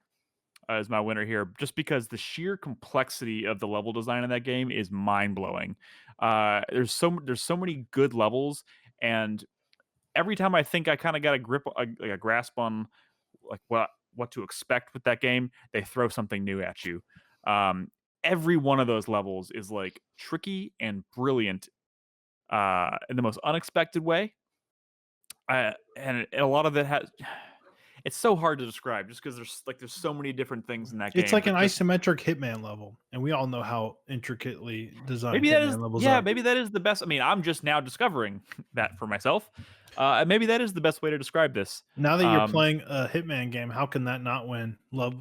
is my winner here, just because the sheer complexity of the level design in that game is mind blowing. There's so many good levels, and every time I think I kind of got a grasp on like what to expect with that game, they throw something new at you. Every one of those levels is like tricky and brilliant in the most unexpected way. And a lot of it it's so hard to describe just because there's so many different things in that game. It's like an but just- isometric Hitman level, and we all know how intricately designed maybe that is Hitman levels are. maybe that is the best. I mean, I'm just now discovering that for myself. Maybe that is the best way to describe this. Now that you're playing a Hitman game, how can that not win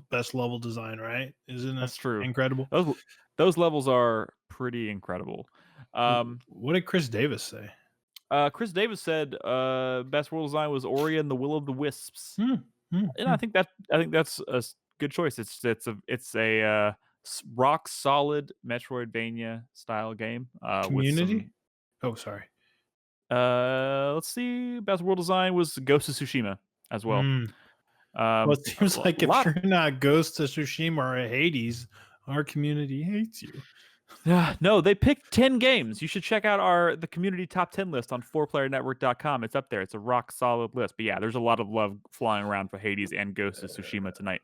best level design, right? Isn't That's that true. incredible? Those levels are pretty incredible. What did Chris Davis say? Chris Davis said best world design was Ori and the Will of the Wisps. And I think that's a good choice. It's a rock solid Metroidvania style game. Community? Oh, sorry. Let's see. Best world design was Ghost of Tsushima as well. Well, it seems like if you're not Ghost of Tsushima or a Hades, our community hates you. No, they picked 10 games. You should check out the community top 10 list on 4playernetwork.com. It's up there. It's a rock solid list. But yeah, there's a lot of love flying around for Hades and Ghost of Tsushima tonight.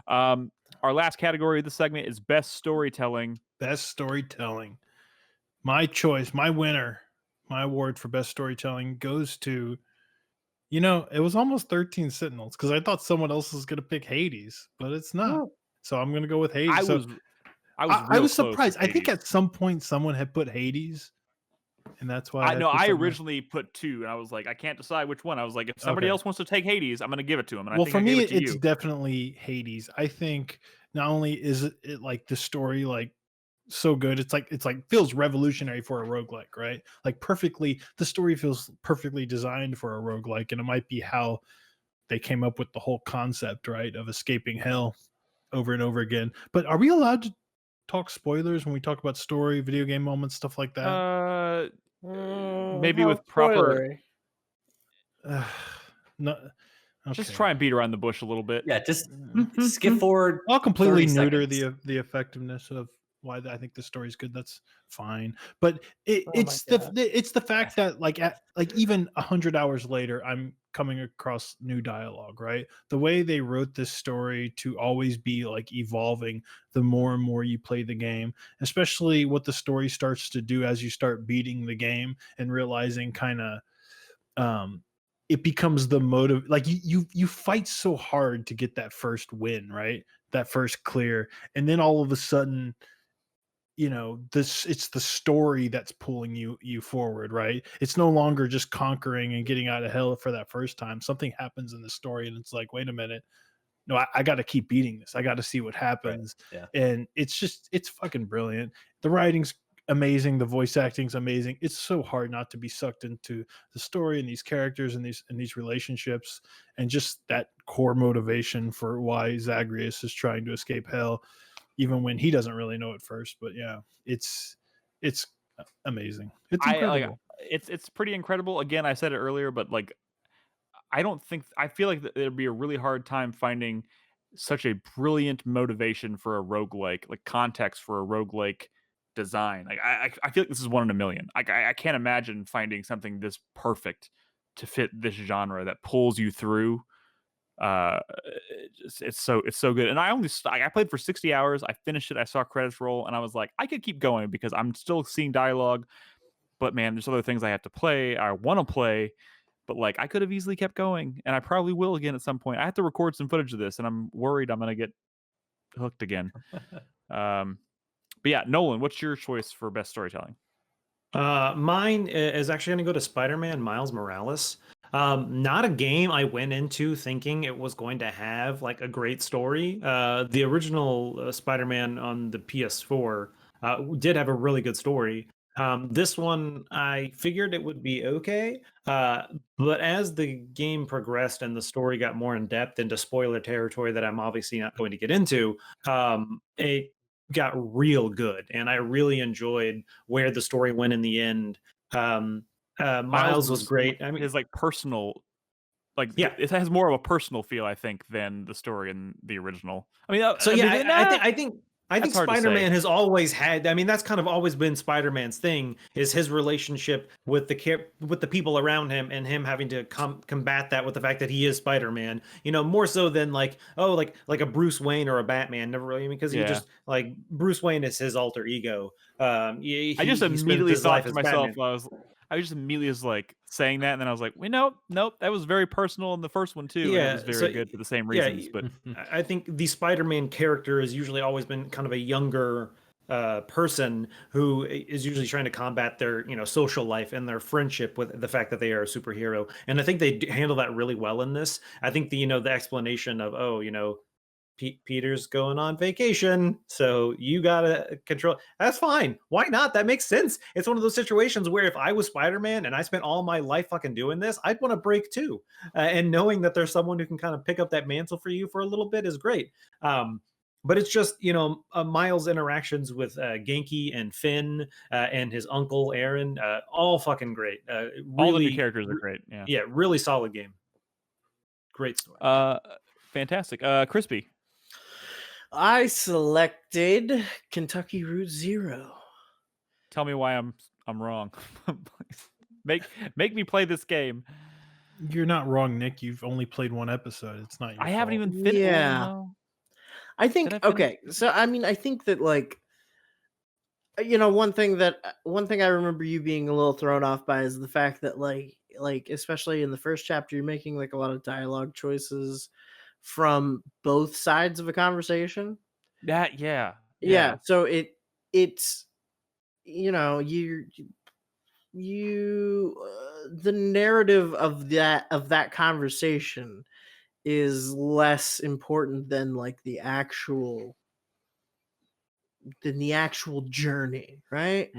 Our last category of the segment is best storytelling. Best storytelling. My choice, my winner, my award for best storytelling goes to, it was almost 13 Sentinels because I thought someone else was going to pick Hades, but it's not. So I'm going to go with Hades. I was surprised. I think at some point someone had put Hades, and that's why I originally put 2, and I was like, I can't decide which one. I was like, if somebody else wants to take Hades, I'm going to give it to him. And for me, it's definitely Hades. I think not only is it like the story like so good, it's like feels revolutionary for a roguelike, right? Like the story feels perfectly designed for a roguelike, and it might be how they came up with the whole concept, right, of escaping hell over and over again. But are we allowed to talk spoilers when we talk about story, video game moments, stuff like that? Maybe with proper. No, okay. Just try and beat around the bush a little bit. Yeah, just skip forward. I'll completely neuter the effectiveness of why I think the story's good. That's fine, but it's the fact that like even 100 hours later, I'm coming across new dialogue, right? The way they wrote this story to always be like evolving the more and more you play the game, especially what the story starts to do as you start beating the game and realizing kind of it becomes the motive. Like you fight so hard to get that first win, right? That first clear, and then all of a sudden, it's the story that's pulling you forward, right? It's no longer just conquering and getting out of hell for that first time. Something happens in the story, and it's like, wait a minute, no, I got to keep beating this. I got to see what happens. Right. Yeah. And it's fucking brilliant. The writing's amazing. The voice acting's amazing. It's so hard not to be sucked into the story and these characters and these relationships, and just that core motivation for why Zagreus is trying to escape hell, even when he doesn't really know at first. But yeah, it's amazing. It's incredible. It's pretty incredible. Again, I said it earlier, but like, I feel like it'd be a really hard time finding such a brilliant motivation for a roguelike, like context for a roguelike design. Like I feel like this is 1 in a million. I can't imagine finding something this perfect to fit this genre that pulls you through. It's so good. And I played for 60 hours. I finished it. I saw credits roll, and I was like, I could keep going because I'm still seeing dialogue. But man, there's other things I have to play. I want to play, but like I could have easily kept going, and I probably will again at some point. I have to record some footage of this, and I'm worried I'm gonna get hooked again. But yeah, Nolan, what's your choice for best storytelling? Mine is actually going to go to Spider-Man Miles Morales. Not a game I went into thinking it was going to have like a great story. The original Spider-Man on the PS4 did have a really good story. This one, I figured it would be okay. But as the game progressed and the story got more in depth into spoiler territory that I'm obviously not going to get into, it got real good, and I really enjoyed where the story went in the end. Miles was great. I mean, his like personal, like yeah, it has more of a personal feel, I think, than the story in the original. I mean, I think Spider-Man has always had. I mean, that's kind of always been Spider-Man's thing, is his relationship with the people around him, and him having to combat that with the fact that he is Spider-Man. More so than like a Bruce Wayne or a Batman. Never really, because he just Bruce Wayne is his alter ego. I just immediately thought to myself, I just immediately was like saying that, and then I was like, "Wait, nope, that was very personal in the first one too, and it was very good for the same reasons." But I think the Spider-Man character has usually always been kind of a younger person who is usually trying to combat their social life and their friendship with the fact that they are a superhero, and I think they handle that really well in this. I think the explanation of Peter's going on vacation, so you gotta control. That's fine. Why not? That makes sense. It's one of those situations where if I was Spider-Man and I spent all my life fucking doing this, I'd want to break too. And knowing that there's someone who can kind of pick up that mantle for you for a little bit is great. But it's just Miles' interactions with Genki and Finn and his uncle Aaron, all fucking great. Really, all the new characters are great. Yeah, really solid game. Great story. Fantastic. Crispy. I selected Kentucky Route Zero. Tell me why I'm wrong. make me play this game. You're not wrong, Nick. You've only played one episode. It's not your fault. Haven't even finished. Yeah. I think okay. So I mean, I think that one thing I remember you being a little thrown off by is the fact that like especially in the first chapter, you're making like a lot of dialogue choices from both sides of a conversation. Yeah. So it's the narrative of that conversation is less important than like the actual journey, right?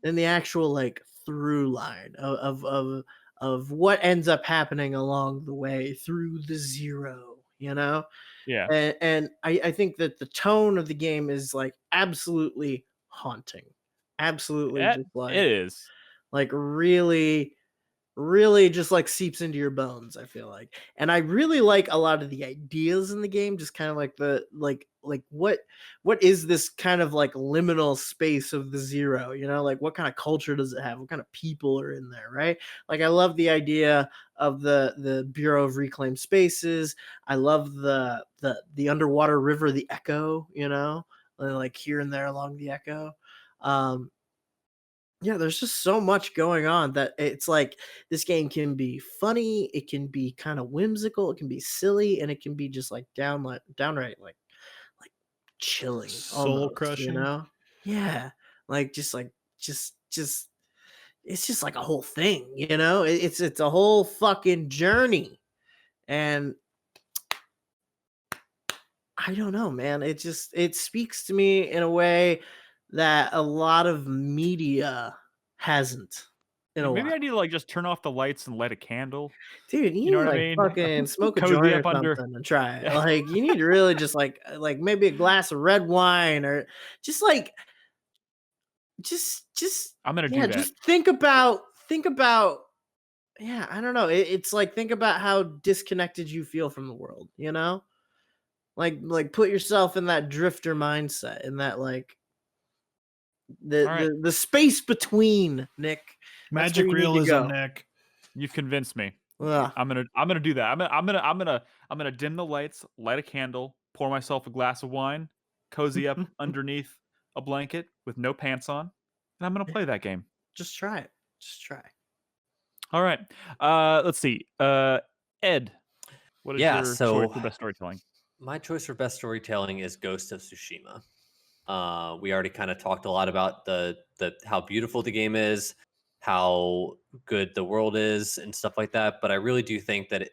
Than the actual like through line of what ends up happening along the way through the zero. And I think that the tone of the game is like absolutely haunting, absolutely just like it is like really just like seeps into your bones, I feel like. And I really like a lot of the ideas in the game, just kind of like the like what is this kind of like liminal space of the zero, like what kind of culture does it have, what kind of people are in there, right? Like I love the idea of the Bureau of Reclaimed Spaces. I love the underwater river, the Echo, like here and there along the Echo. Yeah, there's just so much going on that it's like this game can be funny, it can be kind of whimsical, it can be silly, and it can be just like downright like chilling, soul crushing. Yeah, like just it's just like a whole thing, it's a whole fucking journey, and I don't know, man. It speaks to me in a way that a lot of media hasn't in a Maybe while. I need to like just turn off the lights and light a candle. Dude, you know need what I like mean? fucking smoke a Cozy joint or up under. something and try it. Like you need to really just like maybe a glass of red wine or just I'm gonna do that. Just think about I don't know. It's like think about how disconnected you feel from the world, Like put yourself in that drifter mindset, in that like the space between, Nick. Magic realism, Nick. You've convinced me. Ugh. I'm gonna do that. I'm gonna dim the lights, light a candle, pour myself a glass of wine, cozy up underneath a blanket with no pants on, and I'm gonna play that game. Just try it. Just try. All right. Let's see. Ed, what is your choice for best storytelling? My choice for best storytelling is Ghost of Tsushima. We already kind of talked a lot about the how beautiful the game is, how good the world is, and stuff like that. But I really do think that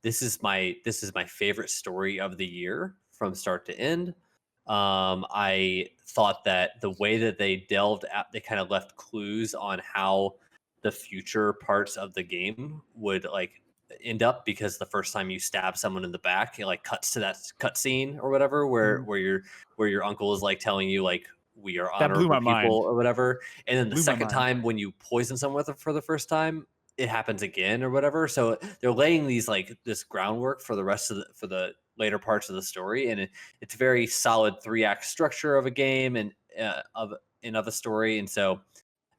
this is my favorite story of the year from start to end. I thought that the way that they they kind of left clues on how the future parts of the game would like end up, because the first time you stab someone in the back, it like cuts to that cutscene or whatever where your uncle is like telling you like we are honorable people or whatever, and then the second time when you poison someone for the first time, it happens again or whatever. So they're laying this groundwork for the rest of the later parts of the story, and it's a very solid 3-act structure of a game and of a story. And so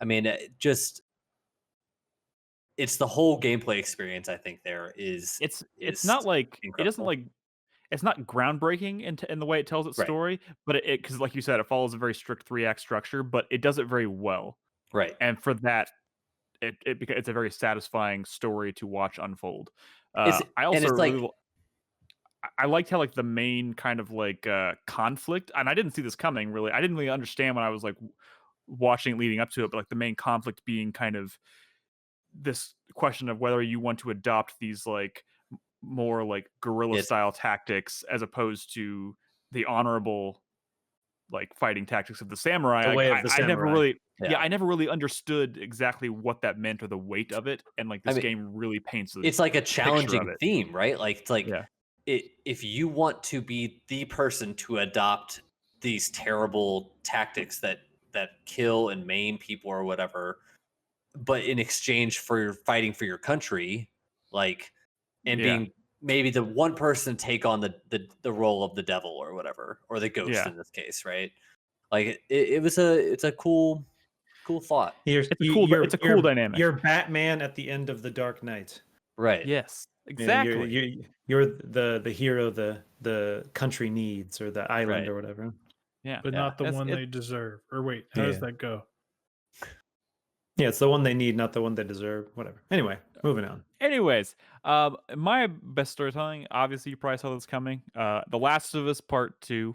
I mean, it's the whole gameplay experience. I think it's not like incredible. It doesn't like, it's not groundbreaking in the way it tells its story, but it because like you said, it follows a very strict 3-act structure, but it does it very well. Right. And for that, it's a very satisfying story to watch unfold. It's I and also it's like really I liked how like the main kind of like conflict, and I didn't see this coming really. I didn't really understand when I was like watching it leading up to it, but like the main conflict being kind of this question of whether you want to adopt these like more like guerrilla it's style tactics as opposed to the honorable like fighting tactics of the samurai. The Like way of the I never samurai. really yeah. I never really understood exactly what that meant or the weight of it, and like I this mean, game really paints the it's like a picture of challenging it. theme, right? Like it's like Yeah. if you want to be the person to adopt these terrible tactics that kill and maim people or whatever, but in exchange for fighting for your country, like and Yeah. being maybe the one person take on the role of the devil or whatever, or the ghost Yeah. in this case, right? Like it's a cool thought, It's a cool dynamic. You're Batman at the end of the Dark Knight. right? Yes. Yeah, Exactly. you're the hero the country needs, or the island, Right. or whatever. Yeah. but Yeah. not the It's- one it- they deserve. Or wait, how does Yeah. that go? Yeah, it's the one they need, not the one they deserve. Whatever. Anyway, moving on. Anyways, my best storytelling, obviously you probably saw this coming. The Last of Us Part 2.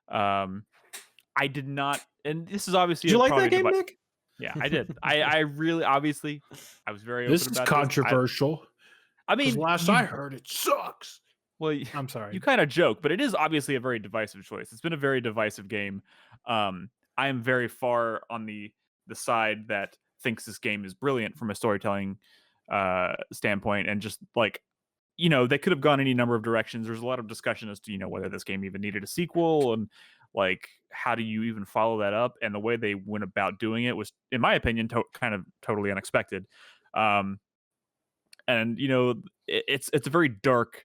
I did not, and this is obviously Did you like probably that game, Nick? Yeah, I did. I really obviously I was very This open is about controversial. I Because mean, last I heard, it sucks. well, I'm sorry. you kind of joke, but it is obviously a very divisive choice. It's been a very divisive game. I am very far on the side that thinks this game is brilliant from a storytelling standpoint, and just like they could have gone any number of directions. There's a lot of discussion as to whether this game even needed a sequel, and like how do you even follow that up. And the way they went about doing it was, in my opinion, kind of totally unexpected. And it's a very dark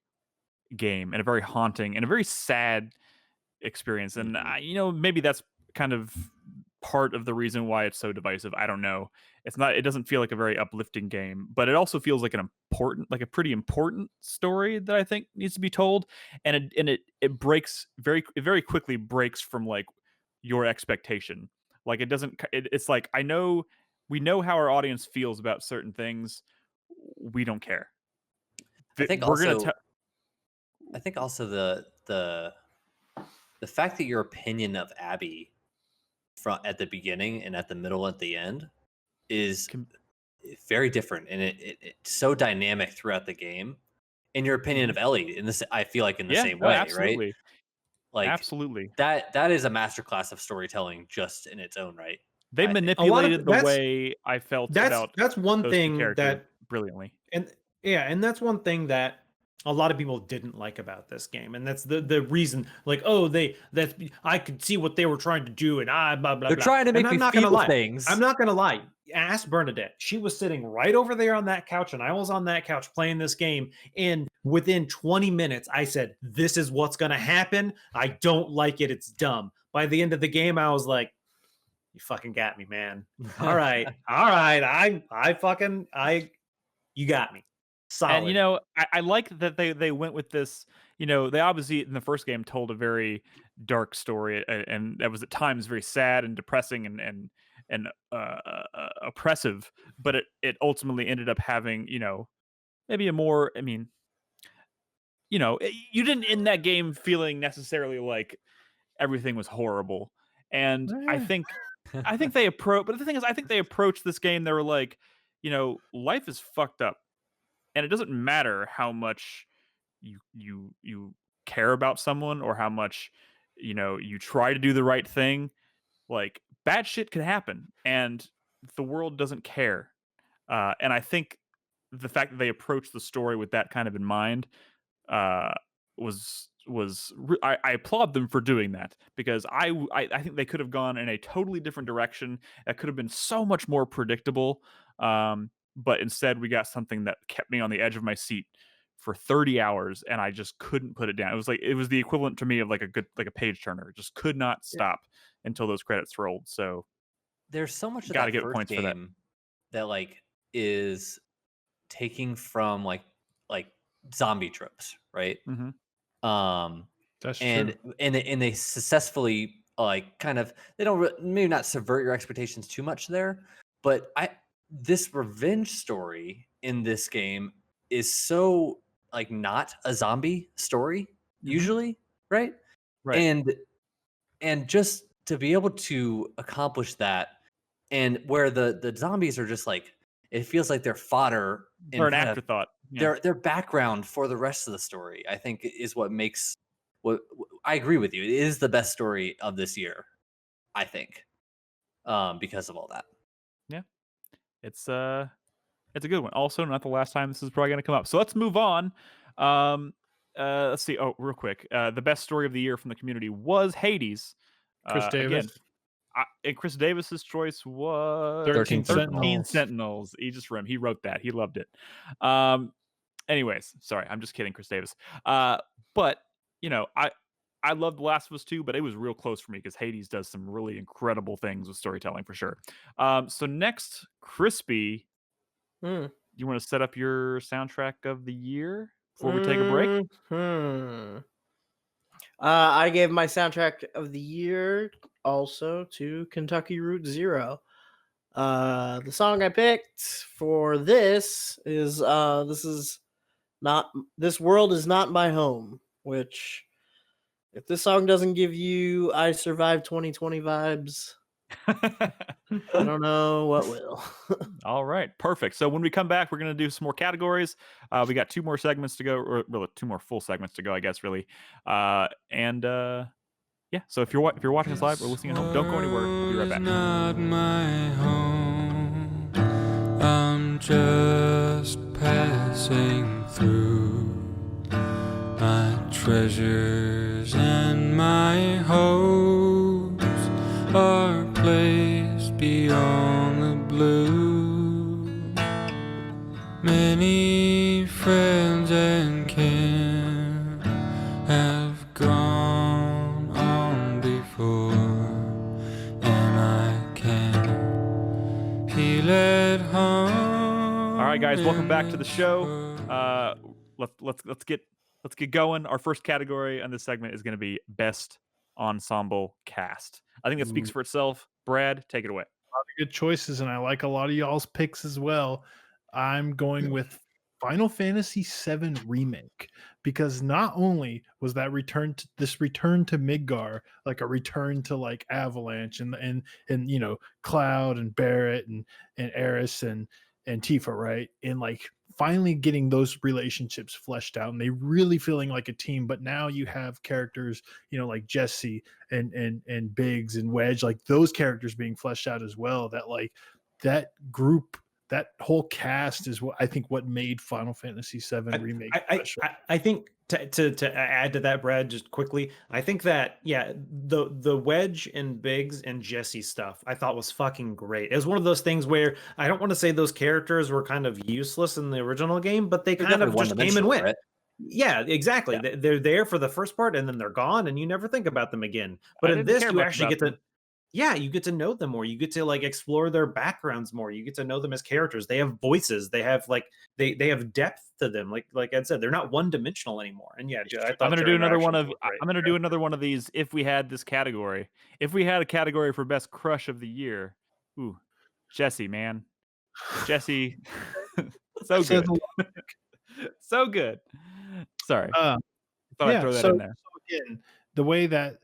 game, and a very haunting and a very sad experience. And maybe that's kind of part of the reason why it's so divisive. I don't know. It doesn't feel like a very uplifting game, but it also feels like a pretty important story that I think needs to be told. And it breaks it very quickly breaks from like your expectation. Like it's like, we know how our audience feels about certain things. We don't care. I think We're also, gonna I think also the fact that your opinion of Abby at the beginning and at the middle at the end is very different, and it's so dynamic throughout the game. And your opinion of Ellie in this, I feel like in the same way, absolutely. right? Like Absolutely. that is a masterclass of storytelling just in its own right. They I think. manipulated the way I felt about That's one those two thing characters that brilliantly. and that's one thing that a lot of people didn't like about this game, and that's the reason. Like, oh, I could see what they were trying to do, and blah blah blah. They're trying to make me feel things. I'm not gonna lie. Ask Bernadette. She was sitting right over there on that couch, and I was on that couch playing this game. And within 20 minutes, I said, "This is what's gonna happen. I don't like it. It's dumb." By the end of the game, I was like, "You fucking got me, man. All right, all right. You got me." Solid. And I like that they went with this. They obviously in the first game told a very dark story, and that was at times very sad and depressing and oppressive. But it ultimately ended up having maybe a more. I mean, you didn't end that game feeling necessarily like everything was horrible. And I think they approach. But the thing is, I think they approached this game. They were like, life is fucked up. And it doesn't matter how much you care about someone, or how much you try to do the right thing. Like, bad shit could happen, and the world doesn't care. And I think the fact that they approached the story with that kind of in mind I applaud them for doing that, because I think they could have gone in a totally different direction that could have been so much more predictable. But instead, we got something that kept me on the edge of my seat for 30 hours, and I just couldn't put it down. It was the equivalent to me of like a page turner. It just could not stop until those credits rolled. So there's so much of gotta that get first points for that. game that like is taking from like zombie tropes, right? Mm-hmm. That's and true. and they successfully like kind of, they don't maybe not subvert your expectations too much there, but this revenge story in this game is so like not a zombie story usually, right? Right. And just to be able to accomplish that, and where the zombies are just like, it feels like they're fodder Or and an kind of afterthought. Yeah. their background for the rest of the story, I think is what makes I agree with you. It is the best story of this year, I think, because of all that. Yeah. It's a good one. Also, not the last time this is probably going to come up. So let's move on. Let's see. Oh, real quick. The best story of the year from the community was Hades. Chris Davis. Again, and Chris Davis's choice was 13 13 Sentinels. Sentinels. Aegis Rim. He wrote that. He loved it. Anyways, sorry, I'm just kidding, Chris Davis. But you know, I loved The Last of Us 2, but it was real close for me because Hades does some really incredible things with storytelling for sure. So next, Crispy, you want to set up your soundtrack of the year before we take a break? I gave my soundtrack of the year also to Kentucky Route Zero. The song I picked for this is This World Is Not My Home, which if this song doesn't give you I Survived 2020 vibes, I don't know what will. All right, perfect. So when we come back, we're going to do some more categories. We got 2 more segments to go, or really 2 more full segments to go, I guess, really. Yeah, so if you're watching us live or listening at home, don't go anywhere. We'll be right back. Not my home. I'm just passing through. My treasures and my hopes are placed beyond the blue. Many friends and kin have gone on before, and I can feel at home. All right, guys, welcome back to the show. Let's get going. Our first category on this segment is going to be Best Ensemble Cast. I think that speaks for itself. Brad, take it away. A lot of good choices, and I like a lot of y'all's picks as well. I'm going with Final Fantasy VII Remake, because not only was that return to Midgar like a return to like Avalanche and you know, Cloud and Barrett and Eris and Tifa, right? And like finally getting those relationships fleshed out, and they really feeling like a team. But now you have characters, you know, like Jesse and Biggs and Wedge, like those characters being fleshed out as well. That like that group, that whole cast is what I think what made Final Fantasy VII Remake special. I think to add to that, Brad, just quickly, I think that the Wedge and Biggs and Jesse stuff I thought was fucking great. It was one of those things where I don't want to say those characters were kind of useless in the original game, but they kind of just came and went. Right? Yeah, exactly. Yeah. They're there for the first part and then they're gone and you never think about them again. But in this, you actually get to you get to know them more. You get to like explore their backgrounds more. You get to know them as characters. They have voices. They have like they have depth to them. Like Ed said, they're not one dimensional anymore. And yeah, I thought I'm gonna do another one of these. If we had this category, if we had a category for best crush of the year, ooh, Jesse, man, Jesse, so good, so good. Sorry, thought I'd throw that in there. So again, the way that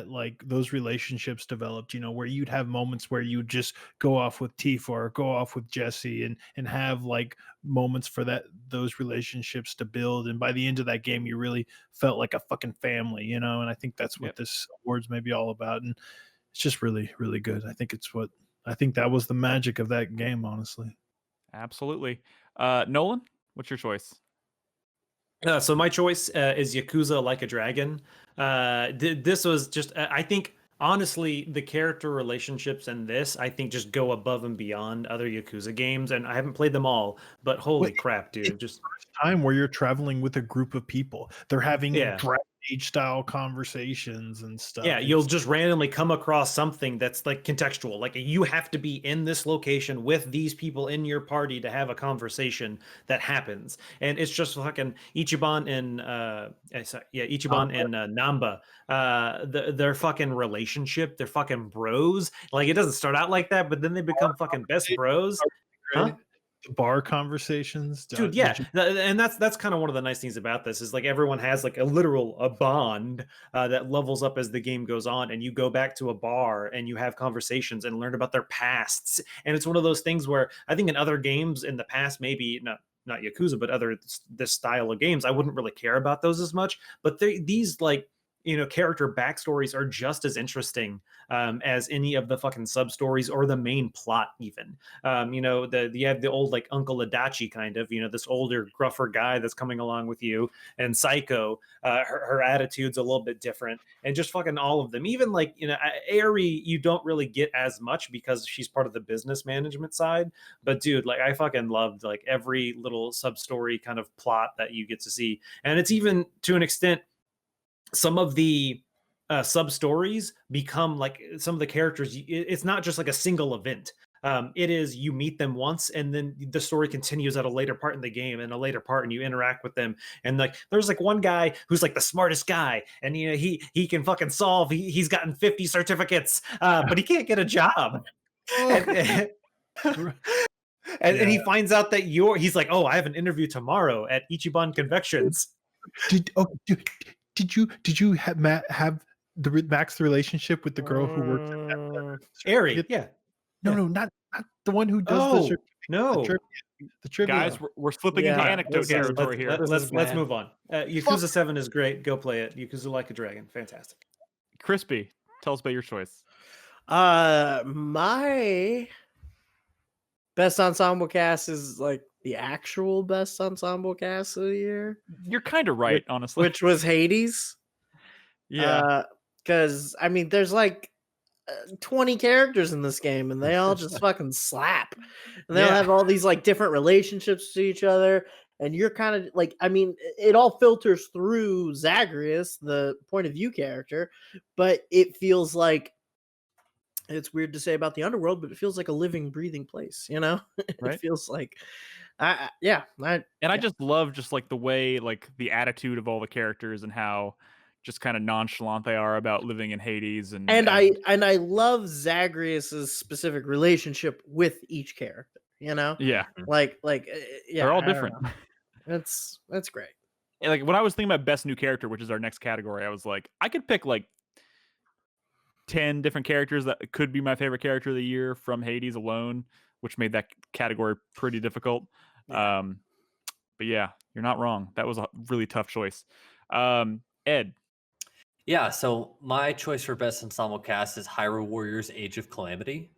like those relationships developed, you know, where you'd have moments where you just go off with Tifa or go off with Jesse and have like moments for those relationships to build, and by the end of that game you really felt like a fucking family, you know. And I think that's what this awards may be all about, and it's just really, really good. I think that was the magic of that game, honestly. Absolutely. Nolan, what's your choice? So my choice is Yakuza Like a Dragon. This was just, I think, honestly, the character relationships in this, I think, just go above and beyond other Yakuza games. And I haven't played them all, but holy crap, dude! Just time where you're traveling with a group of people, they're having Dragon Age style conversations and stuff. Yeah, you'll just randomly come across something that's like contextual. Like you have to be in this location with these people in your party to have a conversation that happens. And it's just fucking Ichiban and and Namba. Their fucking relationship, they're fucking bros. Like it doesn't start out like that, but then they become fucking best bros. Huh? The bar conversations, Dude, yeah, and that's kind of one of the nice things about this is like everyone has like a bond that levels up as the game goes on, and you go back to a bar and you have conversations and learn about their pasts, and it's one of those things where I think in other games in the past, maybe not Yakuza, but this style of games, I wouldn't really care about those as much, but these like character backstories are just as interesting as any of the fucking sub stories or the main plot even. You have the old like Uncle Adachi kind of, this older, gruffer guy that's coming along with you, and Psycho, her attitude's a little bit different, and just fucking all of them. Even like, Aerie, you don't really get as much because she's part of the business management side. But dude, like I fucking loved like every little sub story kind of plot that you get to see. And it's even to an extent, some of the sub stories become like some of the characters. It's not just like a single event. It is you meet them once, and then the story continues at a later part in the game, and a later part, and you interact with them. And like, there's like one guy who's like the smartest guy, and he can fucking solve. He's gotten 50 certificates, but he can't get a job. And he finds out that he's like, oh, I have an interview tomorrow at Ichiban Confections. Did you have the Max relationship with the girl who worked at that Aerie? Yeah. No, not the one who does the trivia. Guys, we're slipping into anecdote territory here. Let's move on. Yakuza 7 is great. Go play it. Yakuza Like a Dragon, fantastic. Crispy, tell us about your choice. My best ensemble cast is like the actual best ensemble cast of the year. You're kind of right, honestly. Which was Hades. Yeah. Because, I mean, there's like 20 characters in this game, and they all just fucking slap. And they all have all these like different relationships to each other. And you're kind of like, I mean, it all filters through Zagreus, the point of view character, but it feels like, it's weird to say about the underworld, but it feels like a living, breathing place, Right? It feels like, I just love just like the way, like the attitude of all the characters and how just kind of nonchalant they are about living in Hades. And I love Zagreus's specific relationship with each character, Yeah. They're all different. That's great. And like when I was thinking about best new character, which is our next category, I was like, I could pick like 10 different characters that could be my favorite character of the year from Hades alone, which made that category pretty difficult. Yeah. But yeah, you're not wrong. That was a really tough choice. Ed. Yeah, so my choice for best ensemble cast is Hyrule Warriors Age of Calamity.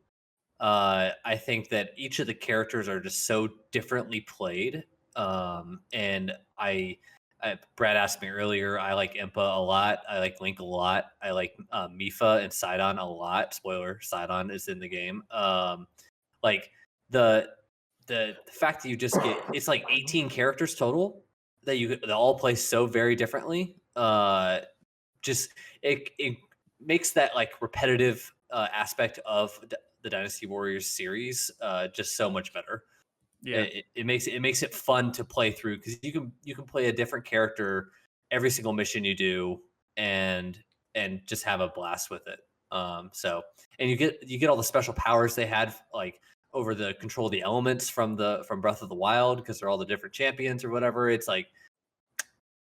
I think that each of the characters are just so differently played. And Brad asked me earlier, I like Impa a lot. I like Link a lot. I like Mifa and Sidon a lot. Spoiler, Sidon is in the game. Like the fact that you just get, it's like 18 characters total that all play so very differently. Just it makes that like repetitive aspect of the Dynasty Warriors series just so much better. Yeah, it makes it fun to play through because you can play a different character every single mission you do and just have a blast with it. So and you get all the special powers they had like over the control of the elements from Breath of the Wild because they're all the different champions or whatever. It's like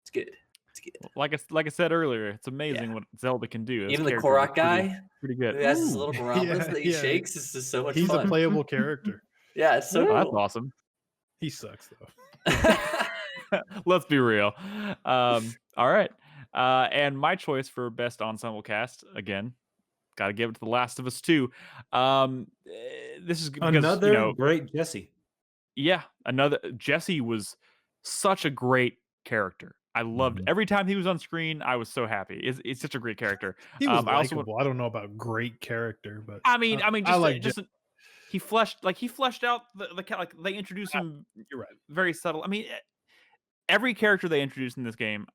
it's good. It's good. Like I said earlier, it's amazing what Zelda can do. Even the Korok guy, pretty good. He has his little barometers that he shakes. It's just so much fun. He's a playable character. Yeah, it's so cool. That's awesome. He sucks though. Let's be real. All right. And my choice for best ensemble cast, again, got to give it to The Last of Us 2. This is because, another great Jesse. Yeah, Jesse was such a great character. I loved every time he was on screen. I was so happy. It's such a great character. He was likable. I don't know about great character, but I mean, he fleshed out the like they introduced him. You're right. Very subtle. I mean, every character they introduced in this game,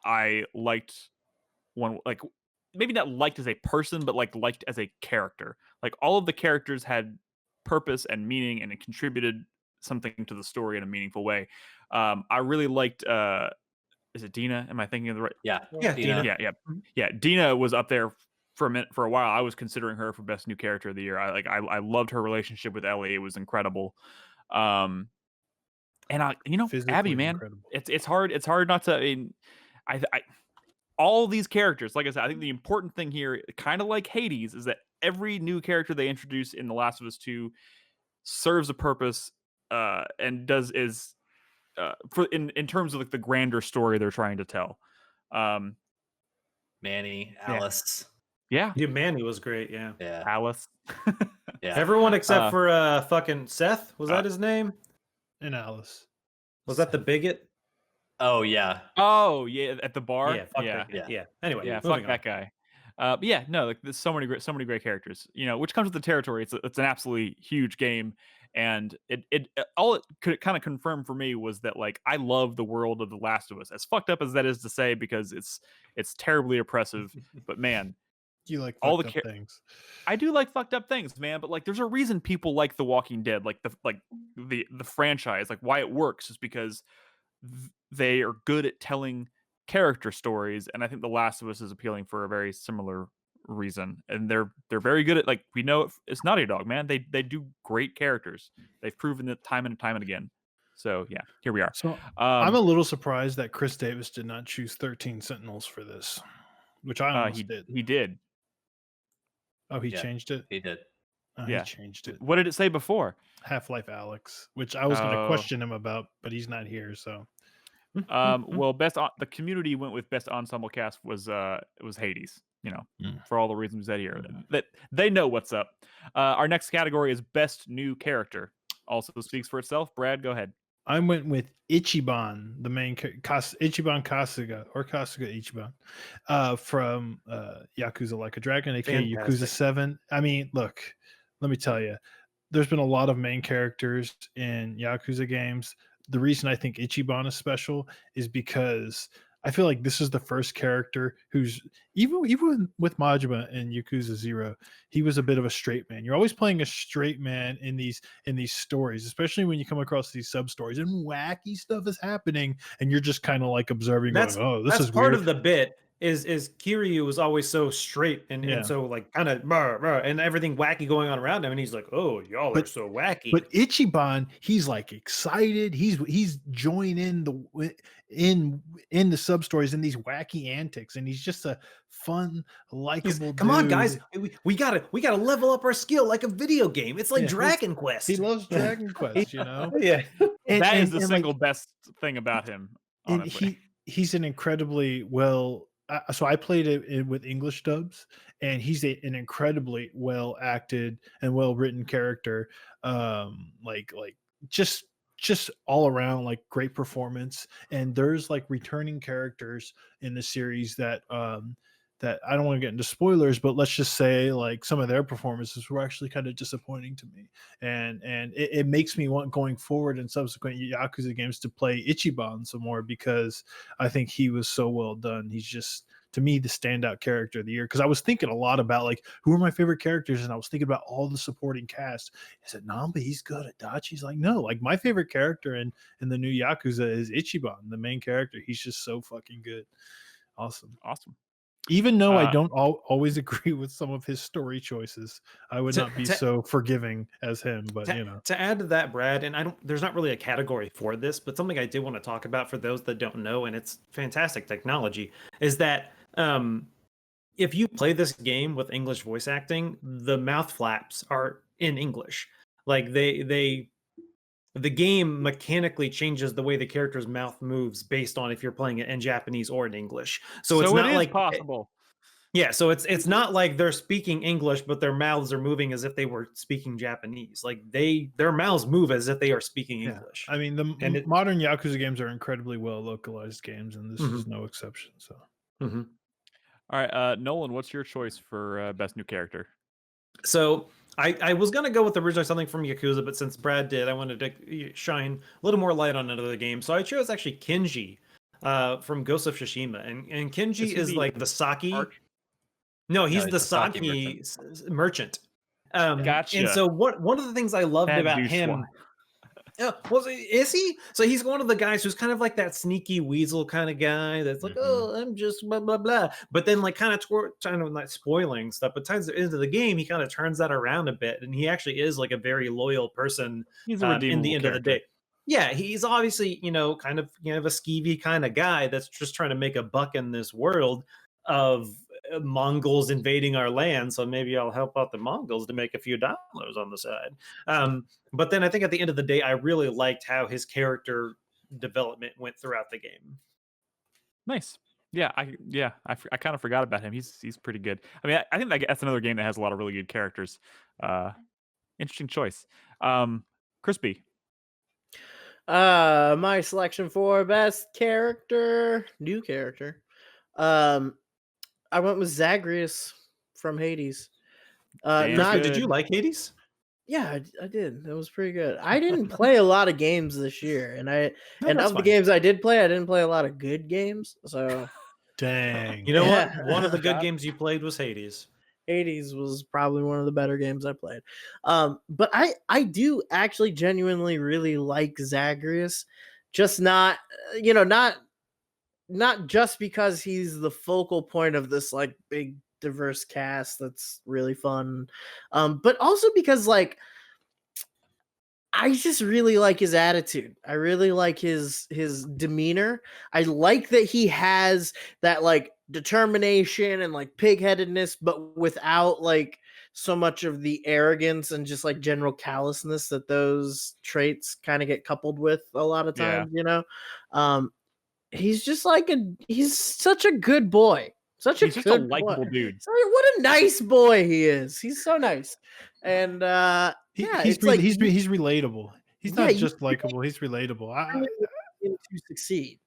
I liked. One like maybe not liked as a person, but like liked as a character. Like all of the characters had purpose and meaning, and it contributed something to the story in a meaningful way. I really liked. Is it Dina? Am I thinking of the right? Yeah, Dina. Yeah. Dina was up there for a minute. For a while, I was considering her for best new character of the year. I loved her relationship with Ellie. It was incredible. And Abby, man, incredible. it's hard not to. I mean, I all these characters, like I said, I think the important thing here, kind of like Hades, is that every new character they introduce in The Last of Us 2 serves a purpose, and for in terms of like the grander story they're trying to tell. Manny, Alice. Yeah, Manny was great. Yeah, Alice. Yeah, everyone except for fucking Seth. Was that his name? And Alice. Was that the bigot? Oh yeah. Oh yeah, at the bar. Yeah. Anyway, fuck that guy. But yeah, no, like there's so many great characters. Which comes with the territory. It's an absolutely huge game, and it all it could kind of confirm for me was that like I love the world of The Last of Us. As fucked up as that is to say, because it's terribly oppressive. But man, you like all the things. I do like fucked up things, man. But like, there's a reason people like The Walking Dead, like the franchise, like why it works is because they are good at telling character stories, and I think The Last of Us is appealing for a very similar reason. And they're very good at, like, we know it's Naughty Dog, man. They do great characters. They've proven it time and time and again. So yeah, here we are. So I'm a little surprised that Chris Davis did not choose 13 Sentinels for this, which I almost did. He did. Oh, he changed it? He did. Oh, yeah. He changed it. What did it say before? Half-Life Alex, which I was going to question him about, but he's not here, so. Well, the community went with best ensemble cast was Hades, for all the reasons we said here. That they know what's up. Our next category is best new character. Also speaks for itself. Brad, go ahead. I went with Ichiban, the main Ichiban Kasuga, or Kasuga Ichiban, from Yakuza Like a Dragon, aka Yakuza 7. I mean, look, let me tell you, there's been a lot of main characters in Yakuza games. The reason I think Ichiban is special is because I feel like this is the first character who's even with Majima in Yakuza 0, he was a bit of a straight man. You're always playing a straight man in these stories, especially when you come across these sub stories and wacky stuff is happening, and you're just kind of like observing. This is part weird. of the bit. Is Kiryu was always so straight and so like kind of and everything wacky going on around him, and he's like, oh, y'all are so wacky. But Ichiban, he's like excited. He's joining in the sub stories and these wacky antics, and he's just a fun, likable. Come on, guys, we gotta level up our skill like a video game. It's like Dragon Quest. He loves Dragon Quest, Yeah, that is the single best thing about him. Honestly. And he's an incredibly well. So I played it with English dubs, and he's an incredibly well acted and well written character. Like just all around, like, great performance. And there's like returning characters in the series that that I don't want to get into spoilers, but let's just say like some of their performances were actually kind of disappointing to me. And it makes me want, going forward in subsequent Yakuza games, to play Ichiban some more, because I think he was so well done. He's just, to me, the standout character of the year. Because I was thinking a lot about like, who are my favorite characters, and I was thinking about all the supporting cast. I said, Namba, he's good. Adachi's like, no, like my favorite character in the new Yakuza is Ichiban, the main character. He's just so fucking good. Awesome. Even though I don't always agree with some of his story choices, I would not be so forgiving as him. But to add to that, Brad, and there's not really a category for this, but something I did want to talk about for those that don't know, and it's fantastic technology, is that if you play this game with English voice acting, the mouth flaps are in English. Like the game mechanically changes the way the character's mouth moves based on if you're playing it in Japanese or in English. So it's not like possible. So it's not like they're speaking English, but their mouths are moving as if they were speaking Japanese. Like their mouths move as if they are speaking English. I mean, modern Yakuza games are incredibly well localized games, and this is no exception. So, all right, Nolan, what's your choice for best new character? So I was going to go with originally something from Yakuza, but since Brad did, I wanted to shine a little more light on another game. So I chose actually Kenji from Ghost of Tsushima. And Kenji is like the sake. No, he's the sake merchant. Gotcha. And so one of the things I loved about him Yeah, well, is he? So he's one of the guys who's kind of like that sneaky weasel kind of guy that's like, oh, I'm just blah blah blah. But then, like, kind of trying to not spoiling stuff. But towards the end of the game, he kind of turns that around a bit, and he actually is like a very loyal person. He's a In the redeemable end of the character. day, yeah, he's obviously kind of a skeevy kind of guy that's just trying to make a buck in this world of Mongols invading our land. So maybe I'll help out the Mongols to make a few dollars on the side. But then I think at the end of the day, I really liked how his character development went throughout the game. Nice. Yeah, I kind of forgot about him. He's pretty good. I mean, I think that's another game that has a lot of really good characters. Interesting choice. Crispy. My selection for best character, new character. I went with Zagreus from Hades. Did you like Hades? Yeah, I did. That was pretty good. I didn't play a lot of games this year, and of the games I did play, I didn't play a lot of good games. So, dang, you know what? One of the good games you played was Hades. Hades was probably one of the better games I played. But I do actually genuinely really like Zagreus, just not not just because he's the focal point of this like big diverse cast that's really fun, but also because like I just really like his attitude. I really like his demeanor. I like that he has that like determination and like pigheadedness, but without like so much of the arrogance and just like general callousness that those traits kind of get coupled with a lot of times, he's just like he's such a good boy. He's just a likable dude. Sorry, what a nice boy he is. He's so nice. And he's relatable. He's not just likable, he's relatable. To succeed,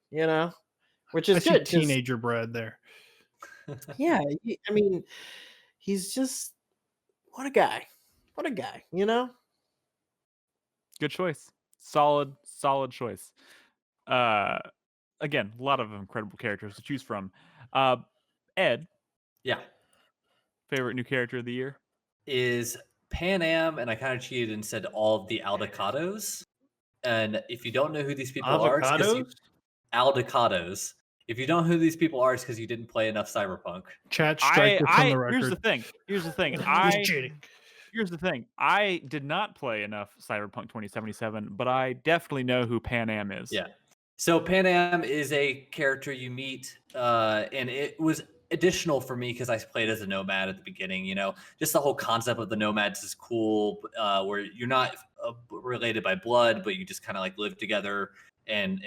which is I good. see teenager Brad there. Yeah, I mean, he's just what a guy. Good choice. Solid choice. Again, a lot of incredible characters to choose from. Ed. Yeah. Favorite new character of the year is Pan Am, and I kind of cheated and said all of the Aldecados. And if you don't know who these people are, Aldecados. If you don't know who these people are, it's because you didn't play enough Cyberpunk. Chat striker from the record. Here's the thing. He's cheating. Here's the thing. I did not play enough Cyberpunk 2077, but I definitely know who Pan Am is. Yeah. So Pan Am is a character you meet, and it was additional for me because I played as a nomad at the beginning. Just the whole concept of the nomads is cool, where you're not related by blood, but you just kind of like live together and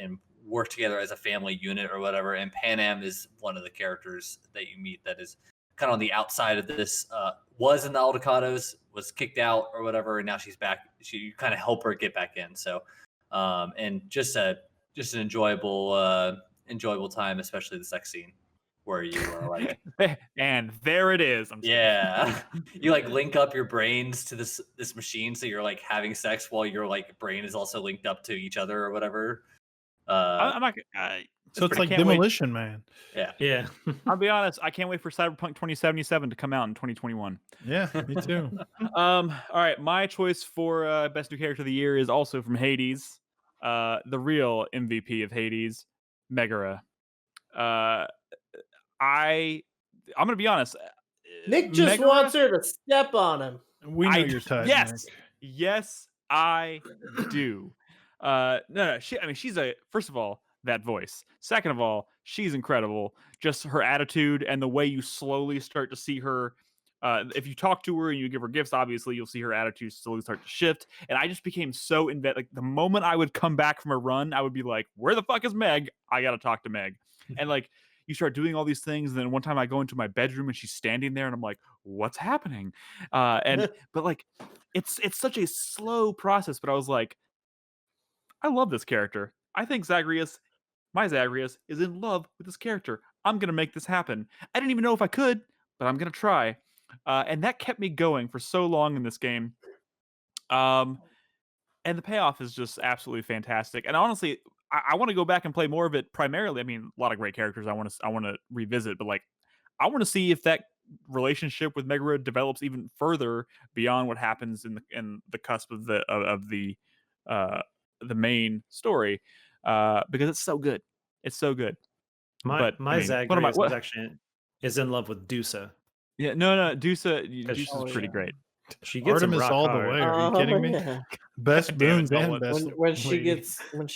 work together as a family unit or whatever. And Pan Am is one of the characters that you meet that is kind of on the outside of this. Was in the Aldecados, was kicked out or whatever, and now she's back. You kind of help her get back in. So, and just an enjoyable time, especially the sex scene where you are like, and there it is. You like link up your brains to this machine, so you're like having sex while your like brain is also linked up to each other or whatever. I'm not. So it's like Demolition Man. Yeah. I'll be honest. I can't wait for Cyberpunk 2077 to come out in 2021. Yeah, me too. All right, my choice for best new character of the year is also from Hades. The real MVP of Hades, Megara. I'm gonna be honest. Nick just wants her to step on him. We know your type. Yes, I do. No. She's first of all, that voice. Second of all, she's incredible. Just her attitude and the way you slowly start to see her. If you talk to her and you give her gifts, obviously you'll see her attitude slowly start to shift. And I just became so invested. Like the moment I would come back from a run, I would be like, "Where the fuck is Meg? I gotta talk to Meg." And like you start doing all these things, and then one time I go into my bedroom and she's standing there, and I'm like, "What's happening?" But like, it's such a slow process. But I was like, I love this character. I think my Zagreus is in love with this character. I'm gonna make this happen. I didn't even know if I could, but I'm gonna try. And that kept me going for so long in this game. And the payoff is just absolutely fantastic. And honestly, I want to go back and play more of it. Primarily, I mean, a lot of great characters I want to revisit, but like, I want to see if that relationship with Megara develops even further beyond what happens in the cusp of the the main story because it's so good. It's so good. My I mean, Zagreus is actually in love with Dusa. Yeah, no, Dusa is Oh, pretty yeah. great. She gets him Artemis rock all the hard. way. Are you kidding me? Yeah. Best Damn it, boons and Nolan. best When she lady.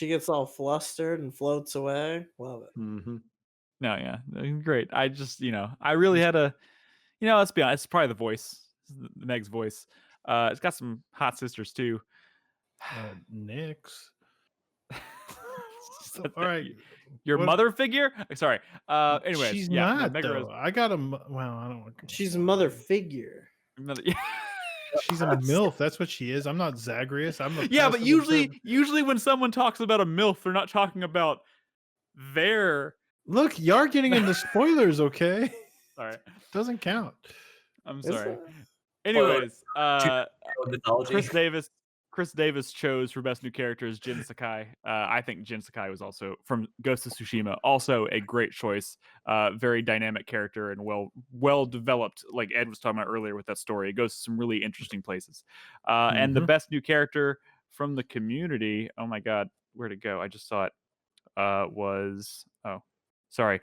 gets all flustered and floats away, love it. Mm-hmm. No, yeah, great. I just, I really had a, let's be honest, it's probably the voice, Meg's voice. It's got some hot sisters too. Nyx. All right. Your What- mother figure? Sorry. Anyways, she's yeah, no, not Mega though. Rose- I got a well. I don't want. She's a mother figure. yeah. She's a MILF. That's what she is. I'm not Zagreus. I'm a Yeah, but passive usually observer. when someone talks about a MILF, they're not talking about their. Look, you are getting into spoilers. Okay, Sorry, doesn't count. I'm Is sorry. it? Anyways, mythology. Chris Davis chose for best new characters Jin Sakai. I think Jin Sakai was also from Ghost of Tsushima, also a great choice. Very dynamic character and well developed. Like Ed was talking about earlier with that story, it goes to some really interesting places. And the best new character from the community. Oh my God, where'd it go? I just saw it. Was sorry.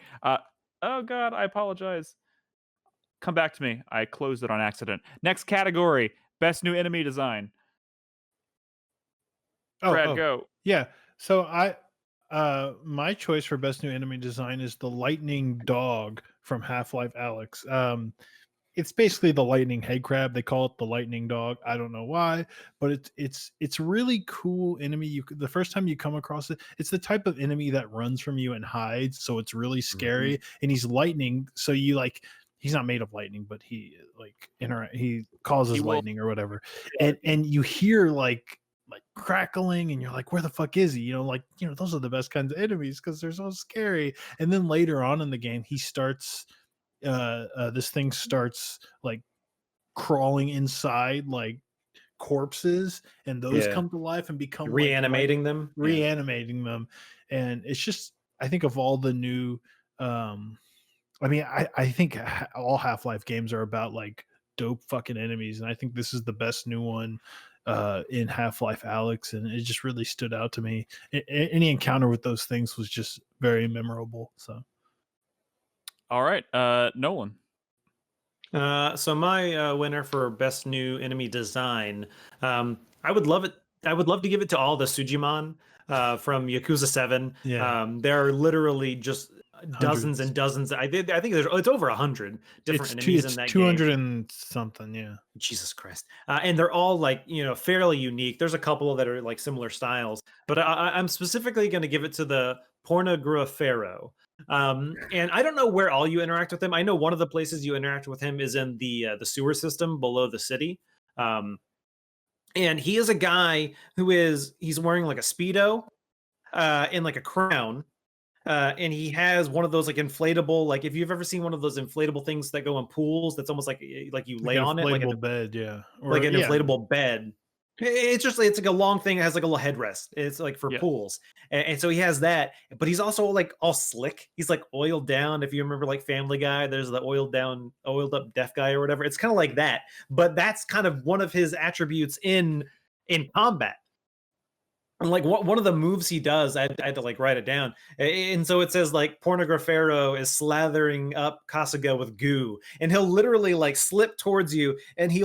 Oh God, I apologize. Come back to me. I closed it on accident. Next category: best new enemy design. Brad, go. Yeah. So my choice for best new enemy design is the lightning dog from Half-Life Alyx. It's basically the lightning head crab. They call it the lightning dog. I don't know why, but it's really cool enemy. The first time you come across it, it's the type of enemy that runs from you and hides, so it's really scary. And he's lightning, so you like. He's not made of lightning, but he he causes lightning or whatever. And you hear like crackling and you're like, where the fuck is he? Those are the best kinds of enemies because they're so scary. And then later on in the game, he starts this thing starts like crawling inside like corpses, and those come to life and become reanimating them. And it's just, I think of all the new I think all Half-Life games are about like dope fucking enemies, and I think this is the best new one in Half-Life Alyx, and it just really stood out to me. Any encounter with those things was just very memorable. So, all right, Nolan. So my winner for best new enemy design, I would love it. I would love to give it to all the Sujimon from Yakuza 7. Yeah. There are literally just dozens and dozens. I think it's over 100 different enemies in that 200 game. and something, yeah. Jesus Christ. And they're all like, fairly unique. There's a couple that are like similar styles, but I'm specifically going to give it to the Pornografero. And I don't know where all you interact with him. I know one of the places you interact with him is in the sewer system below the city. And he is a guy he's wearing like a Speedo and like a crown. And he has one of those like inflatable, like if you've ever seen one of those inflatable things that go in pools, that's almost like you lay on it, like inflatable bed, yeah, or like an inflatable bed. It's like a long thing. It has like a little headrest. It's like for pools, and so he has that. But he's also like all slick. He's like oiled down. If you remember like Family Guy, there's the oiled up deaf guy or whatever. It's kind of like that. But that's kind of one of his attributes in combat. And like one of the moves he does, I had to like write it down. And so it says like Pornografero is slathering up Kasuga with goo, and he'll literally like slip towards you, and he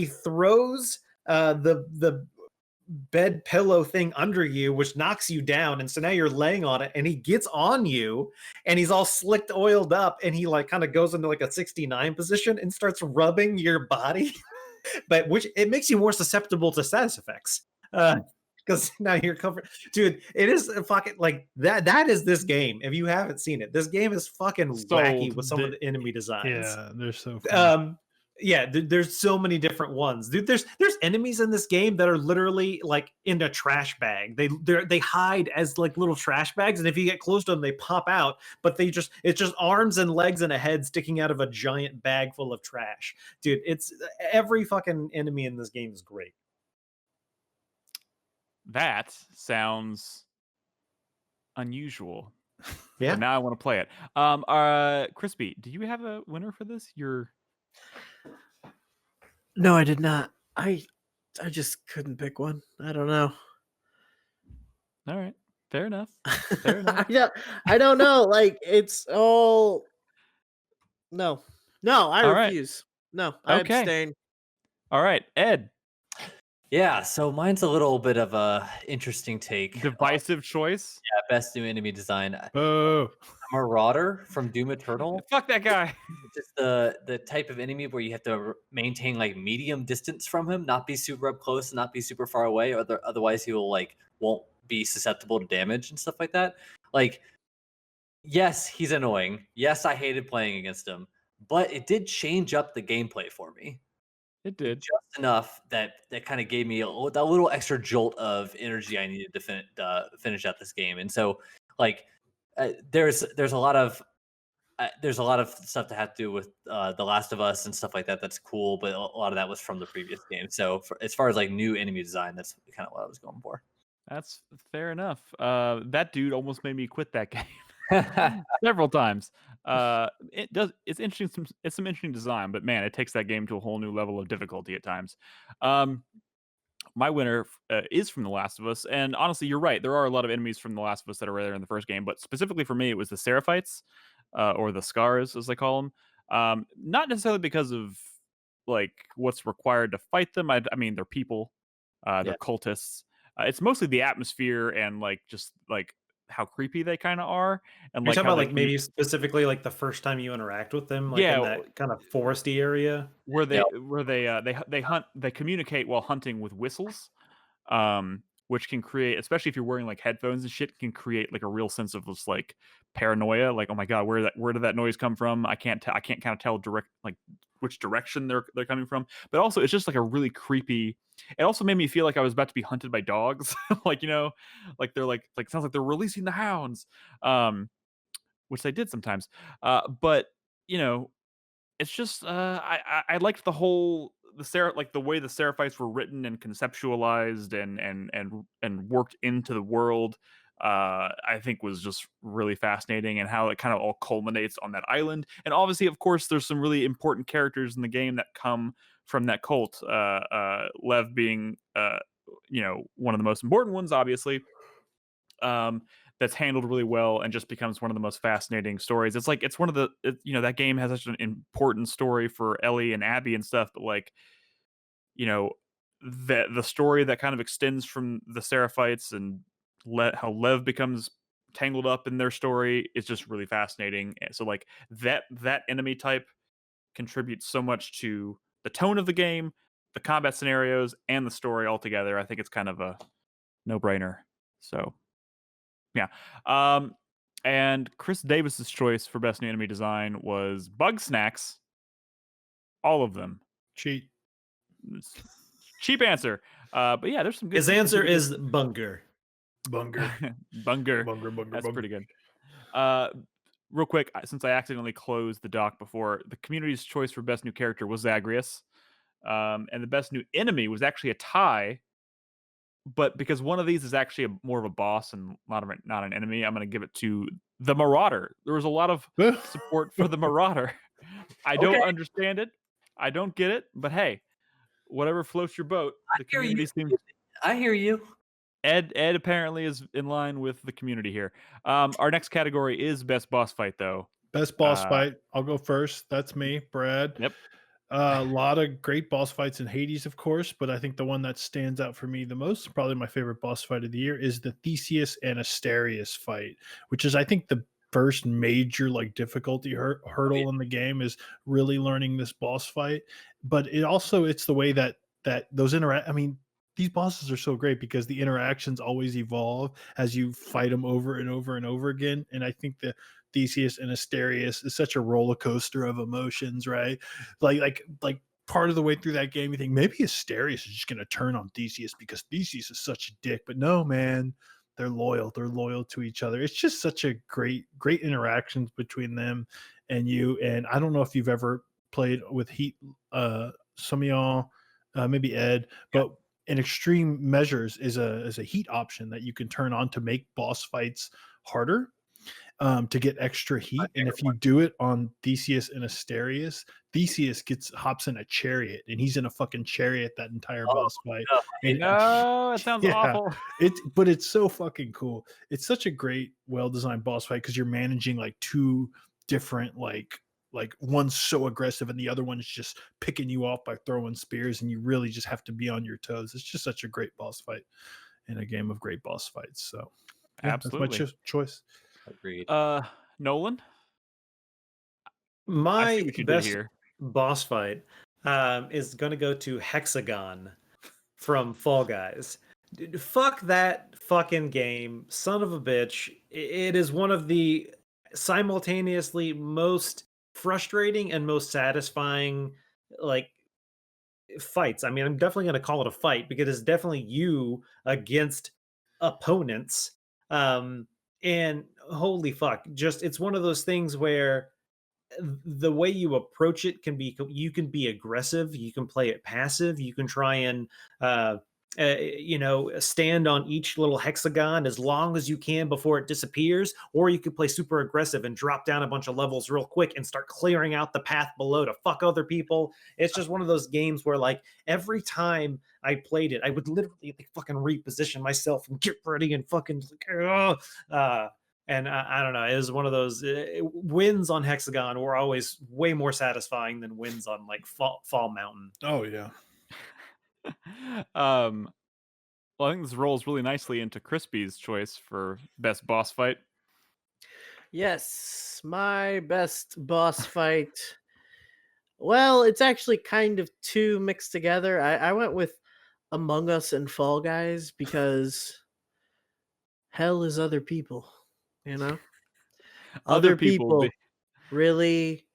throws the bed pillow thing under you, which knocks you down, and so now you're laying on it, and he gets on you, and he's all slicked, oiled up, and he like kind of goes into like a 69 position and starts rubbing your body, but which it makes you more susceptible to status effects. Because now you're covered, dude. It is fucking like that. That is this game. If you haven't seen it, this game is fucking wacky with some of the enemy designs. Yeah, they're so funny. There's so many different ones, dude. There's enemies in this game that are literally like in a trash bag. They hide as like little trash bags, and if you get close to them, they pop out. But it's just arms and legs and a head sticking out of a giant bag full of trash, dude. It's every fucking enemy in this game is great. That sounds unusual. Yeah. But now I want to play it. Crispy, do you have a winner for this? No, I did not. I just couldn't pick one. I don't know. All right. Fair enough. Fair enough. I don't know. Like it's all no. I All right. refuse. No, I Okay. abstain. All right, Ed. Yeah, so mine's a little bit of a interesting take. Divisive choice. Yeah, best new enemy design. Oh, Marauder from Doom Eternal. Fuck that guy. Just the type of enemy where you have to maintain like medium distance from him, not be super up close, and not be super far away, or otherwise he will like won't be susceptible to damage and stuff like that. Like, yes, he's annoying. Yes, I hated playing against him, but it did change up the gameplay for me. It did just enough that kind of gave me a little extra jolt of energy I needed to finish out this game. And so, like, there's a lot of stuff to have to do with The Last of Us and stuff like that. That's cool, but a lot of that was from the previous game. So, as far as like new enemy design, that's kind of what I was going for. That's fair enough. That dude almost made me quit that game several times. It's interesting. It's some interesting design, but man, it takes that game to a whole new level of difficulty at times. My winner is from The Last of Us, and honestly, you're right. There are a lot of enemies from The Last of Us that are there in the first game, but specifically for me, it was the Seraphites, or the Scars, as they call them. Not necessarily because of like what's required to fight them. I mean, they're people. They're cultists. It's mostly the atmosphere and like just like how creepy they kind of are. And You're like talking how about they like maybe specifically like the first time you interact with them, like in that kind of foresty area. where they communicate while hunting with whistles, which can create, especially if you're wearing like headphones and shit, can create like a real sense of just like paranoia. Like, oh my god, where did that noise come from? I can't kind of tell direct like which direction they're coming from. But also, it's just like a really creepy. It also made me feel like I was about to be hunted by dogs. Like, you know, like they're like sounds like they're releasing the hounds, which they did sometimes. But you know, it's just I liked the whole like the way the Seraphites were written and conceptualized and worked into the world. I think was just really fascinating, and how it kind of all culminates on that island. And obviously, of course, there's some really important characters in the game that come from that cult. Lev being one of the most important ones, obviously. That's handled really well and just becomes one of the most fascinating stories. It's like it's one of the that game has such an important story for Ellie and Abby and stuff, but like the story that kind of extends from the Seraphites and how Lev becomes tangled up in their story is just really fascinating. So like that enemy type contributes so much to the tone of the game, the combat scenarios, and the story altogether. I think it's kind of a no-brainer. So yeah. And Chris Davis's choice for best new enemy design was Bug Snacks. All of them. Cheat. Cheap answer. But yeah, there's some good. His answer is Bunger. Bunger. Bunger. Bunger. That's pretty good. Real quick, since I accidentally closed the doc before, the community's choice for best new character was Zagreus. And the best new enemy was actually a tie. But because one of these is actually more of a boss and not an enemy, I'm going to give it to the Marauder. There was a lot of support for the Marauder. I don't understand it. I don't get it. But hey, whatever floats your boat. The community seems. I hear you. Ed apparently is in line with the community here. Our next category is best boss fight, though. Best boss fight. I'll go first. That's me, Brad. Yep. A lot of great boss fights in Hades, of course, but I think the one that stands out for me the most, probably my favorite boss fight of the year, is the Theseus and Asterius fight, which is, I think, the first major like difficulty hurdle in the game is really learning this boss fight. But it's the way that those interact. I mean, these bosses are so great because the interactions always evolve as you fight them over and over and over again. And I think the Theseus and Asterius is such a roller coaster of emotions, right? Like part of the way through that game, you think maybe Asterius is just going to turn on Theseus because Theseus is such a dick. But no, man, they're loyal. They're loyal to each other. It's just such a great interactions between them and you. And I don't know if you've ever played with Heat, some of y'all, maybe Ed, but in extreme measures is a heat option that you can turn on to make boss fights harder. to get extra heat. And if you do it on Theseus and Asterius, Theseus hops in a chariot, and he's in a fucking chariot that entire boss fight. No, it sounds awful. But it's so fucking cool. It's such a great, well-designed boss fight because you're managing like two different like one's so aggressive and the other one is just picking you off by throwing spears, and you really just have to be on your toes. It's just such a great boss fight in a game of great boss fights. So absolutely, that's my choice. Agreed. Nolan, my best boss fight is going to go to Hexagon from Fall Guys. Fuck that fucking game, son of a bitch. It is one of the simultaneously most frustrating and most satisfying like fights. I mean, I'm definitely going to call it a fight because it's definitely you against opponents. And holy fuck, just it's one of those things where the way you approach it can be, you can be aggressive, you can play it passive, you can try and stand on each little hexagon as long as you can before it disappears, or you could play super aggressive and drop down a bunch of levels real quick and start clearing out the path below to fuck other people. It's just one of those games where like every time I played it, I would literally fucking reposition myself and get ready and fucking and I don't know, it was one of those wins on Hexagon were always way more satisfying than wins on like Fall Mountain. Oh yeah. Well, I think this rolls really nicely into Crispy's choice for best boss fight. Yes, my best boss fight. Well, it's actually kind of two mixed together. I went with Among Us and Fall Guys because hell is other people, you know? Other people really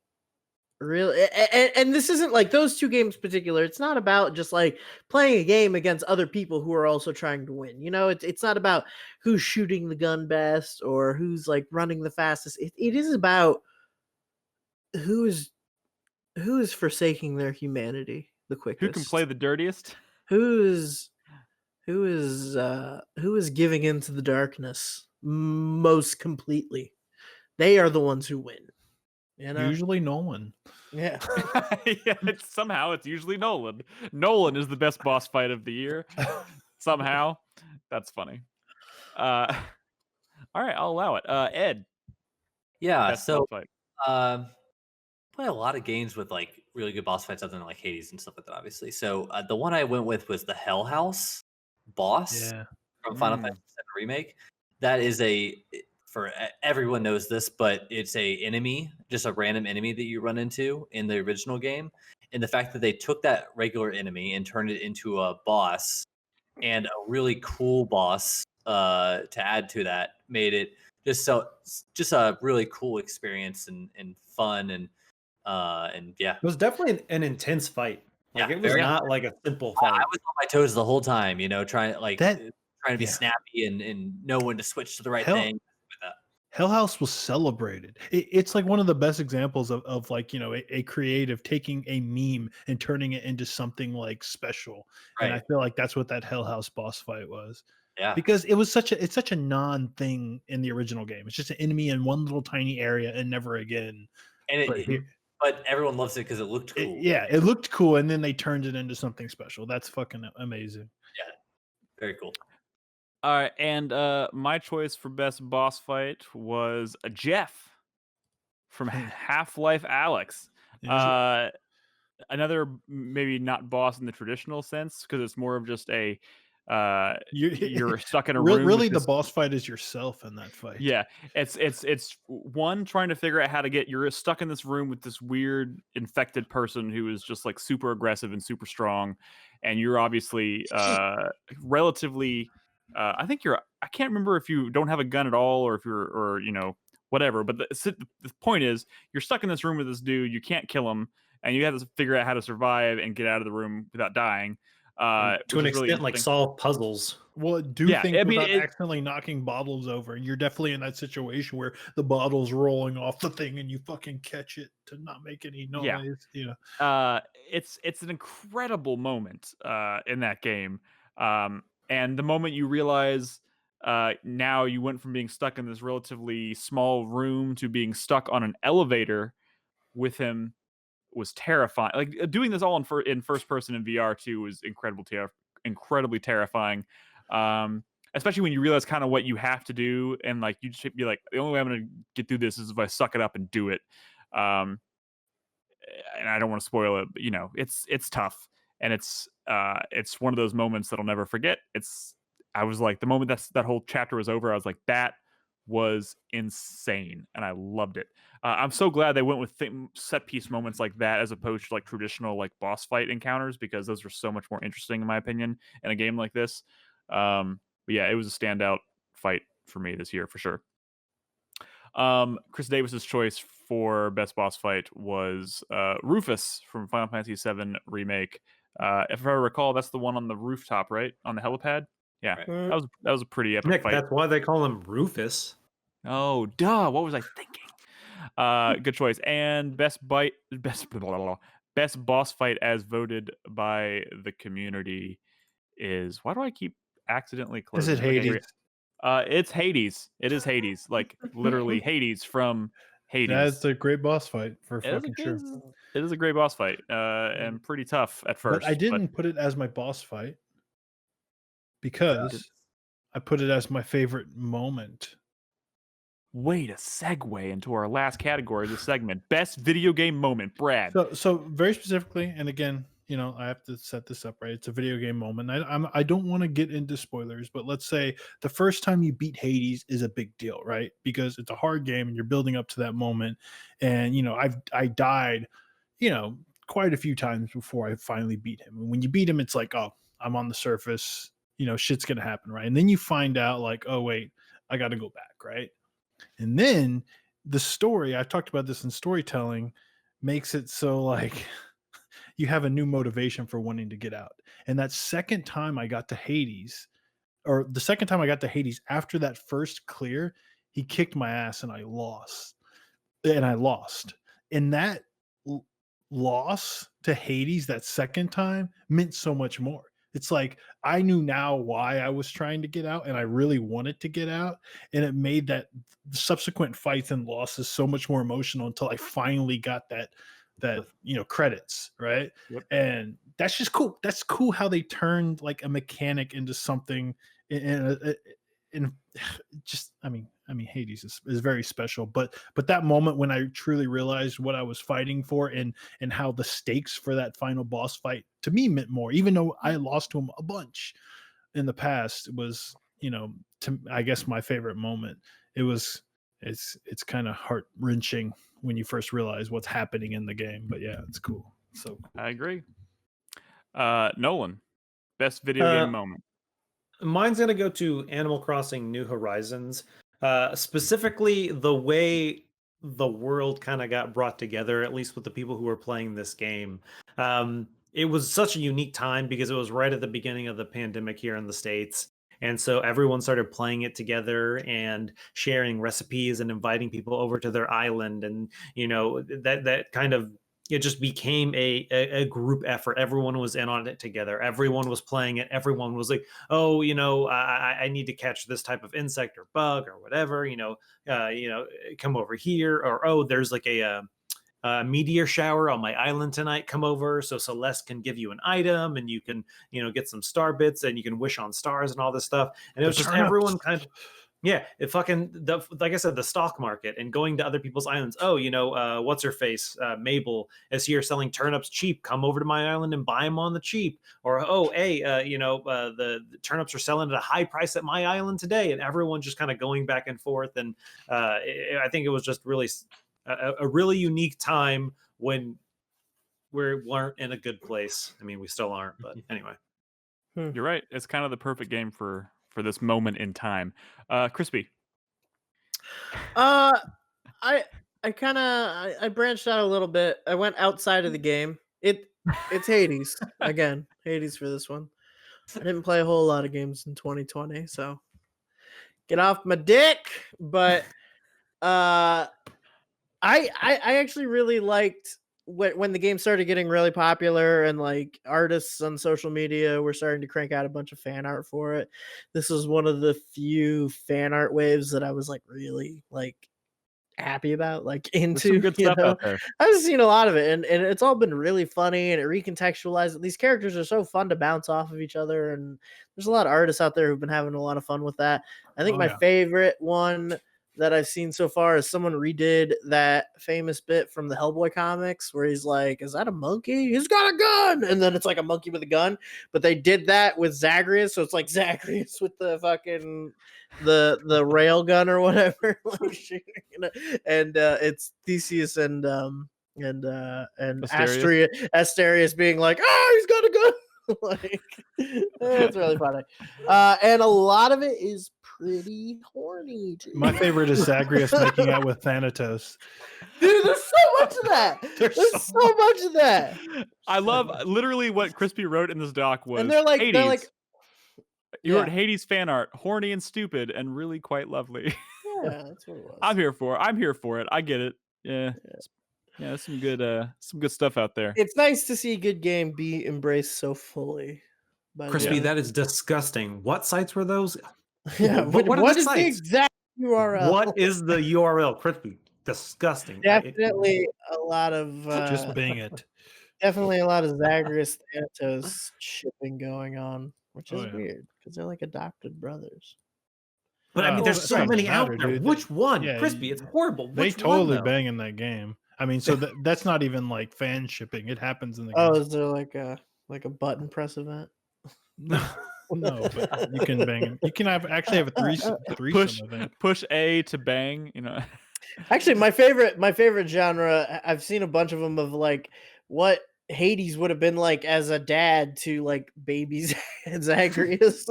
and this isn't like those two games in particular. It's not about just like playing a game against other people who are also trying to win. You know, it's not about who's shooting the gun best or who's like running the fastest. It is about who is forsaking their humanity the quickest. Who can play the dirtiest? Who is giving into the darkness most completely. They are the ones who win. You know? Usually Nolan. Yeah. Somehow it's usually Nolan. Nolan is the best boss fight of the year. Somehow. That's funny. All right, I'll allow it. Ed. Yeah, best so boss fight. Play a lot of games with like really good boss fights other than like Hades and stuff like that, obviously. So the one I went with was the Hell House boss from Final Fantasy VII Remake. That is everyone knows this, but it's just a random enemy that you run into in the original game. And the fact that they took that regular enemy and turned it into a boss and a really cool boss to add to that made it just a really cool experience and fun and yeah. It was definitely an intense fight. Like it was not like a simple fight. I was on my toes the whole time, trying to be snappy and know when to switch to the right thing. Hell House was celebrated. It's like one of the best examples of like, a creative taking a meme and turning it into something like special. Right. And I feel like that's what that Hell House boss fight was. Yeah. Because it's such a non-thing in the original game. It's just an enemy in one little tiny area and never again. And but everyone loves it because it looked cool. It looked cool, and then they turned it into something special. That's fucking amazing. Yeah. Very cool. All right, and my choice for best boss fight was Jeff from Half-Life Alyx. Another maybe not boss in the traditional sense because it's more of just a you're stuck in a room. Really, the boss fight is yourself in that fight. Yeah, it's one trying to figure out how to you're stuck in this room with this weird infected person who is just like super aggressive and super strong, and you're obviously relatively. I think I can't remember if you don't have a gun at all or if you're whatever. But the point is, you're stuck in this room with this dude. You can't kill him, and you have to figure out how to survive and get out of the room without dying. To an extent, like solve puzzles. Well, things without accidentally knocking bottles over. You're definitely in that situation where the bottle's rolling off the thing and you fucking catch it to not make any noise. Yeah. It's an incredible moment in that game. And the moment you realize now you went from being stuck in this relatively small room to being stuck on an elevator with him was terrifying. Like doing this all in first person in VR too was incredibly terrifying. Especially when you realize kind of what you have to do, and like you just be like, the only way I'm going to get through this is if I suck it up and do it. And I don't want to spoil it, but it's tough, and it's one of those moments that I'll never forget. I was like, the moment that whole chapter was over, I was like, that was insane, and I loved it. I'm so glad they went with set piece moments like that as opposed to like traditional like boss fight encounters, because those are so much more interesting in my opinion in a game like this. But yeah, it was a standout fight for me this year for sure. Chris Davis's choice for best boss fight was Rufus from Final Fantasy VII Remake. If I recall, that's the one on the rooftop, right? On the helipad. Yeah, Right. that was a pretty epic Nick, fight. that's why they call him Rufus. Oh, duh! What was I thinking? Good choice. And best boss fight as voted by the community is. Why do I keep accidentally Is closing? it Hades? It's Hades. It is Hades. Like literally Hades from Hades. That's a great boss fight for fucking sure. It is a great boss fight, and pretty tough at first. But I didn't put it as my boss fight because I put it as my favorite moment. Way to segue into our last category of this segment: best video game moment. Brad. So very specifically, and again, I have to set this up right. It's a video game moment. I don't want to get into spoilers, but let's say the first time you beat Hades is a big deal, right? Because it's a hard game and you're building up to that moment. And I died, quite a few times before I finally beat him. And when you beat him, it's like, oh, I'm on the surface. Shit's gonna happen, right? And then you find out, like, oh wait, I got to go back, right? And then the story, I talked about this in storytelling, makes it so like you have a new motivation for wanting to get out. And that second time I got to Hades, or the second time I got to Hades after that first clear, he kicked my ass and I lost. And that loss to Hades that second time meant so much more. It's like I knew now why I was trying to get out, and I really wanted to get out, and it made that subsequent fights and losses so much more emotional until I finally got that credits, right? Yep. And that's just cool. That's cool how they turned like a mechanic into something in just I mean Hades is very special, but that moment when I truly realized what I was fighting for and how the stakes for that final boss fight to me meant more, even though I lost to him a bunch in the past, was I guess my favorite moment. It's kind of heart wrenching when you first realize what's happening in the game, but yeah, it's cool. So cool. I agree. Nolan, best video game moment. Mine's going to go to Animal Crossing New Horizons. Specifically, the way the world kind of got brought together, at least with the people who were playing this game. It was such a unique time because it was right at the beginning of the pandemic here in the States. And so everyone started playing it together and sharing recipes and inviting people over to their island. And, that kind of, it just became a group effort. Everyone was in on it together. Everyone was playing it. Everyone was like, oh, I need to catch this type of insect or bug or whatever, come over here. Or, oh, there's like a meteor shower on my island tonight. Come over so Celeste can give you an item and you can, get some star bits and you can wish on stars and all this stuff. And it was just everyone kind of, yeah, it fucking, like I said, the stock market and going to other people's islands. Oh, what's her face? Mabel is here selling turnips cheap. Come over to my island and buy them on the cheap. Or, oh, hey, the turnips are selling at a high price at my island today. And everyone just kind of going back and forth. And I think it was just really a really unique time when we weren't in a good place. I mean, we still aren't, but anyway. You're right. It's kind of the perfect game for this moment in time. Crispy. I branched out a little bit. I went outside of the game. It's Hades again. Hades for this one. I didn't play a whole lot of games in 2020, so get off my dick. But I actually really liked when the game started getting really popular and like artists on social media were starting to crank out a bunch of fan art for it, this was one of the few fan art waves that I was like really like happy about, like There's some into, good you stuff know. out there. I've seen a lot of it, and it's all been really funny, and it recontextualized. These characters are so fun to bounce off of each other, and there's a lot of artists out there who've been having a lot of fun with that. I think Oh, my yeah. favorite one that I've seen so far is someone redid that famous bit from the Hellboy comics where he's like, "Is that a monkey? He's got a gun!" And then it's like a monkey with a gun, but they did that with Zagreus, so it's like Zagreus with the fucking the rail gun or whatever, like shooting, you know? And it's Theseus and Asterius? Asterius being like, "Oh, he's got a gun!" Like, it's really funny, and a lot of it is pretty horny. Too. My favorite is Zagreus making out with Thanatos. Dude, there's so much of that. There's so much of that. I love literally what Crispy wrote in this doc was And they're like, Hades. You wrote yeah. Hades fan art, horny and stupid, and really quite lovely. Yeah, that's what it was. I'm here for it. I get it. Yeah. Yeah, some good stuff out there. It's nice to see a good game be embraced so fully. Crispy, that is disgusting. What sites were those? Yeah, what is the exact URL? What is the URL, Crispy? Disgusting. Definitely a lot of Just Bing it. definitely a lot of Zagreus Thanatos shipping going on, which is yeah. weird because they're like adopted brothers. But I mean, there's so many out there. dude. Which one? Yeah, Crispy, it's horrible. They Which totally one, bang in that game. I mean, so that's not even like fan shipping. It happens in the Oh, game. is there like a button press event? No, but you can bang. You can actually have a threesome. I think. Push A to bang. You know. Actually, my favorite genre. I've seen a bunch of them of like what Hades would have been like as a dad to like babies and Zagreus.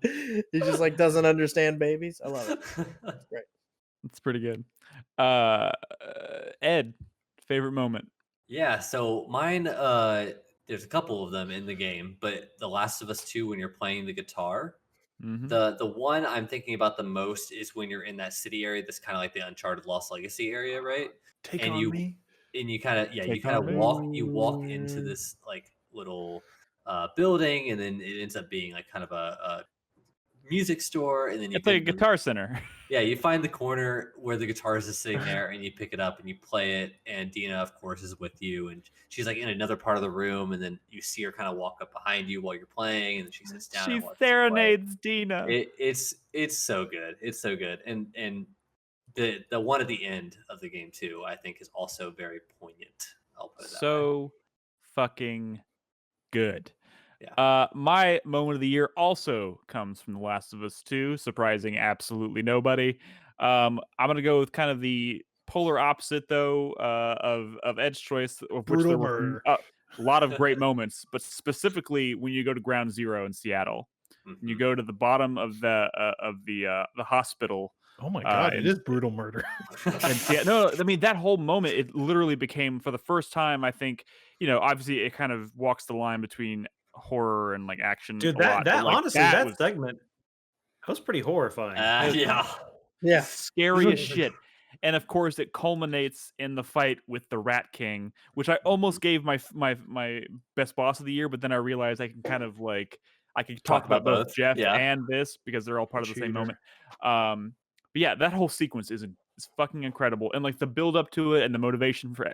He just like doesn't understand babies. I love it. It's great. It's pretty good. Ed, favorite moment. Yeah, so mine, there's a couple of them in the game, but The Last of Us 2, when you're playing the guitar, the one I'm thinking about the most is when you're in that city area that's kind of like the Uncharted Lost Legacy area, right? Take and on you me. and you kind of Take on me. walk into this like little building, and then it ends up being like kind of a music store, and then you It's like a Guitar Center. Yeah, you find the corner where the guitarist is sitting there, and you pick it up and you play it. And Dina, of course, is with you, and she's like in another part of the room. And then you see her kind of walk up behind you while you're playing, and then she sits down. She and watches serenades Dina. It's so good. It's so good, and the one at the end of the game too, I think, is also very poignant. I'll put it that way. So fucking good. Yeah. My moment of the year also comes from The Last of Us 2, surprising absolutely nobody. I'm gonna go with kind of the polar opposite though of Ed's choice, of which there were a lot of great moments, but specifically when you go to Ground Zero in Seattle, and you go to the bottom of the hospital. Oh my god, it is brutal murder. No, I mean that whole moment, it literally became, for the first time, I think, obviously it kind of walks the line between horror and like action. Dude, that honestly, that was, segment was pretty horrifying. Yeah, scary as shit. And of course, it culminates in the fight with the Rat King, which I almost gave my best boss of the year, but then I realized I can kind of like I could talk about both Jeff and this because they're all part of the same moment. But yeah, that whole sequence is fucking incredible, and like the build up to it and the motivation for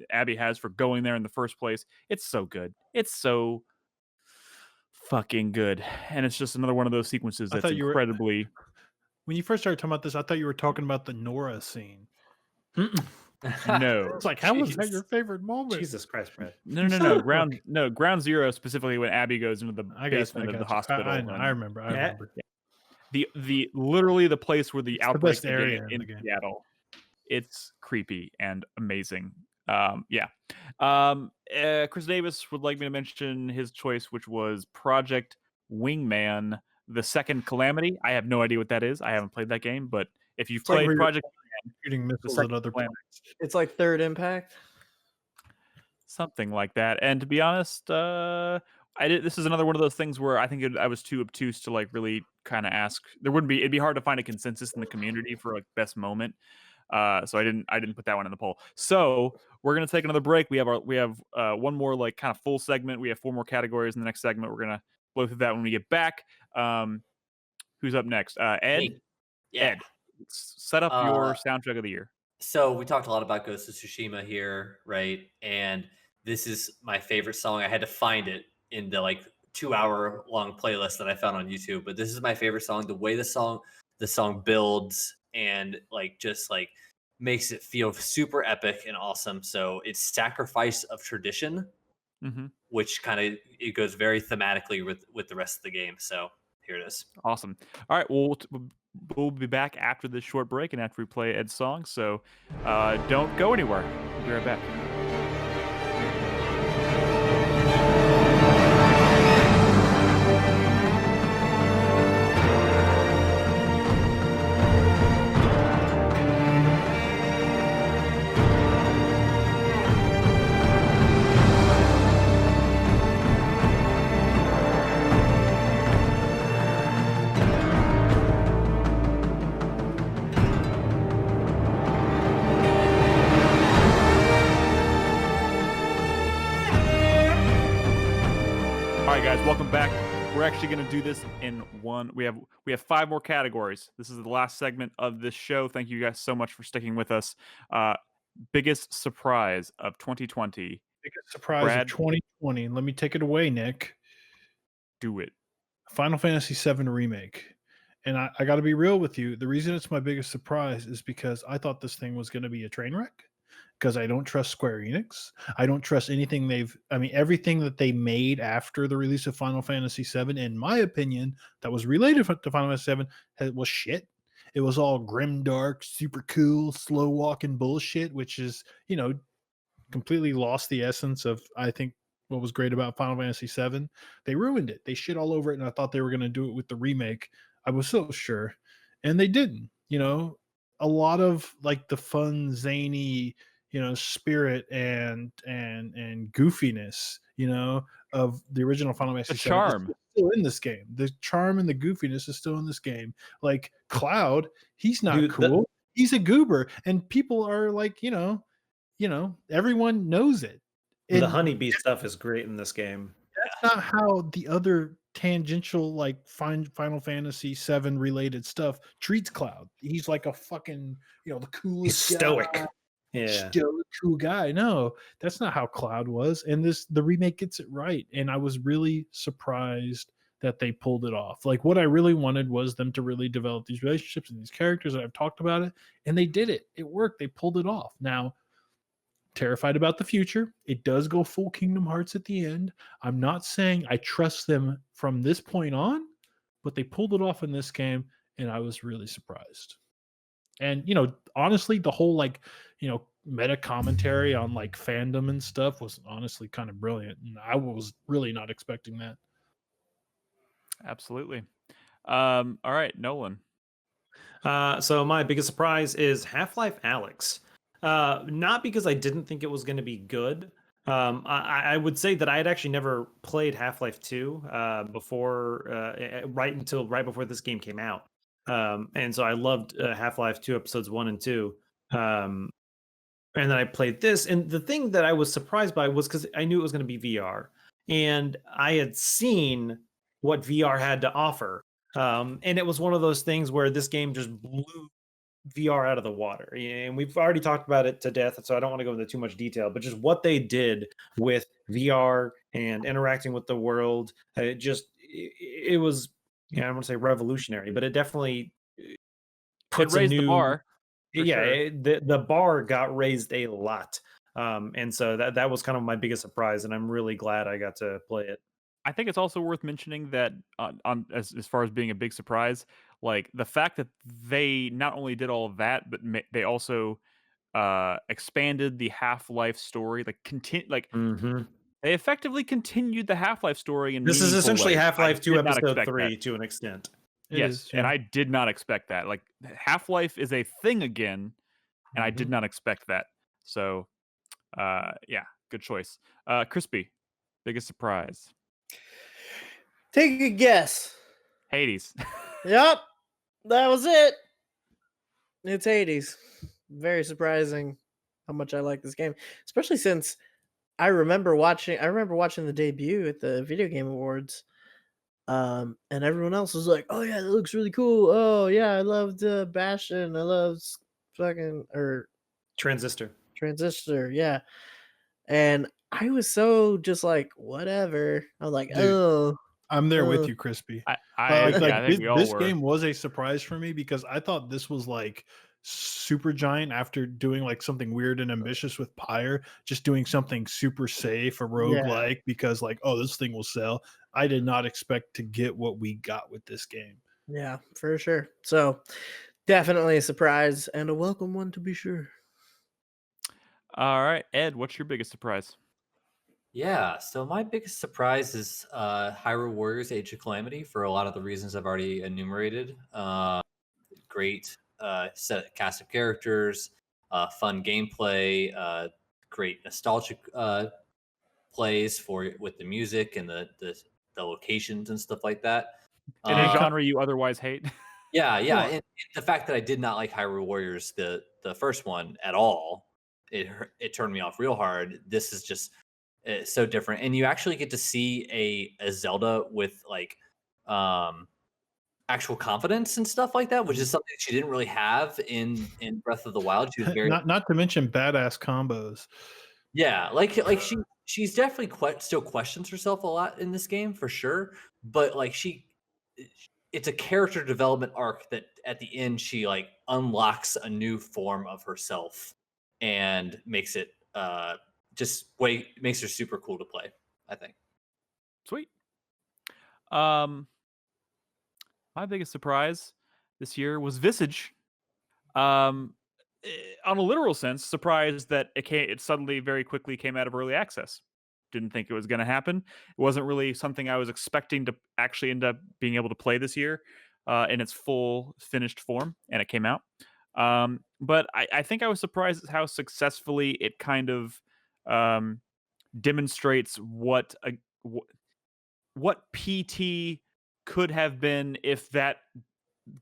Abby has for going there in the first place. It's so good. It's so fucking good, and it's just another one of those sequences that's incredibly. When you first started talking about this, I thought you were talking about the Nora scene. No, it's like, how was that your favorite moment? Jesus Christ, Brad. No. Ground Zero, specifically when Abby goes into the basement of the hospital. I remember. Yeah. The literally the place where the outbreak area in the game. Seattle. It's creepy and amazing. Chris Davis would like me to mention his choice, which was Project Wingman: The Second Calamity. I have no idea what that is. I haven't played that game, but if you've played Project Wingman, shooting missiles at other planets, it's like Third Impact, something like that. And to be honest, this is another one of those things where I think I was too obtuse to like really kind of ask. It'd be hard to find a consensus in the community for like best moment. So I didn't put that one in the poll. So we're gonna take another break. We have one more like kind of full segment. We have 4 more categories in the next segment. We're gonna blow through that when we get back. Who's up next? Ed. Me. Yeah. Ed, set up your soundtrack of the year. So we talked a lot about Ghost of Tsushima here, right? And this is my favorite song. I had to find it in the like 2-hour long playlist that I found on YouTube. But this is my favorite song. The way the song builds and like just like makes it feel super epic and awesome. So it's Sacrifice of Tradition, which kind of it goes very thematically with the rest of the game. So here it is. Awesome. All right. Well, we'll be back after this short break and after we play Ed's song. So don't go anywhere. We'll be right back. Guys, welcome back. We're actually going to do this in one. We have 5 more categories. This is the last segment of this show. Thank you guys so much for sticking with us. Biggest surprise of 2020. Biggest surprise of 2020. Let me take it away, Nick. Do it. Final Fantasy VII Remake. And I got to be real with you. The reason it's my biggest surprise is because I thought this thing was going to be a train wreck. Because I don't trust Square Enix. I don't trust anything everything that they made after the release of Final Fantasy VII, in my opinion, that was related to Final Fantasy VII was shit. It was all grim, dark, super cool, slow walking bullshit, which is, completely lost the essence of, I think, what was great about Final Fantasy VII. They ruined it. They shit all over it, and I thought they were going to do it with the remake. I was so sure. And they didn't. A lot of like the fun, zany, spirit and goofiness, of the original Final Fantasy VII. Charm still in this game. The charm and the goofiness is still in this game. Like Cloud, he's not cool. He's a goober, and people are like, everyone knows it. And the honeybee stuff is great in this game. That's not how the other tangential like Final Fantasy VII related stuff treats Cloud. He's like a fucking, the coolest, he's stoic guy. Yeah, cool guy. No, that's not how Cloud was. And the remake gets it right. And I was really surprised that they pulled it off. Like what I really wanted was them to really develop these relationships and these characters that I've talked about it. And they did it. It worked. They pulled it off. Now, terrified about the future. It does go full Kingdom Hearts at the end. I'm not saying I trust them from this point on, but they pulled it off in this game. And I was really surprised. And, honestly, the whole meta commentary on like fandom and stuff was honestly kind of brilliant. And I was really not expecting that. Absolutely. All right, Nolan. So my biggest surprise is Half-Life Alyx. Not because I didn't think it was going to be good. I would say that I had actually never played Half-Life 2 before, right before this game came out. And so I loved Half-Life 2 episodes 1 and 2. And then I played this. And the thing that I was surprised by was because I knew it was going to be VR. And I had seen what VR had to offer. And it was one of those things where this game just blew VR out of the water. And we've already talked about it to death, so I don't want to go into too much detail, but just what they did with VR and interacting with the world, it was, I don't want to say revolutionary, but it definitely puts raised the bar. Yeah, sure. The bar got raised a lot. And so that was kind of my biggest surprise, and I'm really glad I got to play it. I think it's also worth mentioning that as far as being a big surprise, like the fact that they not only did all of that, but they also expanded the Half-Life story, they effectively continued the Half-Life story. And this is essentially Half-Life 2 episode 3 to an extent. Yes, and I did not expect that. Like Half-Life is a thing again, and I did not expect that. So, yeah, good choice. Crispy, biggest surprise. Take a guess. Hades. Yep, that was it. It's Hades. very surprising how much I like this game, especially since I remember watching the debut at the Video Game Awards. And everyone else was like, "Oh yeah, that looks really cool. Oh yeah, I loved Bastion. I loved fucking or Transistor. Transistor. Yeah." And I was so just like, whatever. I was like, Dude, oh, I'm there with you, Crispy. I think we all this were. game was a surprise for me because I thought this was like super giant after doing like something weird and ambitious with Pyre, just doing something super safe, a roguelike, because like, oh, this thing will sell. I did not expect to get what we got with this game. yeah, for sure. So definitely a surprise and a welcome one to be sure. All right, Ed, what's your biggest surprise? Yeah, so my biggest surprise is Hyrule Warriors Age of Calamity for a lot of the reasons I've already enumerated. Great cast of characters, fun gameplay, great nostalgic plays with the music and the locations and stuff like that. In a genre you otherwise hate. Yeah. And the fact that I did not like Hyrule Warriors, the first one at all, it turned me off real hard. This is just so different, and you actually get to see a Zelda with like actual confidence and stuff like that, which is something that she didn't really have in Breath of the Wild. She was very not to mention badass combos. Yeah, like she's definitely still questions herself a lot in this game for sure, but like it's a character development arc that at the end she like unlocks a new form of herself and makes it makes her super cool to play, I think. Sweet. My biggest surprise this year was Visage. On a literal sense, surprised that it suddenly very quickly came out of early access. Didn't think it was going to happen. It wasn't really something I was expecting to actually end up being able to play this year in its full finished form, and it came out. But I think I was surprised at how successfully it kind of demonstrates what PT could have been if that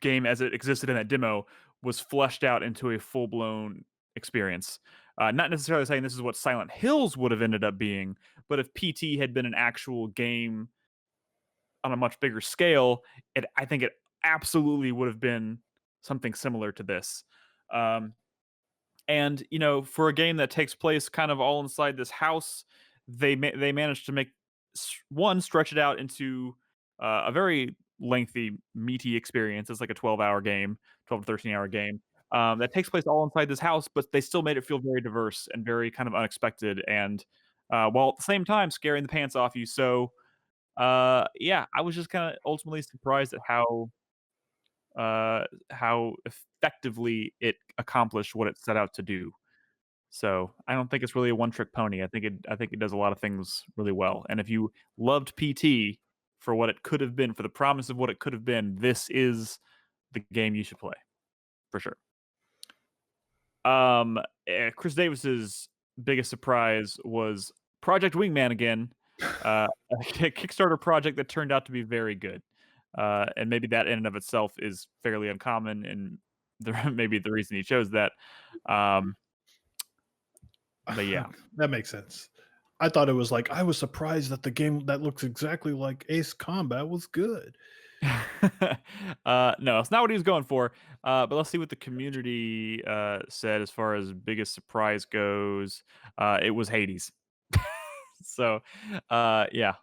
game as it existed in that demo was fleshed out into a full-blown experience. Not necessarily saying this is what Silent Hills would have ended up being, but if PT had been an actual game on a much bigger scale, I think it absolutely would have been something similar to this. And you know, for a game that takes place kind of all inside this house, they managed to make stretch it out into a very lengthy, meaty experience. It's like a 12-hour game, 12 to 13-hour game that takes place all inside this house, but they still made it feel very diverse and very kind of unexpected, and while at the same time scaring the pants off you. So, yeah, I was just kind of ultimately surprised at how effectively it accomplished what it set out to do. So I don't think it's really a one-trick pony. I think it does a lot of things really well. And if you loved PT for what it could have been, for the promise of what it could have been, this is the game you should play for sure. Chris Davis's biggest surprise was Project Wingman again, a Kickstarter project that turned out to be very good. And maybe that in and of itself is fairly uncommon, and maybe the reason he chose that. But yeah, that makes sense. I thought it was like, I was surprised that the game that looks exactly like Ace Combat was good. No, it's not what he was going for. But let's see what the community said as far as biggest surprise goes. It was Hades. So, yeah,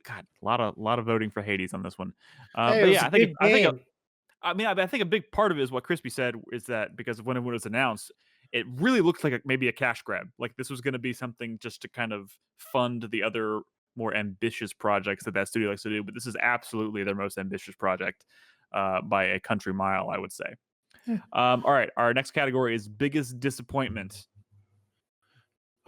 God, a lot of voting for Hades on this one. But yeah, I think a big part of it is what Crispy said, is that because when it was announced, it really looked like maybe a cash grab. Like this was going to be something just to kind of fund the other more ambitious projects that studio likes to do. But this is absolutely their most ambitious project by a country mile, I would say. All right, our next category is biggest disappointment.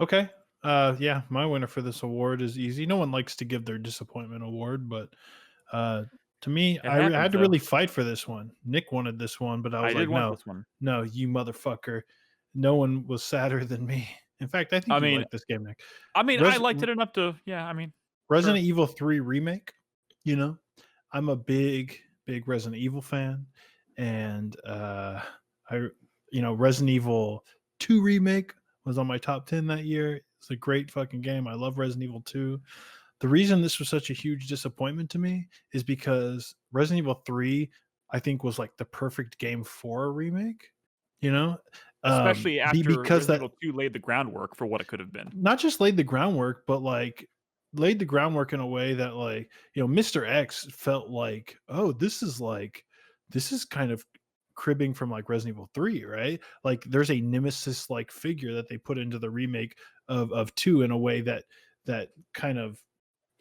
Okay. Yeah, my winner for this award is easy. No one likes to give their disappointment award, but to me, I had to really fight for this one. Nick wanted this one, but I was like, no, you motherfucker. No one was sadder than me. In fact, I think you like this game, Nick. I mean, I liked it enough to, yeah, I mean. Resident Evil 3 Remake, you know, I'm a big Resident Evil fan. And Resident Evil 2 remake was on my top 10 that year. It's a great fucking game. I love Resident Evil 2. The reason this was such a huge disappointment to me is because Resident Evil 3, I think, was like the perfect game for a remake. Especially after because Resident Evil 2 laid the groundwork for what it could have been. Not just laid the groundwork, but like laid the groundwork in a way that like, Mr. X felt like, oh, this is kind of cribbing from like Resident Evil 3, right? Like there's a nemesis like figure that they put into the remake of 2 in a way that kind of,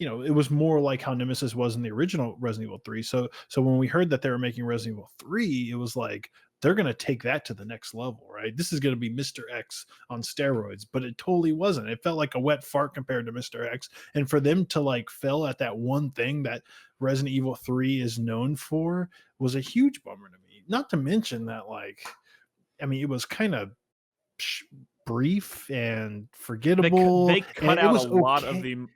it was more like how Nemesis was in the original Resident Evil 3. So when we heard that they were making Resident Evil 3, it was like they're going to take that to the next level, right? This is going to be Mr. X on steroids, but it totally wasn't. It felt like a wet fart compared to Mr. X. And for them to like fail at that one thing that Resident Evil 3 is known for was a huge bummer to me. Not to mention that, like, I mean, it was kind of brief and forgettable. They cut out a lot of the.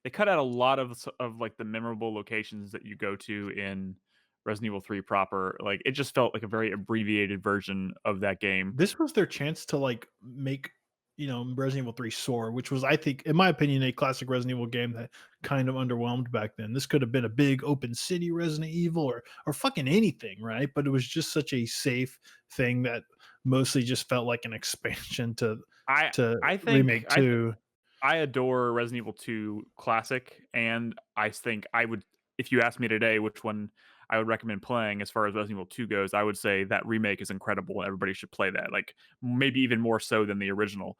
They cut out a lot of like the memorable locations that you go to in Resident Evil 3 proper. Like it just felt like a very abbreviated version of that game. This was their chance to like make, Resident Evil 3 soar, which was, I think, in my opinion, a classic Resident Evil game that kind of underwhelmed back then. This could have been a big open city Resident Evil or fucking anything, right? But it was just such a safe thing that mostly just felt like an expansion to Remake 2. I adore Resident Evil 2 Classic, and I think I would, if you asked me today which one I would recommend playing as far as Resident Evil 2 goes, I would say that remake is incredible and everybody should play that. Like maybe even more so than the original.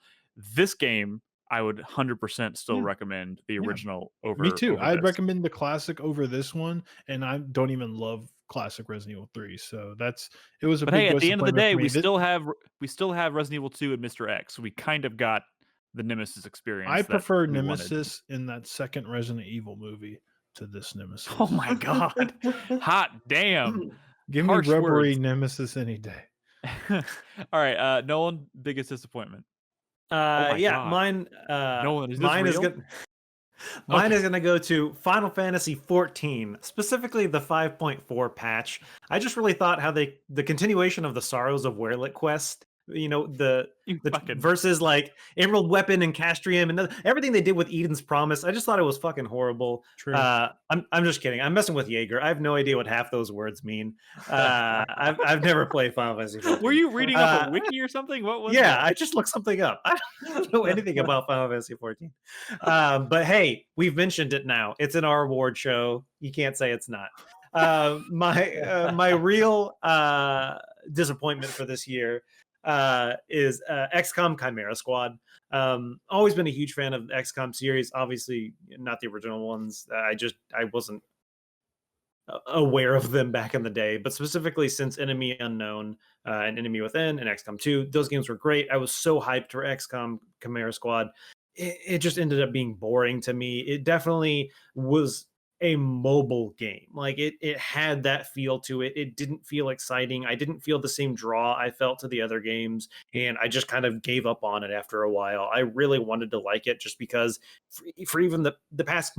This game, I would 100% still recommend the original over. Me too. I'd this. recommend the Classic over this one, and I don't even love Classic Resident Evil 3. So it was a but big hey, at the end of the day, we still have Resident Evil 2 and Mr. X. We kind of got the Nemesis experience. I prefer Nemesis in that second Resident Evil movie to this Nemesis. Oh my god. Hot damn. Give me rubbery Nemesis any day. All right, Nolan, biggest disappointment. Mine Nolan, is this mine real? is good. Mine is going to go to Final Fantasy 14, specifically the 5.4 patch. I just really thought how the continuation of the Sorrows of Werelic quest, the versus like Emerald Weapon and Castrium and everything they did with Eden's Promise. I just thought it was fucking horrible. True. I'm just kidding. I'm messing with Jaeger. I have no idea what half those words mean. I've never played Final Fantasy 14. Were you reading off a wiki or something? What was Yeah, that? I just looked something up. I don't know anything about Final Fantasy 14. But hey, we've mentioned it now. It's in our award show. You can't say it's not. My real disappointment for this year is XCOM Chimera Squad. Always been a huge fan of the XCOM series. Obviously, not the original ones. I wasn't aware of them back in the day, but specifically since Enemy Unknown and Enemy Within and XCOM 2, those games were great. I was so hyped for XCOM Chimera Squad. It just ended up being boring to me. It definitely was a mobile game. Like it had that feel to it. It didn't feel exciting. I didn't feel the same draw I felt to the other games, and I just kind of gave up on it after a while. I really wanted to like it just because for even the past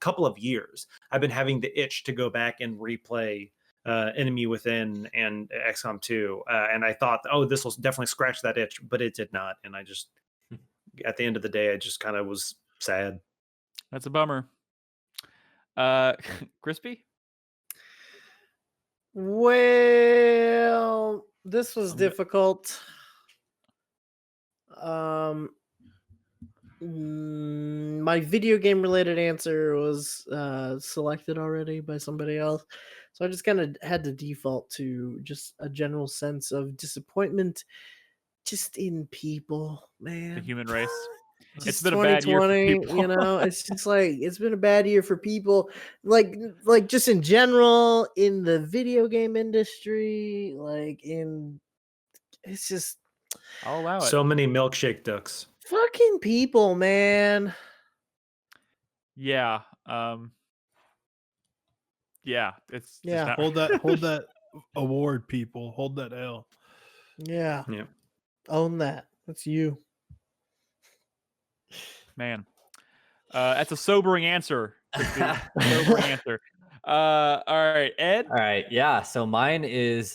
couple of years, I've been having the itch to go back and replay Enemy Within and XCOM 2, and I thought, oh, this will definitely scratch that itch, but it did not. And I just, at the end of the day, I just kind of was sad. That's a bummer. Crispy? Well, this was difficult. My video game related answer was selected already by somebody else. So I just kind of had to default to just a general sense of disappointment just in people, man. The human race. It's been a bad year for people. It's just like it's been a bad year for people, like just in general in the video game industry, it's just I'll allow it. So many milkshake ducks. Fucking people, man. Yeah. Yeah. It's Yeah. Not... Hold that award, people. Hold that L. Yeah. Yeah. Own that. That's you. Man, that's a sobering answer. Sobering answer. All right, Ed. All right, yeah. So mine is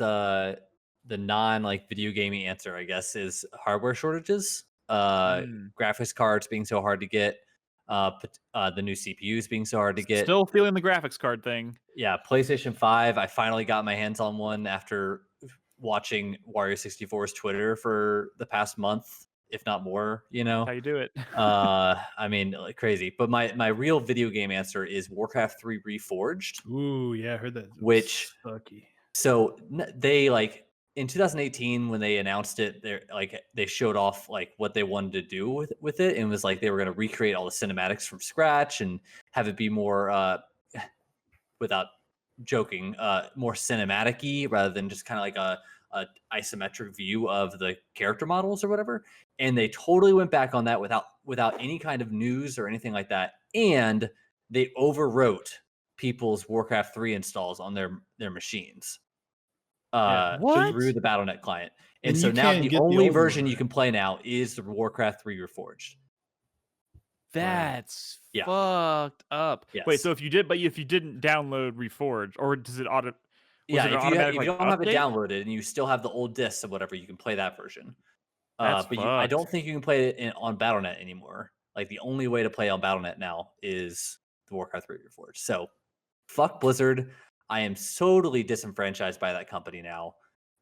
non like video gaming answer, I guess, is hardware shortages. Graphics cards being so hard to get, the new CPUs being so hard to get. Still feeling the graphics card thing. Yeah, PlayStation 5. I finally got my hands on one after watching Wario64's Twitter for the past month, if not more. That's how you do it. I mean, like crazy. But my real video game answer is Warcraft 3 Reforged. Ooh, yeah, I heard that. Which sucky. So they like in 2018 when they announced it, they showed off like what they wanted to do with it, and it was like they were going to recreate all the cinematics from scratch and have it be more without joking, more cinematic-y rather than just kind of like a isometric view of the character models or whatever. And they totally went back on that without any kind of news or anything like that. And they overwrote people's Warcraft 3 installs on their machines through the Battle.net client. And so now the only version you can play now is the Warcraft 3 Reforged. That's fucked up. Yes. Wait, so if you didn't download Reforged, or does it auto? Yeah, if you don't have it downloaded and you still have the old discs or whatever, you can play that version. But I don't think you can play it on Battle.net anymore. Like the only way to play on Battle.net now is the Warcraft 3 Reforged. So fuck Blizzard. I am totally disenfranchised by that company now.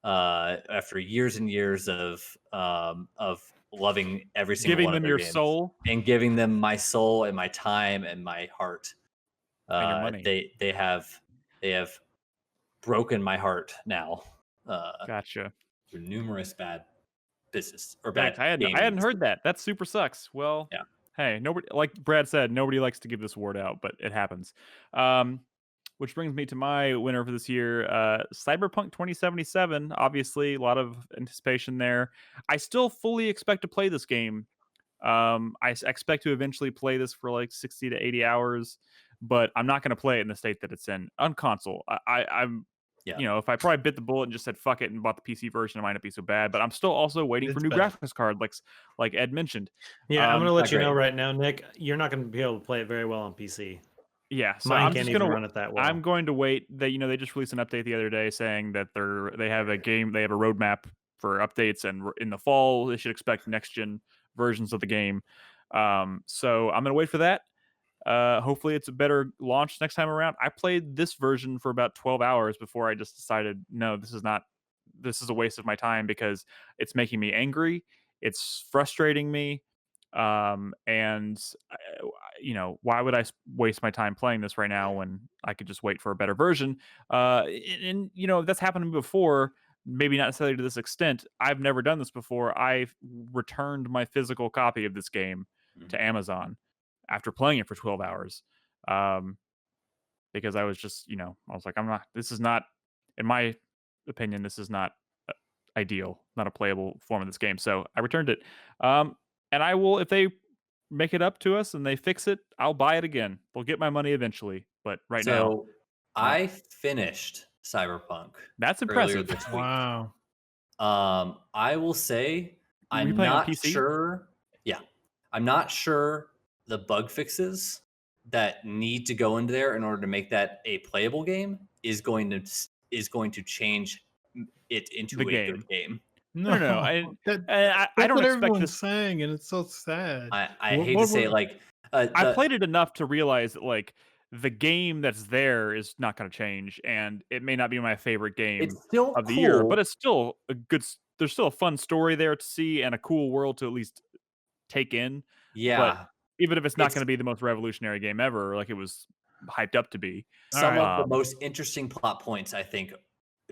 After years and years of loving every single giving one of them their your games soul and giving them my soul and my time and my heart. And your money. They have broken my heart now. Gotcha. Through numerous bad business or Thanks. bad. I hadn't heard that. That super sucks. Well, yeah. Hey, nobody, like Brad said, nobody likes to give this award out, but it happens. Which brings me to my winner for this year, Cyberpunk 2077. Obviously, a lot of anticipation there. I still fully expect to play this game. I expect to eventually play this for like 60 to 80 hours, but I'm not going to play it in the state that it's in on console. I'm, if I probably bit the bullet and just said fuck it and bought the PC version, it might not be so bad. But I'm still also waiting for new graphics card, like Ed mentioned. Yeah, I'm going to let you know right now, Nick. You're not going to be able to play it very well on PC. Yeah, so mine can't even run it that well. I'm going to wait. They just released an update the other day saying that they have a roadmap for updates, and in the fall they should expect next gen versions of the game. So I'm gonna wait for that. Hopefully it's a better launch next time around. I played this version for about 12 hours before I just decided, no, this is a waste of my time because it's making me angry. It's frustrating me. And why would I waste my time playing this right now when I could just wait for a better version? And that's happened to me before, maybe not necessarily to this extent. I've never done this before. I've returned my physical copy of this game to Amazon after playing it for 12 hours. Because I was just, I was like, this is not, in my opinion, this is not ideal, not a playable form of this game. So I returned it. And I will, if they make it up to us and they fix it, I'll buy it again. They'll get my money eventually. But now, so I finished Cyberpunk. That's impressive. This week. Wow. I will say I'm not sure. Yeah, I'm not sure the bug fixes that need to go into there in order to make that a playable game is going to change it into a good game. No, I don't what expect this saying, and it's so sad. I hate to say it, I played it enough to realize that the game that's there is not going to change, and it may not be my favorite game of the year, but it's still a good. There's still a fun story there to see and a cool world to at least take in. Yeah, but even if it's not going to be the most revolutionary game ever, like it was hyped up to be, some of the most interesting plot points I think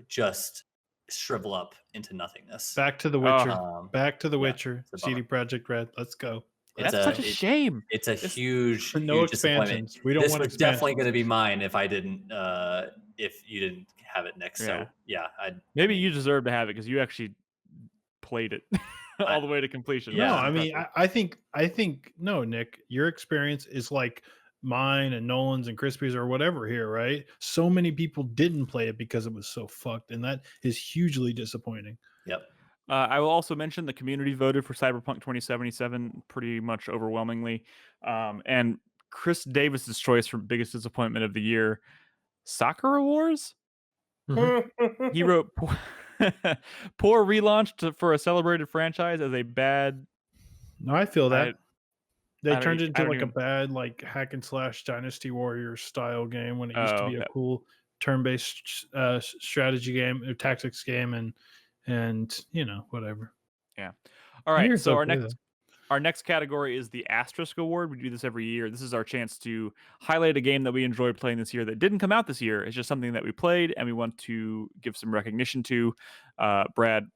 just shrivel up into nothingness. Back to the Witcher. Back to the Witcher. CD Projekt Red. Let's go. That's such a shame. It's a huge expansions. We don't want expansions. Definitely going to be mine if I didn't. If you didn't have it next. So yeah, maybe you deserve to have it because you actually played it all the way to completion. No, I mean, I think no, Nick, your experience is like mine and Nolan's and Crispy's or whatever here, right? So many people didn't play it because it was so fucked, and that is hugely disappointing. Yep. I will also mention the community voted for Cyberpunk 2077 pretty much overwhelmingly. And Chris Davis's choice for biggest disappointment of the year, Sakura Wars? He wrote Poor relaunch for a celebrated franchise as a bad. No, I feel that. They I turned it don't into like a even- bad like hack and slash Dynasty Warriors style game when it used to be a okay. cool turn-based strategy game or tactics game, and whatever. Yeah. All I hear right. it's So okay, though. our next category is the Asterisk Award. We do this every year. This is our chance to highlight a game that we enjoyed playing this year that didn't come out this year. It's just something that we played and we want to give some recognition to. Brad,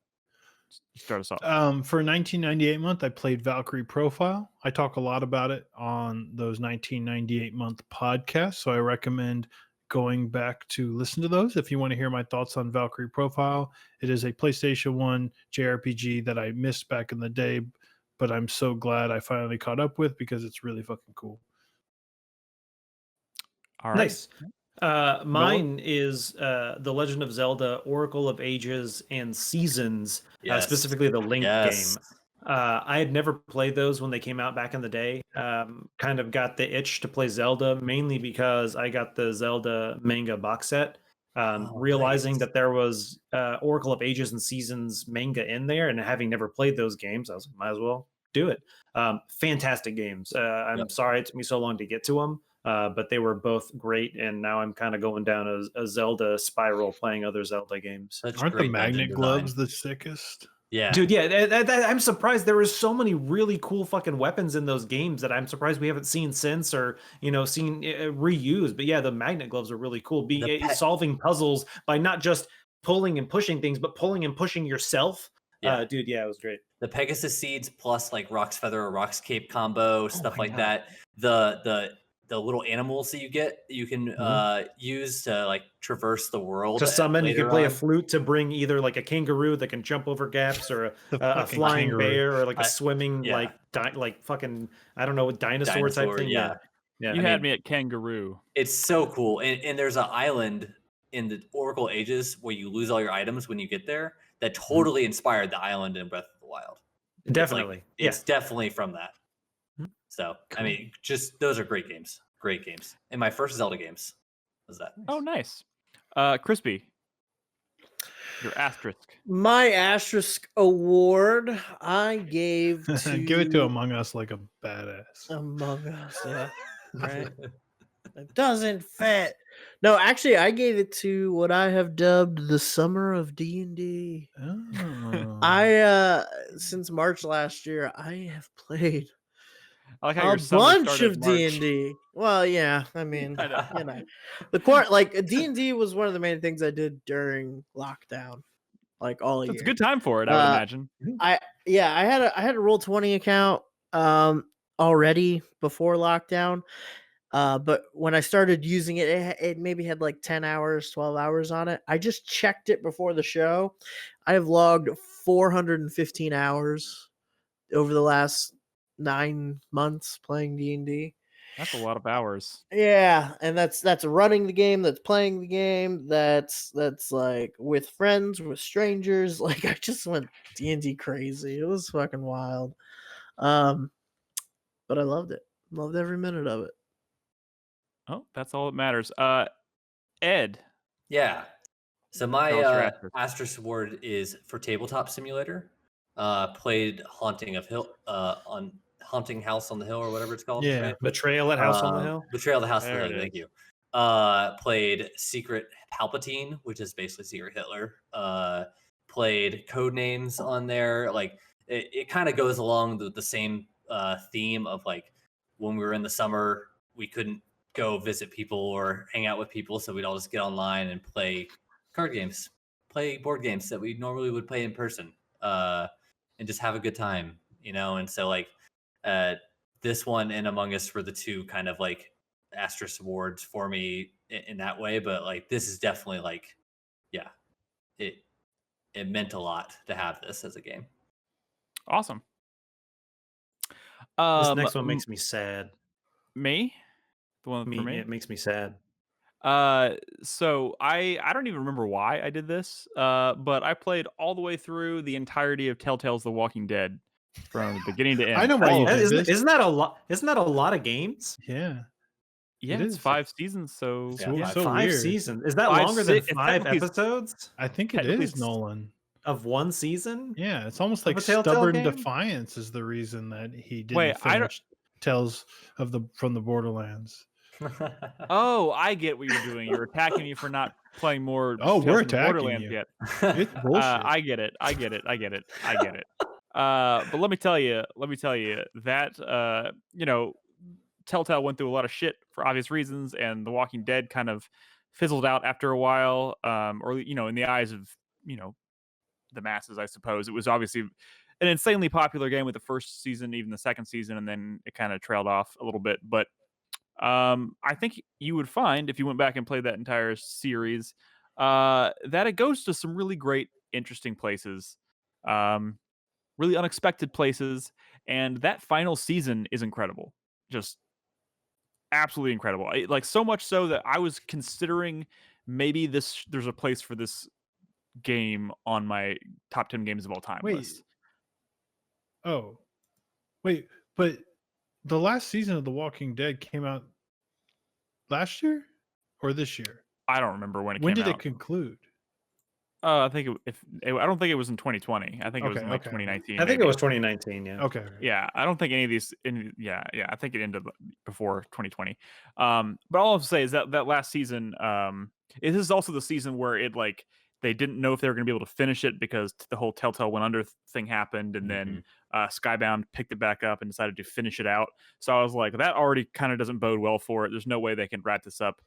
start us off. For 1998 month, I played Valkyrie Profile. I talk a lot about it on those 1998 month podcasts, so I recommend going back to listen to those if you want to hear my thoughts on Valkyrie Profile. It is a PlayStation 1 JRPG that I missed back in the day, but I'm so glad I finally caught up with because it's really fucking cool. All right. Nice. Mine is The Legend of Zelda: Oracle of Ages and Seasons, specifically the Link game. I had never played those when they came out back in the day. Kind of got the itch to play Zelda, mainly because I got the Zelda manga box set. Realizing that there was Oracle of Ages and Seasons manga in there, and having never played those games, I was like, might as well do it. Fantastic games. I'm sorry it took me so long to get to them. But they were both great, and now I'm kind of going down a Zelda spiral playing other Zelda games. Aren't the magnet gloves the sickest? Yeah, dude. Yeah, I'm surprised there was so many really cool fucking weapons in those games that I'm surprised we haven't seen since, or seen reused. But yeah, the magnet gloves are really cool. Solving puzzles by not just pulling and pushing things, but pulling and pushing yourself. Dude, yeah, it was great. The Pegasus seeds plus like Rock's Feather or Rock's Cape combo, stuff like God. that. The little animals that you can use to like traverse the world. To summon, you can play on. a flute to bring either like a kangaroo that can jump over gaps, or a flying kangaroo. bear, or like a swimming like fucking I don't know, dinosaur type thing. Yeah. You had me at kangaroo. It's so cool, and there's an island in the Oracle Ages where you lose all your items when you get there. That totally inspired the island in Breath of the Wild. Definitely, it's definitely from that. So, cool. I mean, just those are great games. Great games. And my first Zelda games was that. Oh, nice. Crispy, your asterisk. My Asterisk Award, I gave to... Give it to Among Us like a badass. Among Us, yeah. Right. It doesn't fit. No, actually, I gave it to what I have dubbed the summer of D&D. Oh. Since March last year, I have played I like how a bunch of D&D. Well, yeah, I mean, the D&D was one of the main things I did during lockdown, like all year. It's a good time for it, I would imagine. I had a Roll20 account already before lockdown. But when I started using it, it maybe had like 10 hours, 12 hours on it. I just checked it before the show. I have logged 415 hours over the last 9 months playing D&D. That's a lot of hours. Yeah, and that's running the game, that's playing the game, that's like with friends, with strangers. Like I just went D&D crazy. It was fucking wild. But I loved it. Loved every minute of it. Oh, that's all that matters. Ed. Yeah. So my Asterisk Award is for Tabletop Simulator. Played Haunting House on the Hill or whatever it's called. Yeah. Right? Betrayal at House on the Hill. Betrayal at House on There the Hill. it Thank you. Played Secret Palpatine, which is basically Secret Hitler. Played Codenames on there. Like it kind of goes along the same theme of like when we were in the summer, we couldn't go visit people or hang out with people, so we'd all just get online and play card games, play board games that we normally would play in person, and just have a good time, And so like this one and Among Us were the two kind of like Asterisk Awards for me in that way, but like this is definitely like, yeah, it meant a lot to have this as a game. Awesome. This next one makes me sad. Me? The one for me? It makes me sad. So I don't even remember why I did this, but I played all the way through the entirety of Telltale's The Walking Dead from beginning to end. I know why you did this. Isn't that a lot? Isn't that a lot of games? Yeah. Yeah, It it's is. 5 seasons, so Yeah, so 5 weird. seasons. Is that 5, longer than 6 it's 5 technically episodes I think it technically is, Nolan. of one season Yeah, it's almost of like a Telltale stubborn game? defiance is the reason that he Wait, didn't I don't finish Tales from the Borderlands. Oh, I get what you're doing. You're attacking me for not playing more Oh, we're Tales from the attacking Borderlands you. yet. It's bullshit. I get it. But let me tell you that Telltale went through a lot of shit for obvious reasons, and The Walking Dead kind of fizzled out after a while. Or in the eyes of the masses, I suppose. It was obviously an insanely popular game with the first season, even the second season, and then it kind of trailed off a little bit. But I think you would find if you went back and played that entire series that it goes to some really great, interesting places, really unexpected places, and that final season is incredible, just absolutely incredible. Like so much so that I was considering maybe there's a place for this game on my top 10 games of all time Wait. list. Oh, wait, but the last season of The Walking Dead came out last year or this year? I don't remember when it When came did out. it conclude? I think I don't think it was in 2020. I think it was Okay, in like okay. 2019. I think maybe. it was 2019, yeah. Okay. Yeah, I don't think any of these. Yeah, I think it ended before 2020. But all I'll say is that last season, this is also the season where it like they didn't know if they were going to be able to finish it because the whole Telltale went under thing happened, and then Skybound picked it back up and decided to finish it out. So I was like, that already kind of doesn't bode well for it. There's no way they can wrap this up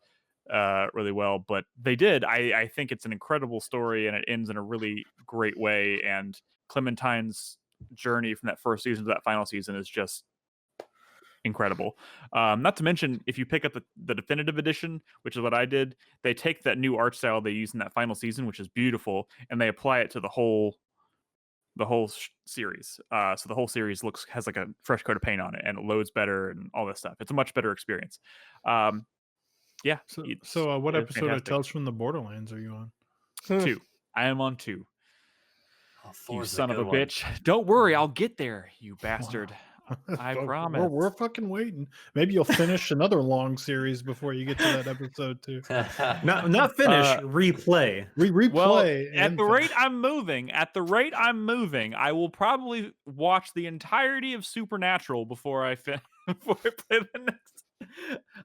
really well, but they did. I think it's an incredible story, and it ends in a really great way. And Clementine's journey from that first season to that final season is just incredible. Not to mention, if you pick up the definitive edition, which is what I did, they take that new art style they used in that final season, which is beautiful, and they apply it to the whole series. So the whole series has like a fresh coat of paint on it, and it loads better and all this stuff. It's a much better experience. Yeah. So what it's episode of fantastic. Tales from the Borderlands are you on? 2. I am on 2. You Four's son of a good one. bitch. Don't worry, I'll get there, you bastard. I promise. We're fucking waiting. Maybe you'll finish another long series before you get to that episode too. Not finish, replay. Replay. Well, and at the rate finish. I'm moving, I will probably watch the entirety of Supernatural before I play the next.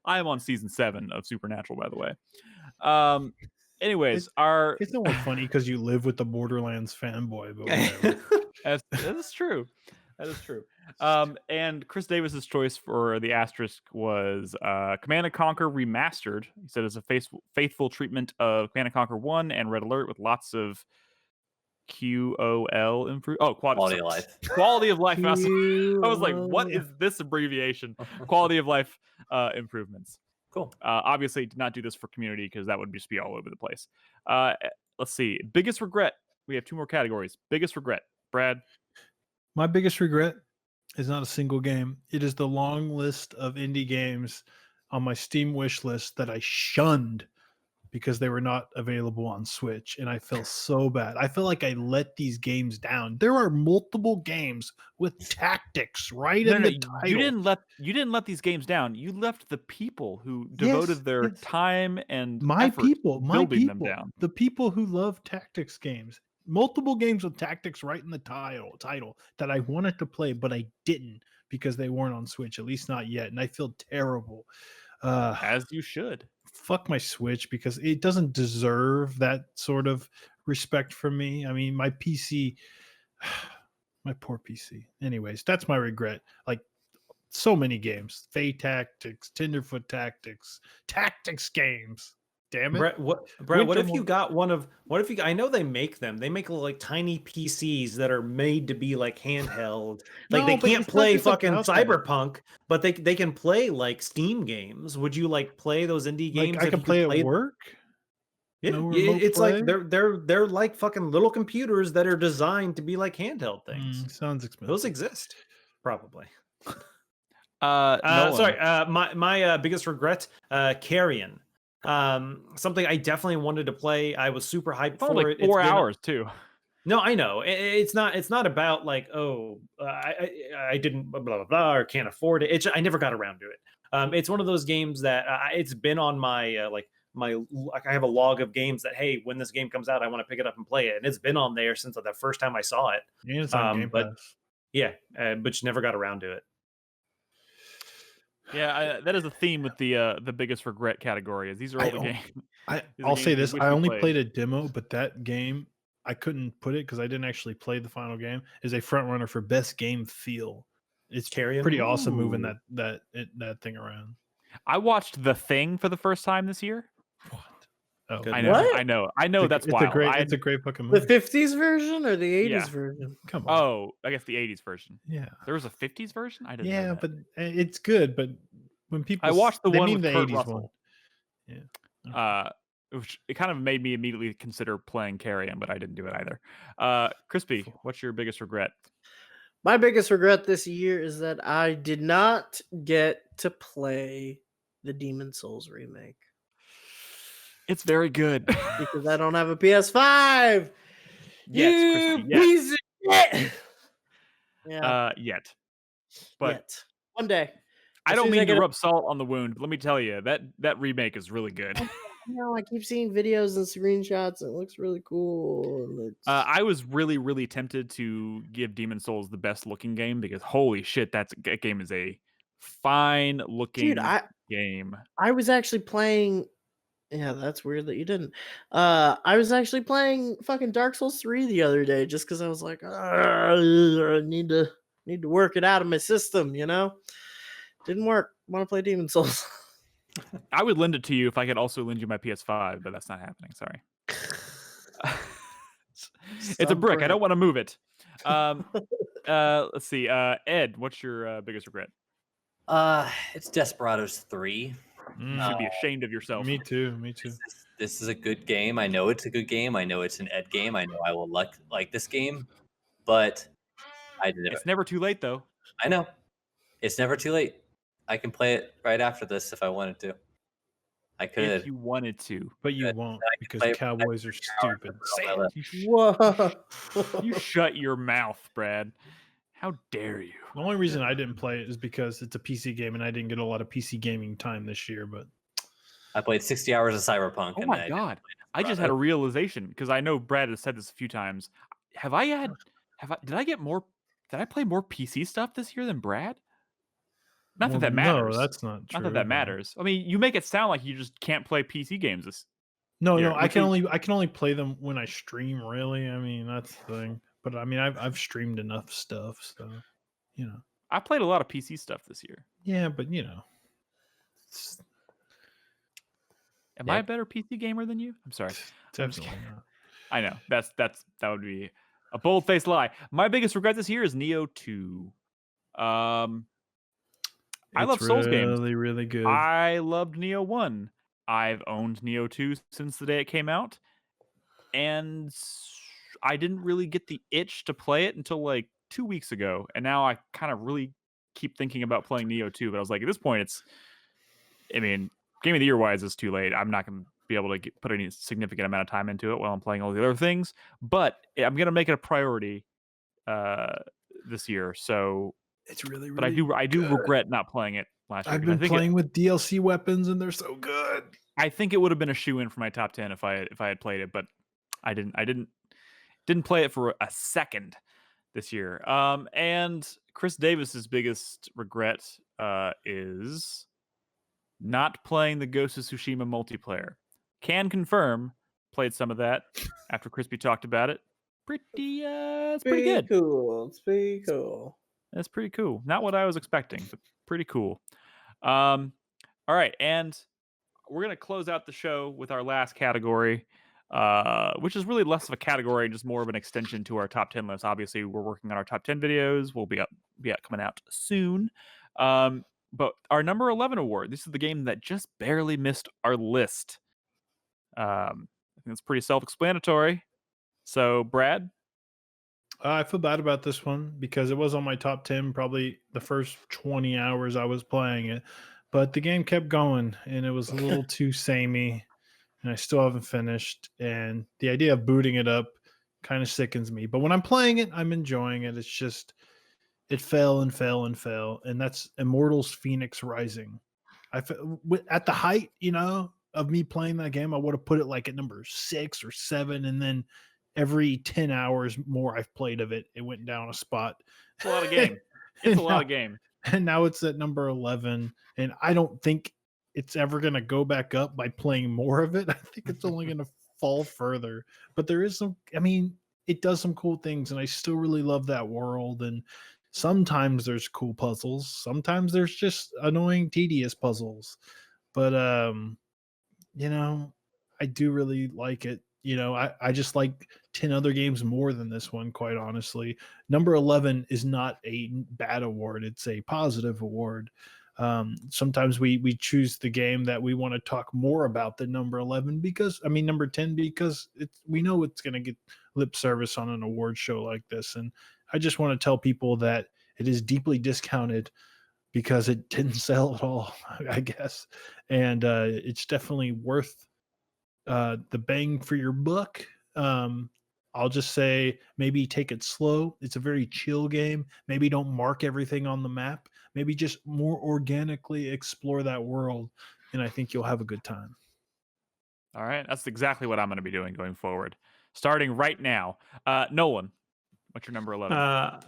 I am on season 7 of Supernatural, by the way. Anyways, It's not funny because you live with the Borderlands fanboy, but whatever. that is true. That is true. And Chris Davis's choice for the Asterisk was Command & Conquer Remastered. He said it's a faithful treatment of Command & Conquer 1 and Red Alert with lots of QOL improve. Oh, Quality of life. Quality of life. I was like, what is this abbreviation? Quality of life improvements. Cool. Obviously, did not do this for community because that would just be all over the place. Let's see. Biggest regret. We have 2 more categories. Biggest regret. Brad. My biggest regret is not a single game. It is the long list of indie games on my Steam wish list that I shunned because they were not available on Switch, and I feel so bad. I feel like I let these games down. There are multiple games with tactics in the title. You didn't let these games down. You left the people who devoted their time and effort building them down. The people who love tactics games. Multiple games with tactics right in the title that I wanted to play, but I didn't because they weren't on Switch, at least not yet. And I feel terrible. As you should. Fuck my Switch because it doesn't deserve that sort of respect from me. I mean, my PC, my poor PC. Anyways, that's my regret. Like so many games, Fae Tactics, Tenderfoot Tactics games. Damn it. Brett, what if you got I know they make them. They make like tiny PCs that are made to be like handheld. Like they can't play fucking Cyberpunk, but they can play like Steam games. Would you like play those indie games? I can play at work? Yeah, it's like they're like fucking little computers that are designed to be like handheld things. Sounds expensive. Those exist. Probably. Nolan. Sorry, my biggest regret, Carrion. Something I definitely wanted to play. I was super hyped for like it. 4 hours too. No, I know. It's not about like, I didn't blah blah blah or can't afford it. I never got around to it. It's one of those games that it's been on my I have a log of games that, hey, when this game comes out, I want to pick it up and play it, and it's been on there since the first time I saw it. Yeah, it's on Game Pass. Yeah, but just never got around to it. Yeah, that is a theme with the biggest regret category. Is these are all the games. I'll say this: I only played a demo, but that game I couldn't put it because I didn't actually play the final game. Is a front runner for best game feel. It's pretty awesome moving that thing around. I watched The Thing for the first time this year. What? Oh, I know. That's wild. It's a great fucking movie. The 50s version or the 80s version? Come on. Oh, I guess the 80s version. Yeah. There was a 50s version? I didn't know Yeah, that. but it's good. But when people... I watched the one with the Kurt 80s Russell. one. Yeah. Which it kind of made me immediately consider playing Carrion, but I didn't do it either. Crispy, what's your biggest regret? My biggest regret this year is that I did not get to play the Demon's Souls remake. It's very good. Because I don't have a PS5. Yes, Crispy, piece of shit. Yeah. Yet. But Yet. One day. I don't mean to rub salt on the wound, but let me tell you, that remake is really good. I keep seeing videos and screenshots, and it looks really cool. And I was really, really tempted to give Demon's Souls the best looking game because holy shit, that game is a fine looking game. I was actually playing. Yeah, that's weird that you didn't. I was actually playing fucking Dark Souls 3 the other day just because I was like, I need to work it out of my system, Didn't work. Want to play Demon's Souls. I would lend it to you if I could also lend you my PS5, but that's not happening. Sorry. It's a brick. I don't want to move it. Let's see. Ed, what's your biggest regret? It's Desperados 3. You should be ashamed of yourself. Me too. This is a good game. I know it's a good game. I know it's an Ed game. I know I will like this game, but I didn't. It's never too late, though. I know. It's never too late. I can play it right after this if I wanted to. I could. If you wanted to. But you won't because Cowboys are stupid. Whoa. You shut your mouth, Brad. How dare you? The only reason I didn't play it is because it's a PC game and I didn't get a lot of PC gaming time this year. But I played 60 hours of Cyberpunk. Oh my God. I just had a realization because I know Brad has said this a few times. Did I play more PC stuff this year than Brad? Not that matters. No, that's not true. Not that matters. I mean, you make it sound like you just can't play PC games. No, I can only play them when I stream. Really, I mean that's the thing. But I mean, I've streamed enough stuff, so I played a lot of PC stuff this year. Yeah, but am I a better PC gamer than you? I'm sorry. Definitely not. I know that would be a bold-faced lie. My biggest regret this year is Neo 2. I love Souls games. Really, really good. I loved Neo 1. I've owned Neo 2 since the day it came out. And I didn't really get the itch to play it until like 2 weeks ago. And now I kind of really keep thinking about playing Neo 2. But I was like, at this point, Game of the Year wise, it's too late. I'm not going to be able to put any significant amount of time into it while I'm playing all the other things. But I'm going to make it a priority this year. So... It's really, but I do regret not playing it last year. I've been playing with DLC weapons and they're so good. I think it would have been a shoe-in for my top 10 if I had played it, but I didn't play it for a second this year. And Chris Davis's biggest regret is not playing the Ghost of Tsushima multiplayer. Can confirm, played some of that after Crispy talked about it. It's pretty good. Cool. It's pretty cool. That's pretty cool. Not what I was expecting, but pretty cool. All right, and we're going to close out the show with our last category, which is really less of a category and just more of an extension to our top 10 list. Obviously, we're working on our top 10 videos. We'll be coming out soon. But our number 11 award, this is the game that just barely missed our list. I think it's pretty self-explanatory. So, Brad? I feel bad about this one because it was on my top 10 probably the first 20 hours I was playing it. But the game kept going and it was a little too samey and I still haven't finished. And the idea of booting it up kind of sickens me. But when I'm playing it, I'm enjoying it. It's just, it fell and fell and fell. And that's Immortals Phoenix Rising. At the height, of me playing that game, I would have put it like at number 6 or 7, and then every 10 hours more I've played of it, it went down a spot. It's a lot of game. It's a lot of game. And now it's at number 11, and I don't think it's ever going to go back up by playing more of it. I think it's only going to fall further. But there is it does some cool things, and I still really love that world. And sometimes there's cool puzzles. Sometimes there's just annoying, tedious puzzles. But I do really like it. I just like 10 other games more than this one, quite honestly. Number 11 is not a bad award. It's a positive award. Sometimes we choose the game that we want to talk more about than number 11 number 10, because we know it's going to get lip service on an award show like this. And I just want to tell people that it is deeply discounted because it didn't sell at all, I guess. And it's definitely worth the bang for your buck. I'll just say maybe take it slow. It's a very chill game. Maybe don't mark everything on the map. Maybe just more organically explore that world, and I think you'll have a good time. All right. That's exactly what I'm going to be doing going forward. Starting right now. Nolan, what's your number 11?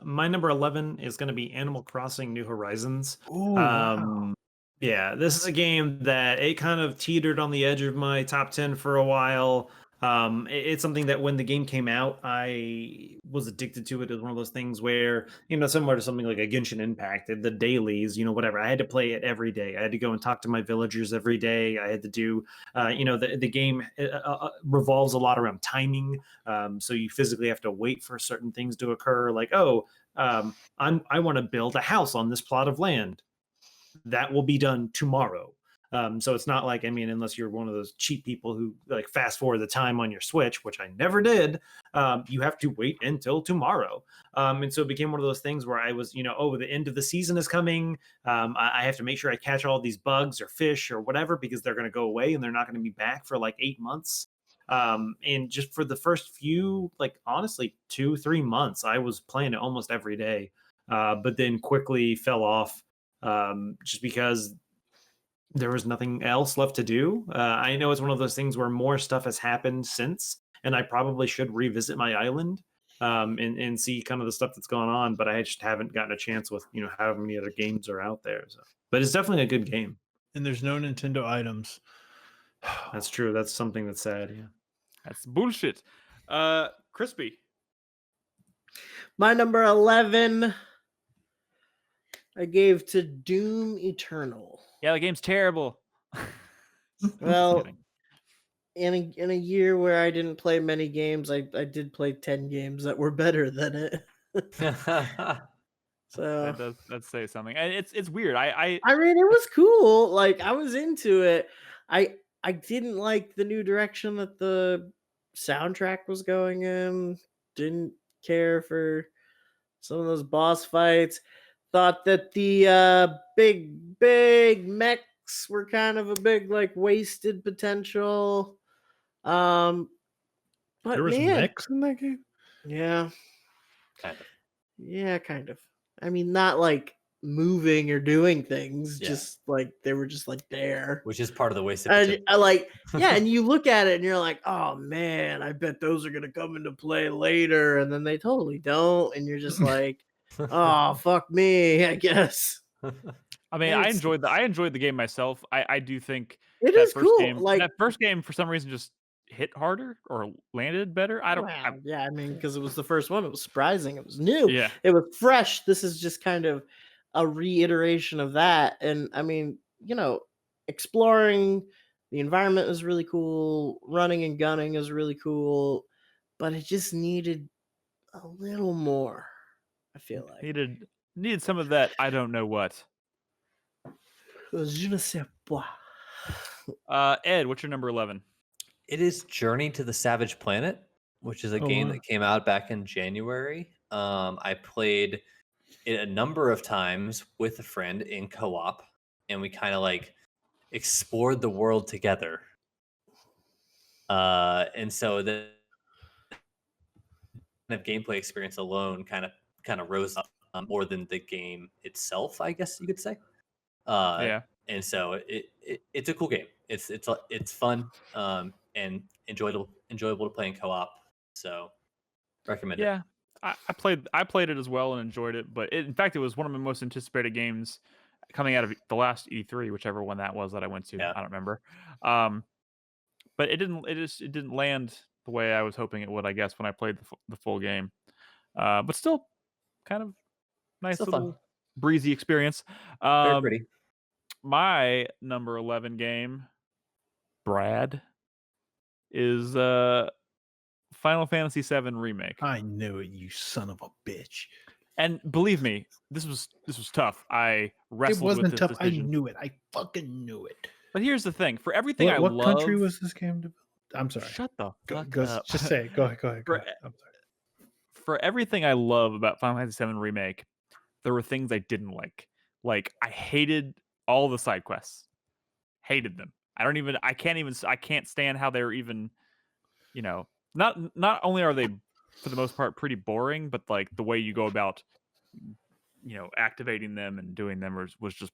My number 11 is going to be Animal Crossing New Horizons. Oh, wow. Yeah, this is a game that it kind of teetered on the edge of my top 10 for a while. It's something that when the game came out, I was addicted to it. It was one of those things where, similar to something like a Genshin Impact, the dailies, whatever. I had to play it every day. I had to go and talk to my villagers every day. I had to do, the game revolves a lot around timing. So you physically have to wait for certain things to occur. Like, I want to build a house on this plot of land. That will be done tomorrow. So it's not like, unless you're one of those cheap people who like fast forward the time on your Switch, which I never did, you have to wait until tomorrow. And so it became one of those things where I was, the end of the season is coming. I have to make sure I catch all these bugs or fish or whatever, because they're going to go away and they're not going to be back for like 8 months. And just for the first few, like honestly, 2-3 months, I was playing it almost every day, but then quickly fell off. Just because there was nothing else left to do. I know it's one of those things where more stuff has happened since, and I probably should revisit my island and see kind of the stuff that's gone on, but I just haven't gotten a chance with, how many other games are out there. So, but it's definitely a good game. And there's no Nintendo items. That's true. That's something that's sad. Yeah. That's bullshit. Crispy. My number 11 I gave to Doom Eternal. Yeah, the game's terrible. Well, in a year where I didn't play many games, I did play 10 games that were better than it. So that does say something. And it's weird. I mean, it was cool. Like, I was into it. I didn't like the new direction that the soundtrack was going in. Didn't care for some of those boss fights. Thought that the big mechs were kind of a big like wasted potential. But there was mechs in that game? Yeah. Kind of. Yeah, kind of. I mean, not like moving or doing things, just like they were just like there. Which is part of the wasted potential. And you look at it and you're like, oh man, I bet those are gonna come into play later, and then they totally don't, and you're just like, oh fuck me, I guess. I mean, I enjoyed the game myself. I do think it is cool. That first game for some reason just hit harder or landed better. I mean, because it was the first one. It was surprising. It was new. Yeah, it was fresh. This is just kind of a reiteration of that. And I mean, exploring the environment is really cool. Running and gunning is really cool, but it just needed a little more. I feel like needed some of that. I don't know what. Je ne sais pas. Ed, what's your number 11? It is Journey to the Savage Planet, which is a game that came out back in January. I played it a number of times with a friend in co-op, and we kind of like explored the world together. And so the kind of gameplay experience alone kind of rose up more than the game itself, I guess you could say. Yeah. And so it's a cool game. It's fun and enjoyable to play in co-op. So recommend it. Yeah, I played it as well and enjoyed it. But in fact, it was one of my most anticipated games coming out of the last E3, whichever one that was that I went to. Yeah. I don't remember. But it didn't land the way I was hoping it would. I guess when I played the full game. But still, kind of nice Still little fun. breezy experience. Very pretty. My number 11 game, Brad, is Final Fantasy VII Remake. I knew it, you son of a bitch. And believe me, this was tough. I wrestled It wasn't with this tough. decision. I knew it. I fucking knew it. But here's the thing: for everything What country was this game developed? I'm sorry. Shut the fuck Go, up. just say it. Go ahead. I'm sorry. For everything I love about Final Fantasy VII Remake, there were things I didn't like. Like I hated all the side quests. Hated them. I can't stand how they're even, not only are they for the most part pretty boring, but like the way you go about, activating them and doing them was just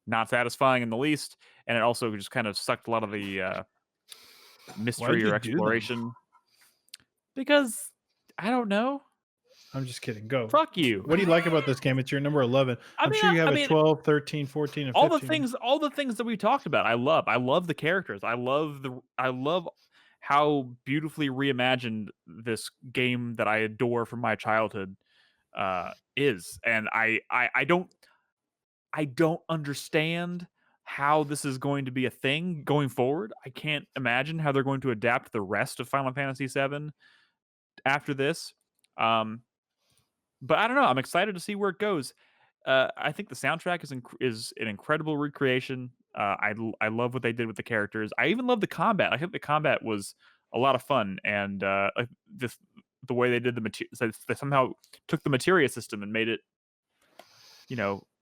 not satisfying in the least. And it also just kind of sucked a lot of the mystery or exploration. Because I don't know. I'm just kidding. Go. Fuck you. What do you like about this game? It's your number 11. I'm sure you have a 12, 13, 14, and 15. All the things that we talked about. I love the characters. I love how beautifully reimagined this game that I adore from my childhood is. And I don't understand how this is going to be a thing going forward. I can't imagine how they're going to adapt the rest of Final Fantasy VII after this. But I don't know. I'm excited to see where it goes. I think the soundtrack is an incredible recreation. I love what they did with the characters. I even love the combat. I think the combat was a lot of fun, and the way they did they somehow took the materia system and made it,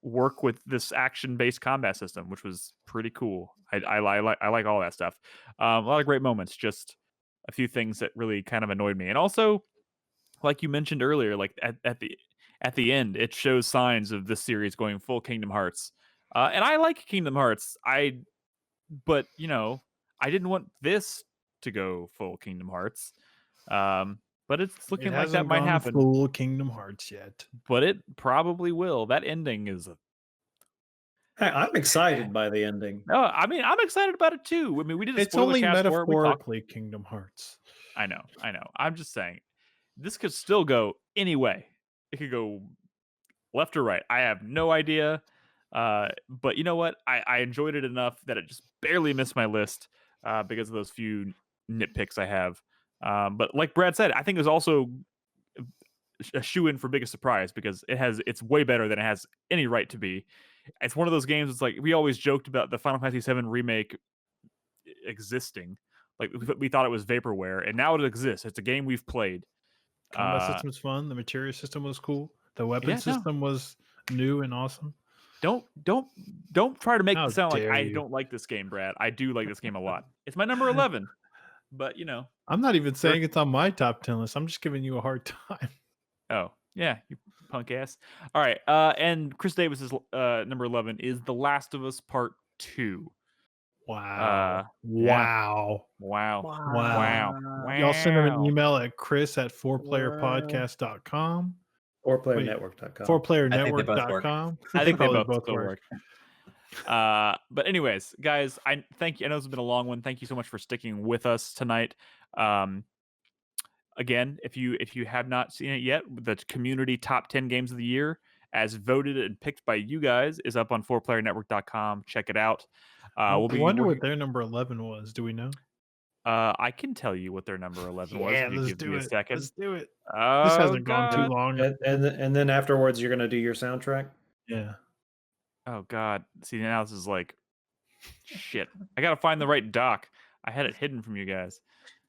work with this action-based combat system, which was pretty cool. I like all that stuff. A lot of great moments. Just a few things that really kind of annoyed me, and also, like you mentioned earlier, like at the end, it shows signs of this series going full Kingdom Hearts. And I like Kingdom Hearts. But I didn't want this to go full Kingdom Hearts. But it's looking like that might happen. Full Kingdom Hearts yet, but it probably will. That ending is. I'm excited by the ending. No, I mean I'm excited about it too. I mean we did. It's only metaphorically Kingdom Hearts. I know. I'm just saying. This could still go any way. It could go left or right. I have no idea. But you know what? I enjoyed it enough that it just barely missed my list because of those few nitpicks I have. But like Brad said, I think it was also a shoe-in for biggest surprise because it's way better than it has any right to be. It's one of those games. It's like we always joked about the Final Fantasy VII Remake existing. Like we thought it was vaporware, and now it exists. It's a game we've played. Combat system was fun. The materia system was cool. The weapon system was new and awesome. Don't try to make it sound like I don't like this game, Brad. I do like this game a lot. It's my number 11. But I'm not even saying it's on my top 10 list. I'm just giving you a hard time. Oh yeah, you punk ass. All right, and Chris Davis's number 11 is The Last of Us Part 2. Wow. Wow. Y'all send him an email at chris@4playerpodcast.com. 4playernetwork.com. 4playernetwork.com. I think they both work. But anyways, guys, I thank you. I know it's been a long one. Thank you so much for sticking with us tonight. Again, if you have not seen it yet, the community top 10 games of the year, as voted and picked by you guys, is up on 4playernetwork.com. Check it out. I wonder what their number 11 was. Do we know? I can tell you what their number 11 was. Yeah, let's do it. Let's do it. Oh, this hasn't gone too long. And then afterwards, you're going to do your soundtrack? Yeah. Oh, God. See, now this is like, shit. I got to find the right doc. I had it hidden from you guys.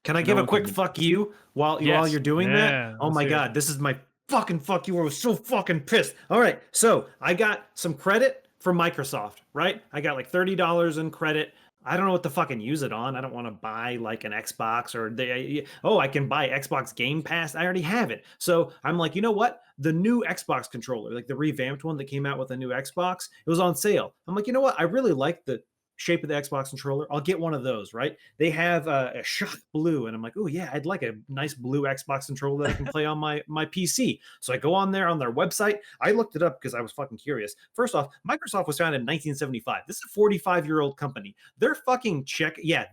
Can I give a quick fuck you while you're doing that? Oh, my God. This is my fucking fuck you. I was so fucking pissed. All right. So I got some credit from Microsoft, right? I got like $30 in credit I don't know what to fucking use it on. I don't want to buy like an Xbox or I can buy Xbox Game Pass. I already have it. So I'm like, you know what? The new Xbox controller, like the revamped one that came out with a new Xbox, it was on sale. I'm like, you know what? I really like the shape of the Xbox controller. I'll get one of those, right? They have a shock blue, and I'm like, oh yeah, I'd like a nice blue Xbox controller that I can play on my PC. So I go on there on their website. I looked it up because I was fucking curious. First off, Microsoft was founded in 1975. This is a 45-year-old company. Their fucking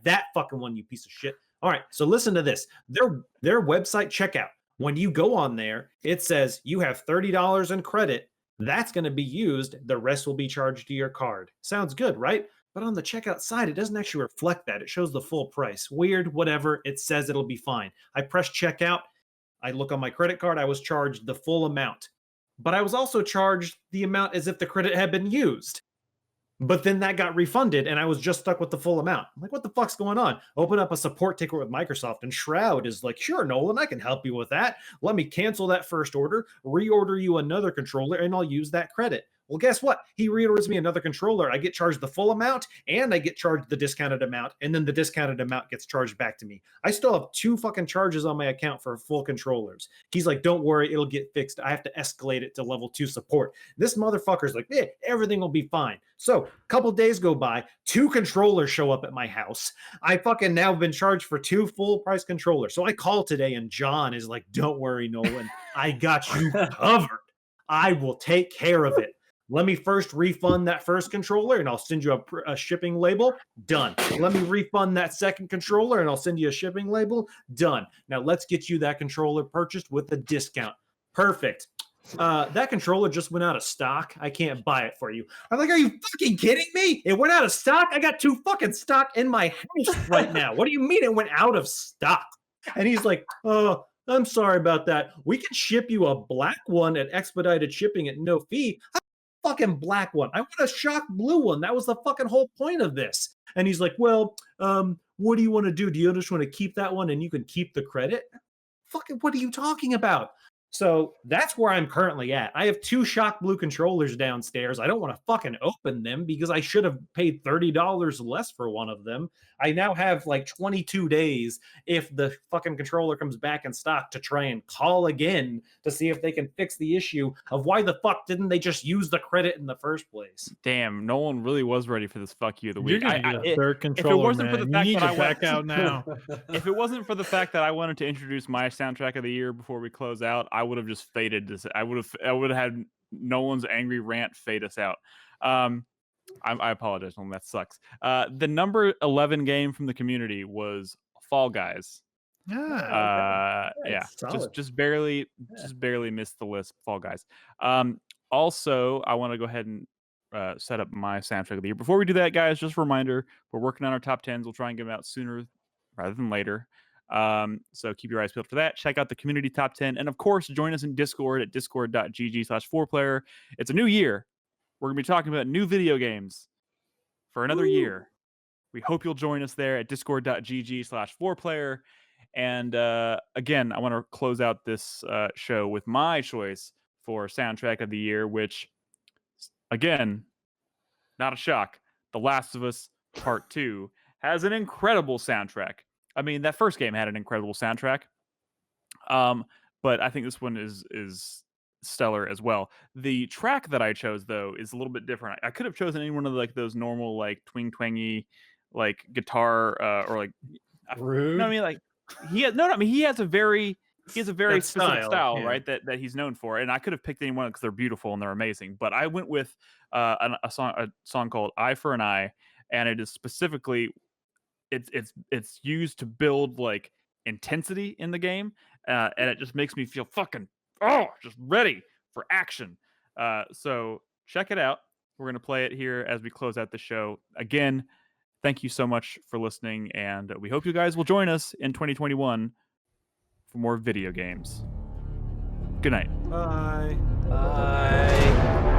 that fucking one, you piece of shit. All right, so listen to this. Their website checkout. When you go on there, it says you have $30 in credit. That's going to be used. The rest will be charged to your card. Sounds good, right? But on the checkout side, it doesn't actually reflect that. It shows the full price. Weird, whatever. It says it'll be fine. I press checkout. I look on my credit card. I was charged the full amount. But I was also charged the amount as if the credit had been used. But then that got refunded, and I was just stuck with the full amount. I'm like, what the fuck's going on? Open up a support ticket with Microsoft, and Shroud is like, sure, Nolan, I can help you with that. Let me cancel that first order, reorder you another controller, and I'll use that credit. Well, guess what? He reorders me another controller. I get charged the full amount, and I get charged the discounted amount, and then the discounted amount gets charged back to me. I still have 2 fucking charges on my account for full controllers. He's like, don't worry, it'll get fixed. I have to escalate it to level 2 support. This motherfucker's like, everything will be fine. So a couple days go by, 2 controllers show up at my house. I fucking now been charged for 2 full price controllers. So I call today, and John is like, don't worry, Nolan, I got you covered. I will take care of it. Let me first refund that first controller, and I'll send you a shipping label. Done. Let me refund that second controller, and I'll send you a shipping label. Done. Now let's get you that controller purchased with a discount. Perfect. That controller just went out of stock. I can't buy it for you. I'm like, are you fucking kidding me? It went out of stock? I got 2 fucking stock in my house right now. What do you mean it went out of stock? And he's like, oh, I'm sorry about that. We can ship you a black one at expedited shipping at no fee. Fucking black one. I want a shock blue one. That was the fucking whole point of this. And he's like, well, what do you want to do? Do you just want to keep that one and you can keep the credit? Fucking, what are you talking about? So that's where I'm currently at. I have 2 shock blue controllers downstairs. I don't want to fucking open them because I should have paid $30 less for one of them. I now have like 22 days if the fucking controller comes back in stock to try and call again to see if they can fix the issue of why the fuck didn't they just use the credit in the first place. Damn, no one really was ready for this fuck you of the week. You're gonna get a third controller, if it wasn't man. For the fact that I back out now. If it wasn't for the fact that I wanted to introduce my soundtrack of the year before we close out, I would have just faded this. I would have had Nolan's angry rant fade us out. I apologize, Nolan. That sucks. The number 11 game from the community was Fall Guys. Yeah, just barely missed the list. Fall Guys. Also, I want to go ahead and set up my soundtrack of the year. Before we do that, guys, just a reminder: we're working on our top 10s. We'll try and get them out sooner rather than later. So keep your eyes peeled for that. Check out the community top 10. And of course, join us in Discord at discord.gg/4player. It's a new year. We're going to be talking about new video games for another year. We hope you'll join us there at discord.gg/4player. And again, I want to close out this show with my choice for soundtrack of the year, which, again, not a shock. The Last of Us Part 2 has an incredible soundtrack. I mean, that first game had an incredible soundtrack, but I think this one is stellar as well. The track that I chose, though, is a little bit different. I could have chosen any one of like those normal like twang-twangy like guitar or like rude. No, I mean like he has a very specific style, yeah, right? That he's known for. And I could have picked anyone because they're beautiful and they're amazing. But I went with a song called "Eye for an Eye," and it is specifically. It's used to build like intensity in the game, and it just makes me feel fucking just ready for action. So check it out. We're gonna play it here as we close out the show. Again, thank you so much for listening, and we hope you guys will join us in 2021 for more video games. Good night. Bye. Bye.